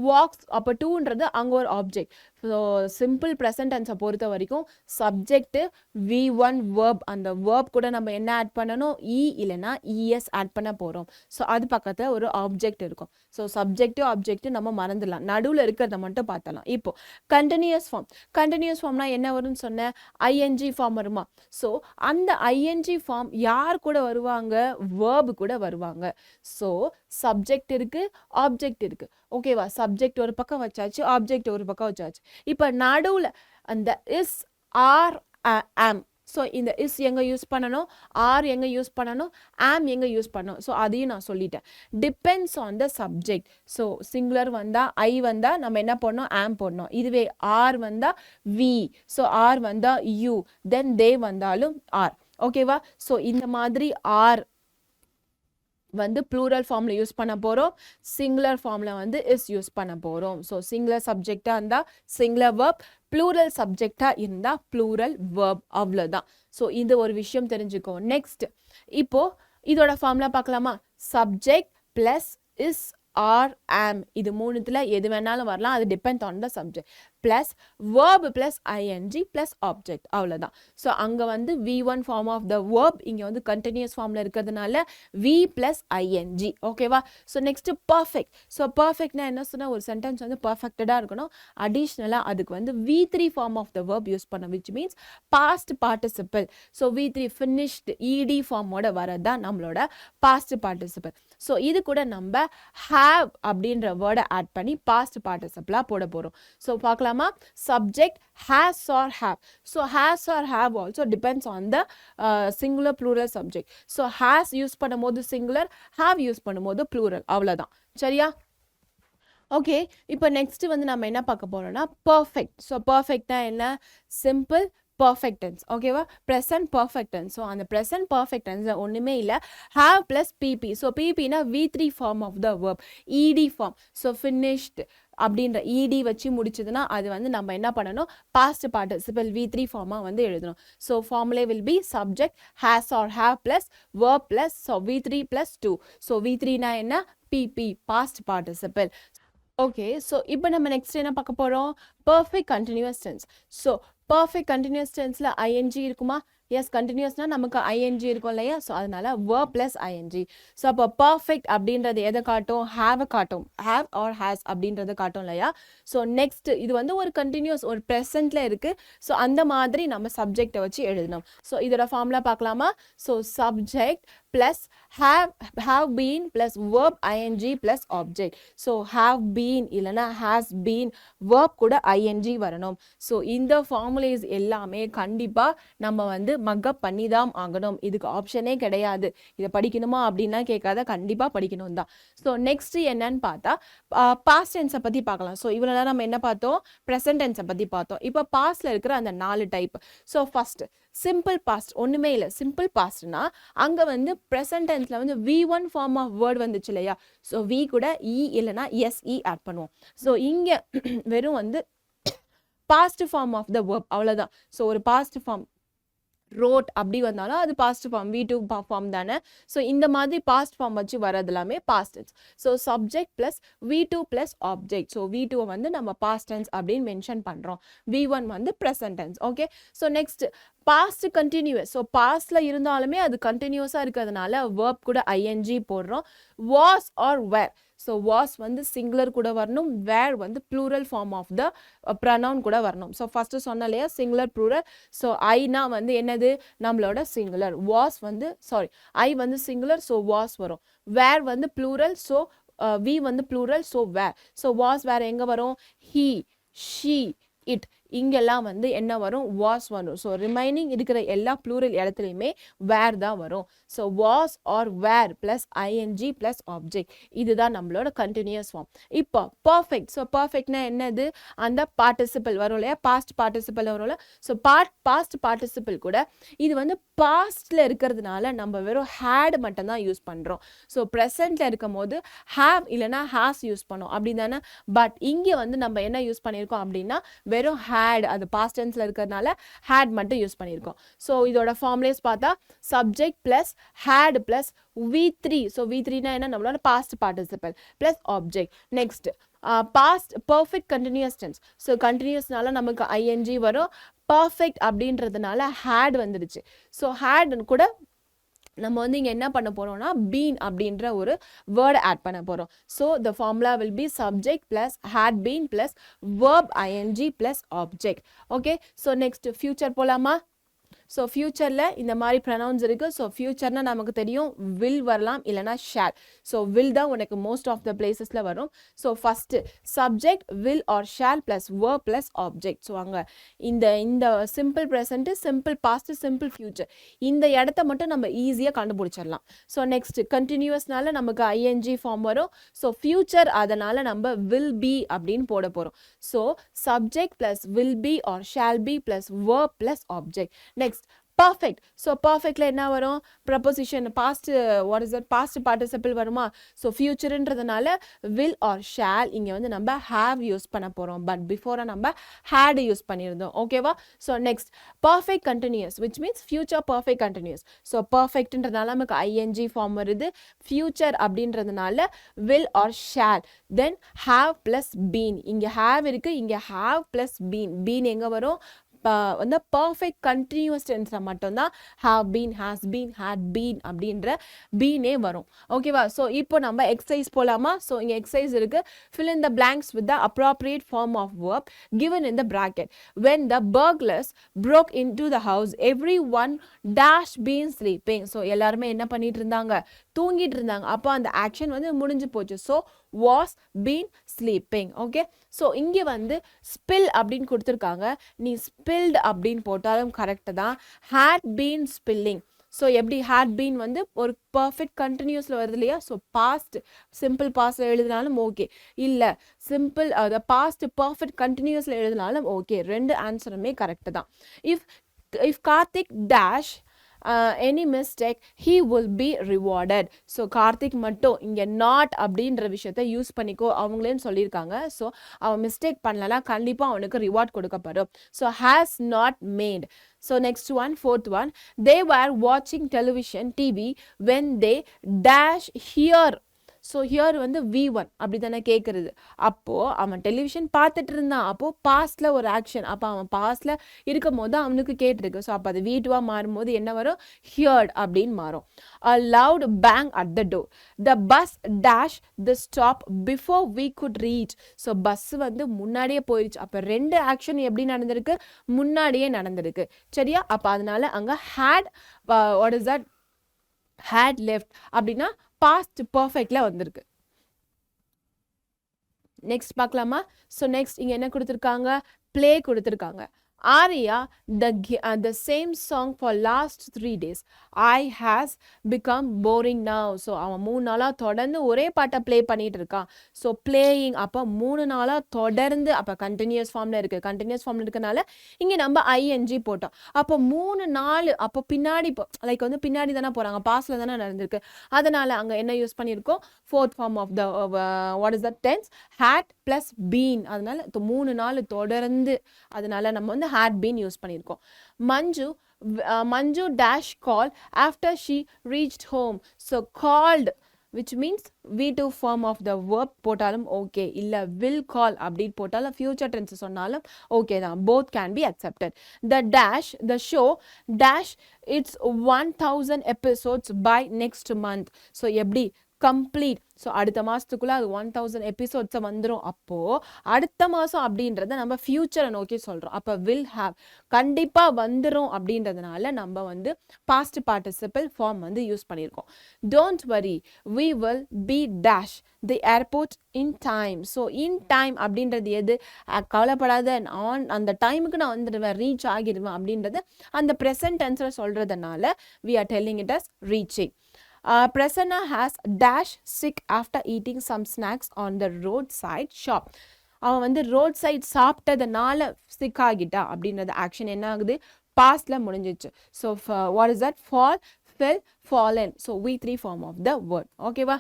வாக்ஸ் அப்போ டூன்றது அங்கே ஒரு ஆப்ஜெக்ட். ஸோ சிம்பிள் ப்ரெசன்ட் டென்ஸை பொறுத்த வரைக்கும் சப்ஜெக்ட் V1 வேர்ப், அந்த வேர்ப் கூட நம்ம என்ன ஆட் பண்ணணும்? இல்லைனா இஎஸ் ஆட் பண்ண போகிறோம். ஸோ அது பக்கத்தில் ஒரு ஆப்ஜெக்ட் இருக்கும். ஸோ சப்ஜெக்ட் ஆப்ஜெக்ட் நம்ம மறந்துடலாம், நடுவில் இருக்கிறத மட்டும் பார்த்தலாம். இப்போ கண்டினியூஸ் ஃபார்ம்னா என்ன வரும்னு சொன்னேன்? ஐஎன்ஜி ஃபார்ம் வருமா? ஸோ அந்த ஐஎன்ஜி ஃபார்ம் யார் கூட வருவாங்க? வேர்பு கூட வருவாங்க. ஸோ சப்ஜெக்ட் இருக்கு, ஆப்ஜெக்ட் இருக்கு. ஓகேவா? சப்ஜெக்ட் ஒரு பக்கம் வச்சாச்சு, ஆப்ஜெக்ட் ஒரு பக்கம் வச்சாச்சு. இப்போ நடுவில் அந்த இஸ், ஆர், ஆம். ஸோ இந்த இஸ் எங்கே யூஸ் பண்ணணும், ஆர் எங்கே யூஸ் பண்ணணும், ஆம் எங்கே யூஸ் பண்ணணும், ஸோ அதையும் நான் சொல்லிட்டேன். Depends on the subject. So singular வந்தால் ஐ வந்தால் நம்ம என்ன பண்ணணும், ஆம் போடணும். இதுவே ஆர் வந்தால் வி, ஸோ ஆர் வந்தால் யூ, தென் தே வந்தாலும் ஆர். ஓகேவா? ஸோ இந்த மாதிரி ஆர் வந்து ப்ளூரல் ஃபார்மில் யூஸ் பண்ண போகிறோம், சிங்குலர் ஃபார்மில் வந்து இஸ் யூஸ் பண்ண போகிறோம். ஸோ சிங்குலர் சப்ஜெக்டாக இருந்தால் சிங்குலர் வேர்ப், ப்ளூரல் சப்ஜெக்டாக இருந்தால் ப்ளூரல் வேர்ப், அவ்வளோதான். ஸோ இந்த ஒரு விஷயம் தெரிஞ்சுக்கோ. நெக்ஸ்ட் இப்போது இதோட ஃபார்முலா பார்க்கலாமா? சப்ஜெக்ட் ப்ளஸ் இஸ் ஆர் ஆம், இது மூணுத்தில் எது வேணாலும் வரலாம், அது depend on the subject. Plus verb plus ING plus object, அவ்வளோதான். ஸோ அங்கே வந்து V1 form of the verb, இங்கே வந்து கண்டினியூஸ் ஃபார்மில் இருக்கிறதுனால V ப்ளஸ் ஐஎன்ஜி. ஓகேவா? So next perfect. ஸோ பர்ஃபெக்ட்னா என்ன சொன்னால், ஒரு சென்டென்ஸ் வந்து பர்ஃபெக்டடாக இருக்கணும். அடிஷ்னலாக அதுக்கு வந்து V3 form of the verb use பண்ண, which means past participle. So V3 finished E D ஃபார்மோட வரது தான் நம்மளோட பாஸ்ட் பார்ட்டிசிபிள். ஸோ இது கூட நம்ம ஹாவ் அப்படின்ற வேர்டை ஆட் பண்ணி பாஸ்ட் பார்ட்டிசிபிளாக போட போகிறோம். ஸோ பார்க்கலாம். Subject has or have. So has or have also depends on the singular plural subject. So has use பண்ணும்போது singular, have use பண்ணும்போது plural, அவ்வளவுதான். சரியா? ஓகே, இப்போ நெக்ஸ்ட் வந்து நம்ம என்ன பார்க்க போறோம்னா perfect. ஸோ பர்ஃபெக்ட்னா என்ன? Simple perfect tense. ஓகேவா? present perfect tense. ஸோ அந்த present perfect tense ஒன்றுமே இல்லை, have plus pp. ஸோ ppனா V3 form of the verb, ed form. So finished அப்படின்ற ed வச்சு முடிச்சதுன்னா அது வந்து நம்ம என்ன பண்ணணும், past participle V3 ஃபார்மாக வந்து எழுதணும். So formula will be subject has or have plus verb plus so V3 plus 2. So V3னா என்ன? pp, past participle. Okay, so இப்போ நம்ம நெக்ஸ்ட் என்ன பார்க்க போகிறோம்? Perfect continuous tense. So perfect continuous டென்ஸில் ஐஎன்ஜி இருக்குமா? எஸ், கண்டினியூஸ்னால் நமக்கு ஐஎன்ஜி இருக்கும் இல்லையா? ஸோ அதனால verb ப்ளஸ் ஐஎன்ஜி. ஸோ அப்போ பர்ஃபெக்ட் அப்படின்றது எதை காட்டும்? ஹாவை காட்டும். ஹாவ் ஆர் ஹேஸ் அப்படின்றத காட்டும் இல்லையா? ஸோ நெக்ஸ்ட் இது வந்து ஒரு கண்டினியூஸ், ஒரு ப்ரெசென்ட்டில் இருக்குது. ஸோ அந்த மாதிரி நம்ம சப்ஜெக்டை வச்சு எழுதணும். ஸோ இதோட ஃபார்முலா பார்க்கலாமா? So subject plus have been plus verb ing plus object. So have been இல்லைனா has been, verb கூட ing வரணும். ஸோ இந்த ஃபார்முலேஸ் எல்லாமே கண்டிப்பாக நம்ம வந்து மக்கப் பண்ணி தான் ஆகணும். இதுக்கு ஆப்ஷனே கிடையாது. இதை படிக்கணுமா அப்படின்னா கேட்காத, கண்டிப்பாக படிக்கணும் தான். ஸோ நெக்ஸ்ட் என்னன்னு பார்த்தா பாஸ்ட் டென்ஸை பற்றி பார்க்கலாம். ஸோ இவ்வளோ நேரம் நம்ம என்ன பார்த்தோம்? ப்ரெசன்ட் டென்ஸை பற்றி பார்த்தோம். இப்போ பாஸ்டில் இருக்கிற அந்த 4 type. So first simple past, ஒன்றுமே இல்லை. சிம்பிள் பாஸ்ட்னா அங்கே வந்து ப்ரெசன்ட் டென்ஸில் வந்து V1 ஃபார்ம் ஆஃப் வேர்ட் வந்துச்சு இல்லையா? ஸோ V கூட இ இல்லைனா எஸ்இ ஆட் பண்ணுவோம். ஸோ இங்கே வெறும் வந்து past form of the verb, அவ்வளோதான். ஸோ ஒரு பாஸ்ட் ஃபார்ம் ரோட் அப்படி வந்தாலும் அது பாஸ்ட் ஃபார்ம், V2 ஃபார்ம் தானே. ஸோ இந்த மாதிரி பாஸ்ட் ஃபார்ம் வச்சு வரது எல்லாமே past tense. So subject plus V2 plus object. So V2 வந்து நம்ம பாஸ்ட் டென்ஸ் அப்படின்னு மென்ஷன் பண்ணுறோம். V1 வந்து present tense. Okay, so next past continuous. So பாஸ்டில் இருந்தாலுமே அது கண்டினியூஸாக இருக்கிறதுனால வேர்ப் கூட ஐஎன்ஜி போடுறோம். Was or were. So was வந்து சிங்குலர் கூட வரணும், வேர் வந்து plural form of the pronoun கூட வரணும். ஸோ ஃபஸ்ட்டு சொன்னாலையா சிங்குலர் ப்ளூரல். ஸோ ஐனா வந்து என்னது? நம்மளோட சிங்குலர். வாஸ் வந்து ஐ வந்து சிங்குலர், ஸோ வாஸ் வரும். வேர் வந்து ப்ளூரல், ஸோ வி வந்து plural, so were. So was were எங்கே வரும்? ஹீ, ஷீ, இட், இங்கெல்லாம் வந்து என்ன வரும்? வாஸ் வரும். ஸோ ரிமைனிங் இருக்கிற எல்லா ப்ளூரல் இடத்துலையுமே வேர் தான் வரும். So was or were plus ING plus object, இதுதான் நம்மளோட கண்டினியூஸ் ஃபார்ம். இப்போ பர்ஃபெக்ட். ஸோ பர்ஃபெக்ட்னா என்னது? அந்த பார்ட்டிசிபிள் வரும் இல்லையா? பாஸ்ட் பார்ட்டிசிபிள் வரும்ல. ஸோ பாஸ்ட் பார்ட்டிசிபிள் கூட இது வந்து பாஸ்டில் இருக்கிறதுனால நம்ம வெறும் ஹேட் மட்டும்தான் யூஸ் பண்ணுறோம். ஸோ ப்ரெசென்ட்டில் இருக்கும் போது ஹாவ் இல்லைனா ஹாஸ் யூஸ் பண்ணோம் அப்படி தானே. பட் இங்கே வந்து நம்ம என்ன யூஸ் பண்ணியிருக்கோம் அப்படின்னா வெறும் had, அது past tenseல இருக்கிறதுனால had மட்டும் யூஸ் பண்ணியிருக்கோம். ஸோ இதோட ஃபார்முலேஸ் பார்த்தா subject plus had plus V3. So V3னா என்ன? நம்மளோட past participle plus object. next past perfect continuous tense. So கண்டினியூஸ்னால நமக்கு ing வரும். பர்ஃபெக்ட் அப்படின்றதுனால had வந்துடுச்சு. ஸோ had கூட நம்ம வந்து இங்கே என்ன பண்ண போகிறோம்னா பீன் அப்படின்ற ஒரு வேர்டை ஆட் பண்ண போகிறோம். So the formula will be subject plus had been plus verb ING plus object. Okay, so next future போகலாமா? ஸோ ஃபியூச்சரில் இந்த மாதிரி ப்ரனவுன்ஸ் இருக்குது. ஸோ ஃபியூச்சர்னா நமக்கு தெரியும் வில் வரலாம் இல்லைனா ஷேல். ஸோ வில் தான் உனக்கு மோஸ்ட் ஆஃப் த பிளேசஸில் வரும். So first subject will or shall plus verb plus object. So அங்கே இந்த இந்த simple present, simple passed, simple future, இந்த இடத்த மட்டும் நம்ம ஈஸியாக கண்டுபிடிச்சிடலாம். ஸோ நெக்ஸ்ட் கண்டினியூஸ்னால நமக்கு ஐஎன்ஜி ஃபார்ம் வரும். ஸோ ஃபியூச்சர் அதனால் நம்ம வில் பி அப்படின்னு போட போகிறோம். So subject plus will be or shall be plus verb plus object. Next perfect. So பர்ஃபெக்டில் என்ன வரும்? Preposition past, what is that, past participle வருமா? ஸோ ஃபியூச்சருன்றதுனால வில் ஆர் ஷால் இங்கே வந்து நம்ம ஹாவ் யூஸ் பண்ண போகிறோம். பட் பிஃபோராக நம்ம ஹேட் யூஸ் பண்ணியிருந்தோம். ஓகேவா? So next perfect continuous which means future perfect continuous. So பர்ஃபெக்ட்ன்றதுனால நமக்கு ஐஎன்ஜி ஃபார்ம் வருது. ஃபியூச்சர் அப்படின்றதுனால will or shall, then have plus been. இங்கே ஹாவ் இருக்குது, இங்கே ஹாவ் ப்ளஸ் பீன். பீன் எங்கே வரும்? வந்து பர்ஃபெக்ட் கண்டினியூஸ் டென்ஸில் மட்டும்தான் have been, has been, had been அப்படின்ற பீனே வரும். ஓகேவா? ஸோ இப்போ நம்ம எக்ஸசைஸ் போகலாமா? ஸோ இங்கே எக்ஸசைஸ் இருக்குது. fill in the blanks with the appropriate form of verb given in the bracket. When the burglars broke into the house, everyone dash been sleeping. So எல்லாருமே என்ன பண்ணிட்டு இருந்தாங்க? தூங்கிட்டு இருந்தாங்க. அப்போ அந்த ஆக்ஷன் வந்து முடிஞ்சு போச்சு. So was been sleeping. Okay, so இங்கே வந்து spill அப்படின்னு கொடுத்துருக்காங்க. நீ spilled அப்படின்னு போட்டாலும் கரெக்டு தான். had been spilling. ஸோ எப்படி had been வந்து ஒரு பர்ஃபெக்ட் கண்டினியூஸில் வருது இல்லையா? ஸோ பாஸ்ட் சிம்பிள் பாஸ்டில் எழுதினாலும் ஓகே, இல்லை சிம்பிள் அதை பாஸ்ட் பர்ஃபெக்ட் கண்டினியூஸில் எழுதினாலும் ஓகே. ரெண்டு ஆன்சருமே கரெக்டு தான். If Karthik dash any mistake he will be rewarded. So Karthik மட்டும் இங்கே நாட் அப்படின்ற விஷயத்த யூஸ் பண்ணிக்கோ அவங்களேன்னு சொல்லியிருக்காங்க. ஸோ அவன் மிஸ்டேக் பண்ணலனா கண்டிப்பாக அவனுக்கு ரிவார்ட் கொடுக்கப்படும். So has not made. So next one, fourth one, they were watching television TV when they dash here. So here வந்து V1 அப்படி தானே கேட்குறது. அப்போது அவன் டெலிவிஷன் பார்த்துட்டு இருந்தான். அப்போது பாஸ்டில் ஒரு ஆக்ஷன். அப்போ அவன் பாஸ்டில் இருக்கும் போது அவனுக்கு கேட்டிருக்கு. ஸோ அப்போ அது V2 மாறும்போது என்ன வரும்? ஹியர்ட் அப்படின்னு மாறும். A loud bang at the door. The bus dash the stop before we could reach. So bus வந்து முன்னாடியே போயிடுச்சு. அப்போ ரெண்டு ஆக்ஷன் எப்படி நடந்திருக்கு? முன்னாடியே நடந்திருக்கு. சரியா? அப்போ அதனால அங்கே had, what is that, had left அப்படின்னா பாஸ்ட் பர்ஃபெக்ட்ல வந்திருக்கு. நெக்ஸ்ட் பார்க்கலாமா? ஸோ நெக்ஸ்ட் இங்கே என்ன கொடுத்துருக்காங்க? ப்ளே கொடுத்துருக்காங்க. Arya the same song for last 3 days. I has become boring now. So அவன் 3 நாளாக தொடர்ந்து ஒரே பாட்டை ப்ளே பண்ணிட்டு இருக்கான். ஸோ பிளேயிங் அப்போ 3 நாளாக தொடர்ந்து, அப்போ கண்டினியூஸ் ஃபார்மில் இருக்குது. கண்டினியூஸ் ஃபார்மில் இருக்கனால இங்கே நம்ம ஐஎன்ஜி போட்டோம். அப்போ 3 நாள், அப்போ பின்னாடி லைக் வந்து பின்னாடி தானே போகிறாங்க, பாஸ்டில் தானே நடந்திருக்கு. அதனால் அங்கே என்ன யூஸ் பண்ணியிருக்கோம்? Fourth form of the what is the tense? Had plus been. அதனால 3 நாள் தொடர்ந்து, அதனால நம்ம வந்து had been யூஸ் பண்ணியிருக்கோம். Manju dash call after she reached home. So called which means V2 form of the verb போட்டாலும் okay, இல்லை will call அப்படி போட்டாலும் future tense சொன்னாலும் ஓகே தான். both can be accepted. The show dash its 1000 episodes by next month. So எப்படி? Complete. So அடுத்த மாதத்துக்குள்ளே அது 1000 எபிசோட்ஸை வந்துடும். அப்போது அடுத்த மாதம் அப்படின்றத நம்ம ஃப்யூச்சரை நோக்கி சொல்கிறோம். அப்போ வில் ஹாவ் கண்டிப்பாக வந்துடும் அப்படின்றதுனால நம்ம வந்து பாஸ்ட் பார்ட்டிசிபிள் ஃபார்ம் வந்து யூஸ் பண்ணியிருக்கோம். Don't worry we will be dash the airport in time. So in time அப்படின்றது எது? கவலைப்படாத, அந்த டைமுக்கு நான் வந்துடுவேன், ரீச் ஆகிடுவேன் அப்படின்றது அந்த ப்ரெசன்ட் டென்ஸில் சொல்கிறதுனால we are telling it as reaching. Prasanna has dash sick after eating some snacks on the roadside shop. அவன் வந்து ரோட் சைட் சாப்பிட்டதுனால சிக் ஆகிட்டா அப்படின்றது ஆக்ஷன் என்ன ஆகுது? பாஸ்ட்ல முடிஞ்சிச்சு. So what is that? Fall, fell, fallen. So V3 form of the word. ஓகேவா?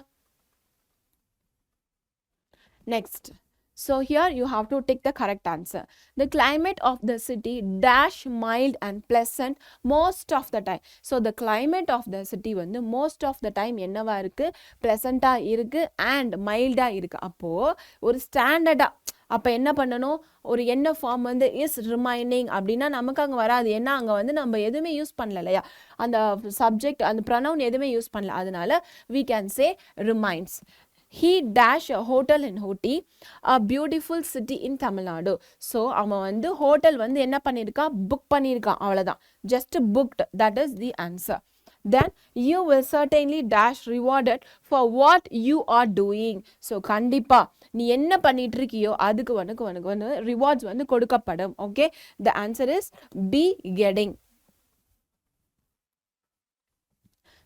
Next, so here you have to take the correct answer. The climate of the city dash mild and pleasant most of the time. So the climate of the city வந்து most of the time என்னவா இருக்கு? pleasant-ஆ இருக்கு and mild-ஆ இருக்கு. அப்போ ஒரு ஸ்டாண்டர்டா அப்போ என்ன பண்ணணும்? ஒரு என்ன ஃபார்ம் வந்து இஸ் ரிமைனிங் அப்படின்னா நமக்கு அங்கே வராது. ஏன்னா அங்கே வந்து நம்ம எதுவுமே யூஸ் பண்ணல இல்லையா? அந்த சப்ஜெக்ட், அந்த ப்ரொனவுன் எதுவுமே யூஸ் பண்ணல. அதனால we can say reminds. he dash a hotel in Ooty, a beautiful city in Tamil Nadu. So அவன் வந்து ஹோட்டல் வந்து என்ன பண்ணியிருக்கான், புக் பண்ணியிருக்கான், அவ்வளோதான். just booked, that is the answer. Then you will certainly dash rewarded for what you are doing. So கண்டிப்பா நீ என்ன பண்ணிட்டு இருக்கியோ அதுக்கு வந்து rewards வந்து கொடுக்கப்படும். Okay, the answer is be getting.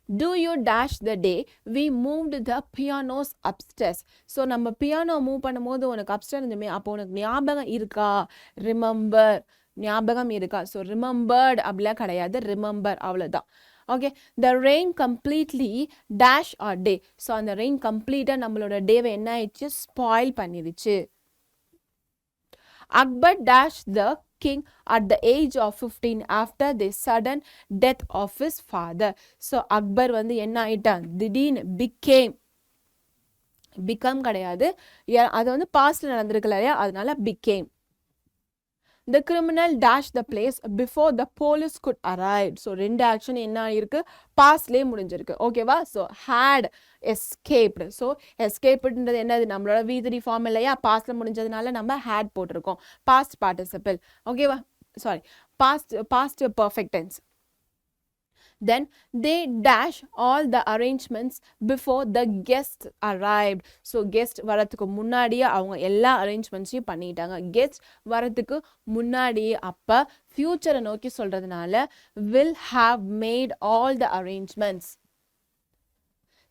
Do you dash the day we moved the pianos upstairs? So நம்ம பியானோ மூவ் பண்ணும்போது உனக்கு அப்ஸ்டேர் இருந்துமே, அப்போ உனக்கு ஞாபகம் இருக்கா, ரிமெம்பர், ஞாபகம் இருக்கா. ஸோ ரிமெம்பர்ட் அப்படிலாம் கிடையாது, ரிமெம்பர் அவ்வளோதான். Okay, the rain completely dash or day. So அந்த ரெயின் கம்ப்ளீட்டாக நம்மளோட டேவை என்ன ஆயிடுச்சு, ஸ்பாயில் பண்ணிடுச்சு. Akbar dashed the king at the age of 15 after the sudden death of his father. So Akbar வந்து என்ன ஆயிட்டான், திடீர்னு become கிடையாது, அது வந்து பாஸ்ட்ல நடந்திருக்கல, அதனால became. The criminal dashed the place before the police could arrive. So ரெண்டு ஆக்ஷன் என்ன இருக்கு, பாஸ்ட்லேயே முடிஞ்சிருக்கு. ஓகேவா. So had escaped. ஸோ escapedன்றது என்னது, நம்மளோட V3 ஃபார்ம் இல்லையா, பாஸ்ட்ல முடிஞ்சதுனால நம்ம had போட்டிருக்கோம், past participle. ஓகேவா, sorry, past perfect tense. Then they dash all the arrangements before the guests arrived. So guest வரதுக்கு முன்னாடியே அவங்க எல்லா அரேஞ்ச்மெண்ட்ஸையும் பண்ணிட்டாங்க. guest வரதுக்கு முன்னாடியே, அப்ப ஃபியூச்சரை நோக்கி சொல்றதுனால will have made all the arrangements.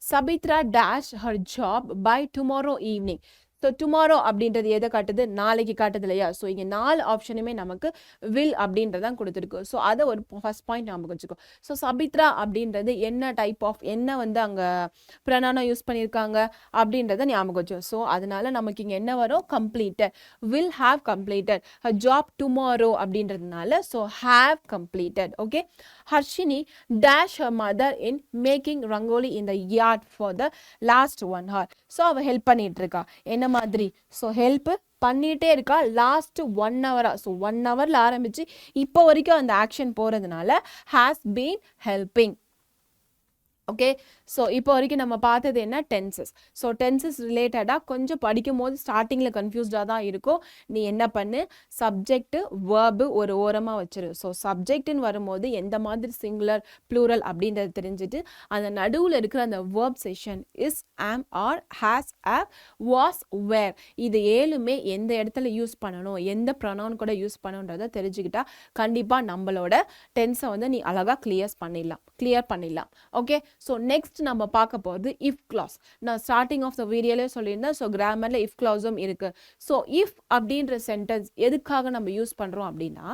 Sabitra dash her job by tomorrow evening. So tomorrow அப்படின்றது எதை காட்டுது, நாளைக்கு காட்டுது இல்லையா. ஸோ இங்கே 4 ஆப்ஷனுமே நமக்கு வில் அப்படின்றதான் கொடுத்துருக்கு. ஸோ அதை ஒரு ஃபர்ஸ்ட் பாயிண்ட் ஞாபகம் வச்சுக்கோ. ஸோ சபித்ரா அப்படின்றது என்ன டைப் ஆஃப், என்ன வந்து அங்கே ப்ரனானா யூஸ் பண்ணியிருக்காங்க அப்படின்றத ஞாபகம் வச்சோம். ஸோ அதனால நமக்கு இங்கே என்ன வரும், completed, will have completed. Her job tomorrow அப்படின்றதுனால so have completed. Okay, Harshini dash her mother in making rangoli in the yard for the last 1 hour. So அவள் ஹெல்ப் பண்ணிட்டு இருக்கா, என்ன மாதிரி, ஸோ ஹெல்ப் பண்ணிட்டே இருக்கா லாஸ்ட் 1 hour. ஸோ 1 hourல ஆரம்பிச்சு இப்போ வரைக்கும் அந்த ஆக்ஷன் போறதுனால has been helping. Okay, so இப்போ வரைக்கும் நம்ம பார்த்தது என்ன, டென்சஸ். ஸோ டென்சஸ் ரிலேட்டடாக கொஞ்சம் படிக்கும் போது ஸ்டார்டிங்கில் கன்ஃபியூஸ்டாக தான் இருக்கும். நீ என்ன பண்ணு, சப்ஜெக்ட் வேர்பு ஒரு ஓரமாக வச்சிரு. ஸோ சப்ஜெக்ட்னு வரும்போது எந்த மாதிரி சிங்குலர் ப்ளூரல் அப்படின்றத தெரிஞ்சுட்டு அந்த நடுவில் இருக்கிற அந்த வேர்ப் செஷன் இஸ், ஆம், ஆர், ஹேஸ், ஆவ், வாஸ், வேர், இது 7மே எந்த இடத்துல யூஸ் பண்ணணும், எந்த ப்ரொனவுன் கூட யூஸ் பண்ணணுன்றதை தெரிஞ்சுக்கிட்டா கண்டிப்பாக நம்மளோட டென்ஸை வந்து நீ அழகாக கிளியர் பண்ணிடலாம். ஓகே, ஸோ நெக்ஸ்ட் நம்ம பார்க்க போகிறது இஃப் கிளாஸ். நான் ஸ்டார்டிங் ஆஃப் த வீடியோலே சொல்லியிருந்தேன். ஸோ கிராமரில் இஃப் கிளாஸும் இருக்குது. ஸோ இஃப் அப்படின்ற சென்டென்ஸ் எதுக்காக நம்ம யூஸ் பண்ணுறோம் அப்படின்னா,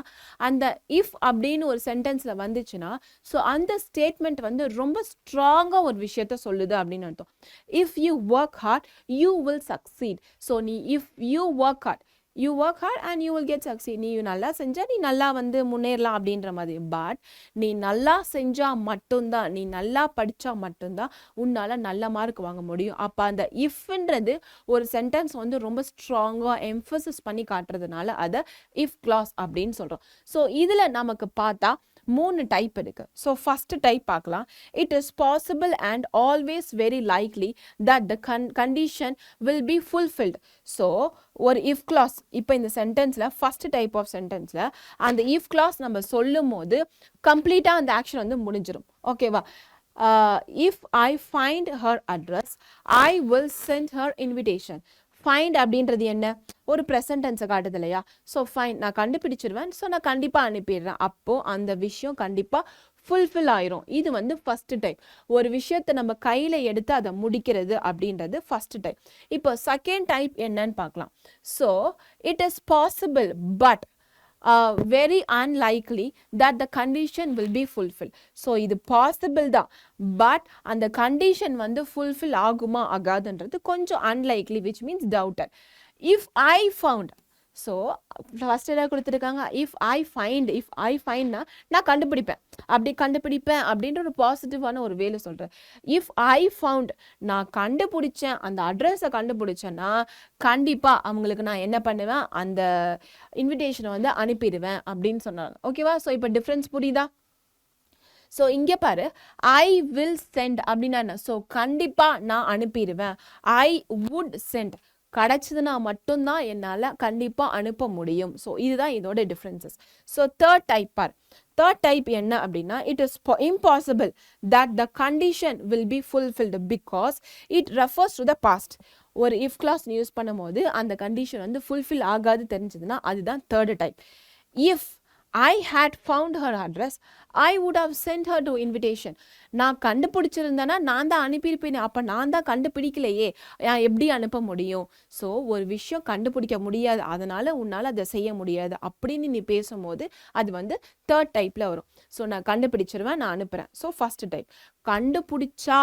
அந்த இஃப் அப்படின்னு ஒரு சென்டென்ஸில் வந்துச்சுன்னா ஸோ அந்த ஸ்டேட்மெண்ட் வந்து ரொம்ப ஸ்ட்ராங்காக ஒரு விஷயத்த சொல்லுது அப்படின்னு அர்த்தம். If you work hard you will succeed. So நீ if you work hard and you will get succeed. நீ நல்லா செஞ்சா நீ நல்லா வந்து முன்னேறலாம் அப்படின்ற மாதிரி. பட் நீ நல்லா செஞ்சா மட்டும்தான், நீ நல்லா படிச்சா மட்டும்தான் உன்னால நல்ல மார்க் வாங்க முடியும். அப்போ அந்த இஃப்ன்றது ஒரு சென்டென்ஸ் வந்து ரொம்ப ஸ்ட்ராங்காக எம்ஃபசிஸ் பண்ணி காட்டுறதுனால அதை இஃப் கிளாஸ் அப்படின்னு சொல்கிறோம். ஸோ இதில் நமக்கு பார்த்தா 3 டைப் இருக்கு. ஸோ ஃபர்ஸ்ட் டைப் பார்க்கலாம். It is possible and always very likely that the condition will B fulfilled. So ஒரு இஃப் கிளாஸ், இப்போ இந்த சென்டென்ஸில் ஃபர்ஸ்ட் டைப் ஆஃப் சென்டென்ஸில் அந்த இஃப் கிளாஸ் நம்ம சொல்லும் போது கம்ப்ளீட்டாக அந்த ஆக்ஷன் வந்து முடிஞ்சிடும். ஓகேவா. If I find her address I will send her invitation. Find அப்படின்றது என்ன, ஒரு ப்ரெசன்ட் டென்ஸை காட்டுது இல்லையா. ஸோ ஃபைண்ட், நான் கண்டுபிடிச்சிருவேன், ஸோ நான் கண்டிப்பாக அனுப்பிடுறேன், அப்போது அந்த விஷயம் கண்டிப்பாக ஃபுல்ஃபில் ஆயிரும். இது வந்து ஃபர்ஸ்ட் டைப். ஒரு விஷயத்தை நம்ம கையில் எடுத்து அதை முடிக்கிறது அப்படின்றது ஃபர்ஸ்ட் டைப். இப்போ செகண்ட் டைப் என்னன்னு பார்க்கலாம். So it is possible but very unlikely that the condition will be fulfilled. So இது possible தான், but அந்த condition வந்து fulfill ஆகுமா ஆகாதுன்றது கொஞ்சம் unlikely, which means doubted. If I found, so first என்ன கொடுத்துருக்காங்க, இஃப் ஐ ஃபைண்ட்னா நான் கண்டுபிடிப்பேன் அப்படின்ற ஒரு பாசிட்டிவான ஒரு வேலை சொல்கிறேன். இஃப் ஐ ஃபவுண்ட், நான் கண்டுபிடிச்சேன், அந்த அட்ரஸை கண்டுபிடிச்சேன்னா கண்டிப்பாக அவங்களுக்கு நான் என்ன பண்ணுவேன், அந்த இன்விடேஷனை வந்து அனுப்பிடுவேன் அப்படின்னு சொன்னாங்க. ஓகேவா. ஸோ இப்போ டிஃப்ரென்ஸ் புரியுதா. ஸோ இங்கே பாரு ஐ வில் சென்ட் அப்படின்னா என்ன? ஸோ கண்டிப்பாக நான் அனுப்பிடுவேன். ஐ வுட் சென்ட் கிடச்சிதுன்னா மட்டும்தான் என்னால் கண்டிப்பாக அனுப்ப முடியும். ஸோ இதுதான் இதோட differences. So third type for. Third type என்ன அப்படின்னா it is impossible that the condition will be fulfilled because it refers to the past. ஒரு இஃப் கிளாஸ் யூஸ் பண்ணும்போது அந்த கண்டிஷன் வந்து ஃபுல்ஃபில் ஆகாது தெரிஞ்சதுன்னா அதுதான் தேர்டு டைப். இஃப் I had found her address, I would have sent her to invitation. நான் கண்டுபிடிச்சிருந்தேன்னா நான் தான் அனுப்பியிருப்பேன். அப்போ நான் தான் கண்டுபிடிக்கலையே, நான் எப்படி அனுப்ப முடியும்? ஸோ ஒரு விஷயம் கண்டுபிடிக்க முடியாது, அதனால் உன்னால் அதை செய்ய முடியாது அப்படின்னு நீ பேசும்போது அது வந்து தேர்ட் டைப்பில் வரும். ஸோ நான் கண்டுபிடிச்சிருவேன், நான் அனுப்புகிறேன். So first type. கண்டுபிடிச்சா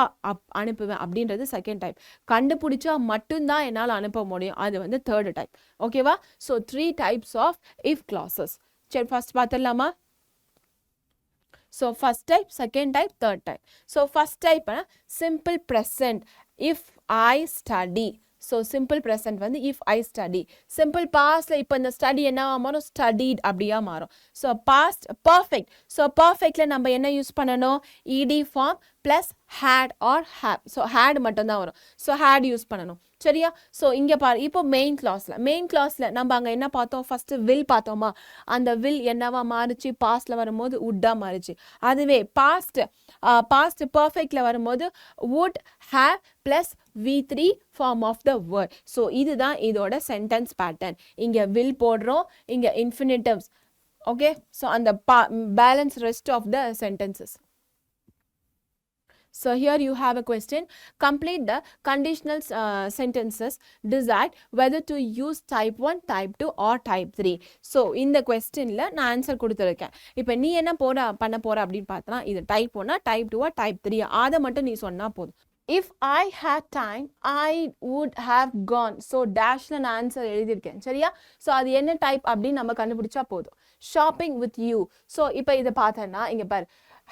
அனுப்புவேன் அப்படின்றது செகண்ட் டைப். கண்டுபிடிச்சா மட்டும்தான் என்னால் அனுப்ப முடியும், அது வந்து தேர்டு டைப். ஓகேவா? So 3 types of if clauses. சரி, ஃபர்ஸ்ட் பார்த்துடலாமா? So first type, second type, third type. So first type simple present if I study. So simple present வந்து இஃப் ஐ ஸ்டடி. சிம்பிள் பாஸ்டில் இப்போ இந்த ஸ்டடி என்னவா மாறும்? Studied அப்படியா மாறும். So past perfect. ஸோ பர்ஃபெக்டில் நம்ம என்ன யூஸ் பண்ணணும்? E D form plus had or have. So had மட்டும்தான் வரும். ஸோ ஹேட் யூஸ் பண்ணணும். சரியா? ஸோ இங்கே பாரு, இப்போ மெயின் கிளாஸில் நம்ம அங்கே என்ன பார்த்தோம்? ஃபஸ்ட்டு வில் பார்த்தோமா? அந்த வில் என்னவா மாறுச்சு? பாஸ்டில் வரும்போது வுட்டாக மாறுச்சு. அதுவே பாஸ்ட் பர்ஃபெக்டில் வரும்போது would, have plus V3 form of the word. So இதுதான் இதோட சென்டென்ஸ் பேட்டர்ன். இங்கே வில் போடுறோம், இங்கே இன்ஃபினிட்டிவ்ஸ். ஓகே, ஸோ அந்த balance rest of the sentences. So here you have a question. Complete the conditional sentences. Decide whether to use type 1, type 2 or type 3. So இந்த questionல நான் answer கொடுத்துருக்கேன். இப்போ நீ என்ன பண்ண போற அப்படின்னு பார்த்தனா இது type 1, type 2, type 3 அதை மட்டும் நீ சொன்னா போதும். If I had time, I would have gone. So dashல நான் ஆன்சர் எழுதியிருக்கேன். சரியா? ஸோ அது என்ன டைப் அப்படின்னு நம்ம கண்டுபிடிச்சா போதும். Shopping with you. ஸோ இப்போ இதை பார்த்தேன்னா இங்கே பாரு,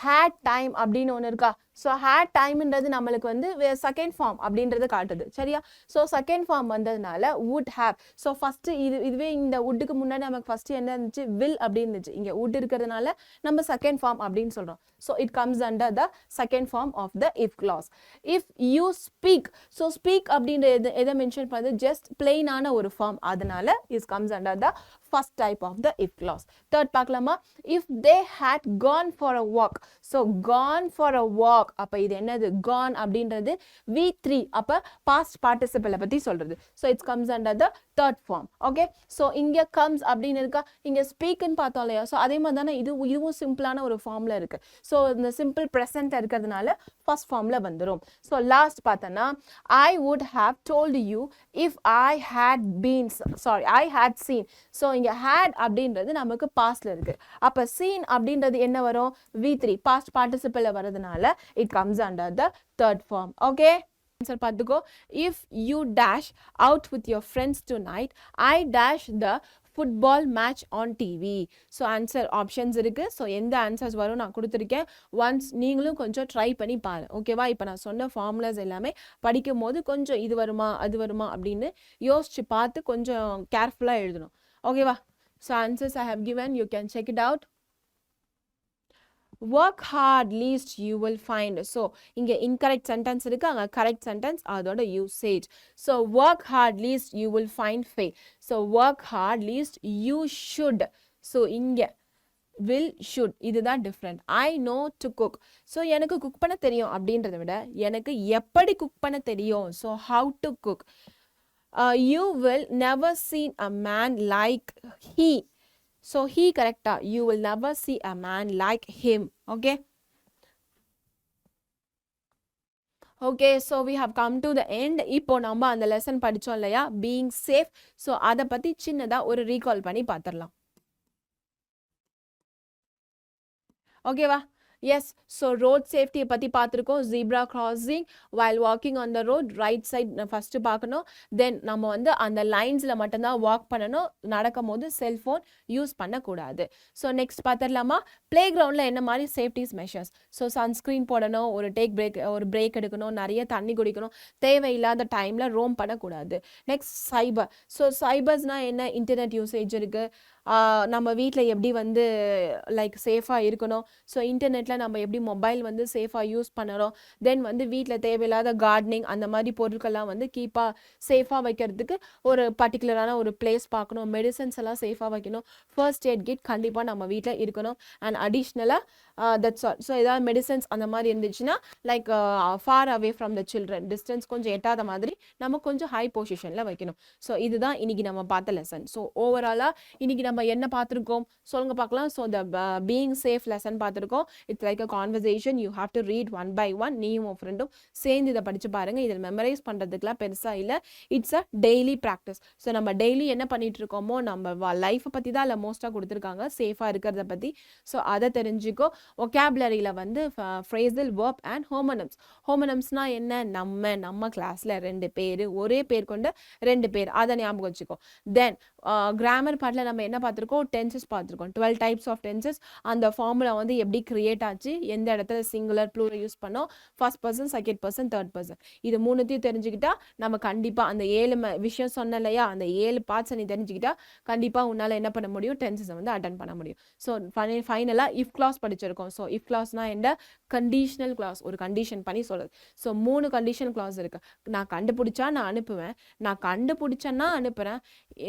had time அப்படின்னு ஒன்று இருக்கா? ஸோ had timeன்றது நம்மளுக்கு வந்து செகண்ட் ஃபார்ம் அப்படின்றது காட்டுது. சரியா? ஸோ செகண்ட் ஃபார்ம் வந்ததுனால would have. ஸோ ஃபஸ்ட்டு இதுவே இந்த வுட்டுக்கு முன்னாடி நமக்கு ஃபஸ்ட்டு என்ன இருந்துச்சு? will அப்படின்னு இருந்துச்சு. இங்கே would இருக்கிறதுனால நம்ம செகண்ட் ஃபார்ம் அப்படின்னு சொல்கிறோம். So it comes under the second form of the if clause. If you speak. So speak அப்படின்ற எதை மென்ஷன் பண்ணுறது? ஜஸ்ட் பிளெயினான ஒரு ஃபார்ம், அதனால is comes under the first type of the if clause. Third பார்க்கலாமா? If they had gone for a walk. So gone for a walk அப்போ இது என்னது? gone அப்படின்றது V3, அப்போ past participle பற்றி சொல்கிறது. So it's comes under the third form. Okay, so இங்கே comes அப்படின்னு இருக்கா? இங்கே ஸ்பீக்குன்னு பார்த்தோம் இல்லையா? ஸோ அதே மாதிரி தானே இதுவும் சிம்பிளான ஒரு ஃபார்மில் இருக்குது. ஸோ இந்த சிம்பிள் ப்ரெசென்ட் இருக்கிறதுனால ஃபர்ஸ்ட் ஃபார்மில் வந்துடும். ஸோ லாஸ்ட் பார்த்தோன்னா I would have told you if I had been, sorry, I had seen. So இங்கே had அப்படின்றது நமக்கு பாஸ்டில் இருக்குது. அப்போ seen அப்படின்றது என்ன வரும்? V3, past participle வரதுனால it comes under the third form. Okay, answer பார்த்துக்கோ. If you dash out with your friends tonight, I dash the football match on TV. So answer options இருக்குது. ஸோ எந்த answers வரும் நான் கொடுத்துருக்கேன். Once நீங்களும் கொஞ்சம் try பண்ணி பாரு. ஓகேவா? இப்போ நான் சொன்ன ஃபார்முலாஸ் எல்லாமே படிக்கும் போது கொஞ்சம் இது வருமா அது வருமா அப்படின்னு யோசிச்சு பார்த்து கொஞ்சம் கேர்ஃபுல்லாக எழுதணும். ஓகேவா? So answers I have given, you can check it out. Work hard, least you will find. So இங்கே incorrect sentence இருக்கு, அங்கே correct sentence, அதோட usage. So work hard, least you will find fail. So work hard, least you should. So இங்கே will, should, இதுதான் different. I know to cook. So எனக்கு cook பண்ண தெரியும் அப்படின்றத விட எனக்கு எப்படி குக் பண்ண தெரியும். So how to cook. You will never see a man like he. So he correct. You will never see a man like him. Okay. Okay, so we have come to the end. இப்போ நம்ம அந்த lesson படிச்சோம் இல்லையா? being safe. So அதை பற்றி சின்னதாக ஒரு recall பண்ணி பார்த்துடலாம். ஓகேவா? எஸ், ஸோ ரோட் சேஃப்டியை பற்றி பார்த்துருக்கோம். Zebra crossing while walking on the road, right side first பார்க்கணும். தென் நம்ம வந்து அந்த லைன்ஸில் மட்டும்தான் வாக் பண்ணணும். நடக்கும் போது செல்ஃபோன் யூஸ் பண்ணக்கூடாது. ஸோ நெக்ஸ்ட் பார்த்துடலாமா? ப்ளே கிரவுண்டில் என்ன மாதிரி சேஃப்டிஸ் மெஷர்ஸ். ஸோ சன்ஸ்க்ரீன் போடணும், ஒரு பிரேக் எடுக்கணும், நிறைய தண்ணி குடிக்கணும், தேவையில்லாத டைமில் ரோம் பண்ணக்கூடாது. நெக்ஸ்ட் சைபர். ஸோ சைபர்ஸ்னால் என்ன? இன்டர்நெட் யூசேஜ் இருக்குது, நம்ம வீட்டில் எப்படி வந்து லைக் சேஃபாக இருக்கணும், ஸோ இன்டர்நெட்டில் நம்ம எப்படி மொபைல் வந்து சேஃபாக யூஸ் பண்ணணும், தென் வந்து வீட்டில் தேவையில்லாத கார்டனிங் அந்த மாதிரி பொருட்கள்லாம் வந்து சேஃபாக வைக்கிறதுக்கு ஒரு பர்டிகுலரான ஒரு பிளேஸ் பார்க்கணும், மெடிசன்ஸ் எல்லாம் சேஃபாக வைக்கணும், ஃபர்ஸ்ட் எய்ட் கிட் கண்டிப்பாக நம்ம வீட்டில் இருக்கணும். அண்ட் அடிஷ்னலாக தட்ஸ் ஆல். ஸோ ஏதாவது மெடிசன்ஸ் அந்த மாதிரி இருந்துச்சுன்னா like far away from the children, distance கொஞ்சம் எட்டாத மாதிரி நம்ம கொஞ்சம் ஹை பொசிஷனில் வைக்கணும். ஸோ இதுதான் இன்னைக்கு நம்ம பார்த்த லெசன். ஸோ ஓவராலாக இன்னைக்கு நம்ம என்ன பார்த்துருக்கோம் சொல்லுங்க பார்க்கலாம். So the being safe lesson பார்த்துருக்கோம். It's like a conversation, you have to read one by one. நீயும் உன் ஃப்ரெண்டும் சேர்ந்து இதை படிச்சு பாருங்க. இதில் மெமரைஸ் பண்ணுறதுக்குலாம் பெருசாக இல்லை, it's a daily practice. So நம்ம டெய்லி என்ன பண்ணிட்டு இருக்கோமோ நம்ம லைஃப்பை பற்றி தான் அதில் மோஸ்ட்டாக கொடுத்துருக்காங்க, சேஃபாக இருக்கிறத பற்றி. ஸோ அதை தெரிஞ்சுக்கோ. ஒகேபுலரியில் வந்து ஃப்ரேசல், வெர்ப் அண்ட் ஹோமோனிம்ஸ். ஹோமோனிம்ஸ்னா என்ன, நம்ம கிளாஸில் 2 பேர், ஒரே பேர் கொண்ட 2 பேர், அதை ஞாபகம் வச்சுக்கோ. தென் கிராமர் பார்ட்டில் நம்ம என்ன பார்த்துருக்கோம், டென்சஸ் பார்த்துருக்கோம். 12 டைப்ஸ் ஆஃப் டென்சஸ், அந்த ஃபார்முலா வந்து எப்படி கிரியேட் ஆச்சு, எந்த இடத்துல சிங்குலர் ப்ளூரல் யூஸ் பண்ணோம், first person, second person, third person, இது மூணுத்தையும் தெரிஞ்சுக்கிட்டா நம்ம கண்டிப்பாக அந்த 7 விஷயம் சொன்ன இல்லையா, அந்த 7 பார்ட்ஸை நீ தெரிஞ்சுக்கிட்டா கண்டிப்பாக உன்னால் என்ன பண்ண முடியும், டென்சஸை வந்து அட்டன் பண்ண முடியும். ஸோ ஃபைனலாக இஃப் கிளாஸ் படிச்சிருக்கோம். ஸோ இஃப் கிளாஸ்னா என்ன, கண்டிஷனல் கிளாஸ், ஒரு கண்டிஷன் பண்ணி சொல்லுது. ஸோ 3 கண்டிஷன் கிளாஸ் இருக்கு. நான் கண்டுபிடிச்சா நான் அனுப்புவேன், நான் கண்டுபிடிச்சேன்னா அனுப்புகிறேன்,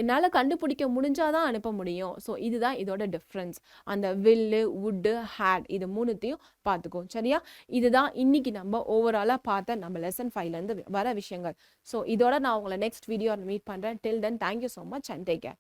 என்னால் கண்டுபிடிக்க முடிஞ்சாதான் அனுப்ப முடியும். ஸோ இதுதான் இதோட டிஃப்ரென்ஸ். அந்த வில்லு, வுட்டு, ஹேட், இது மூணுத்தையும் பார்த்துக்கோ. சரியா, இதுதான் இன்னைக்கு நம்ம ஓவராலாக பார்த்த நம்ம லெசன் 5லேருந்து வர விஷயங்கள். ஸோ இதோட நான் உங்களை நெக்ஸ்ட் வீடியோ மீட் பண்ணுறேன். Till then thank you so much and take care.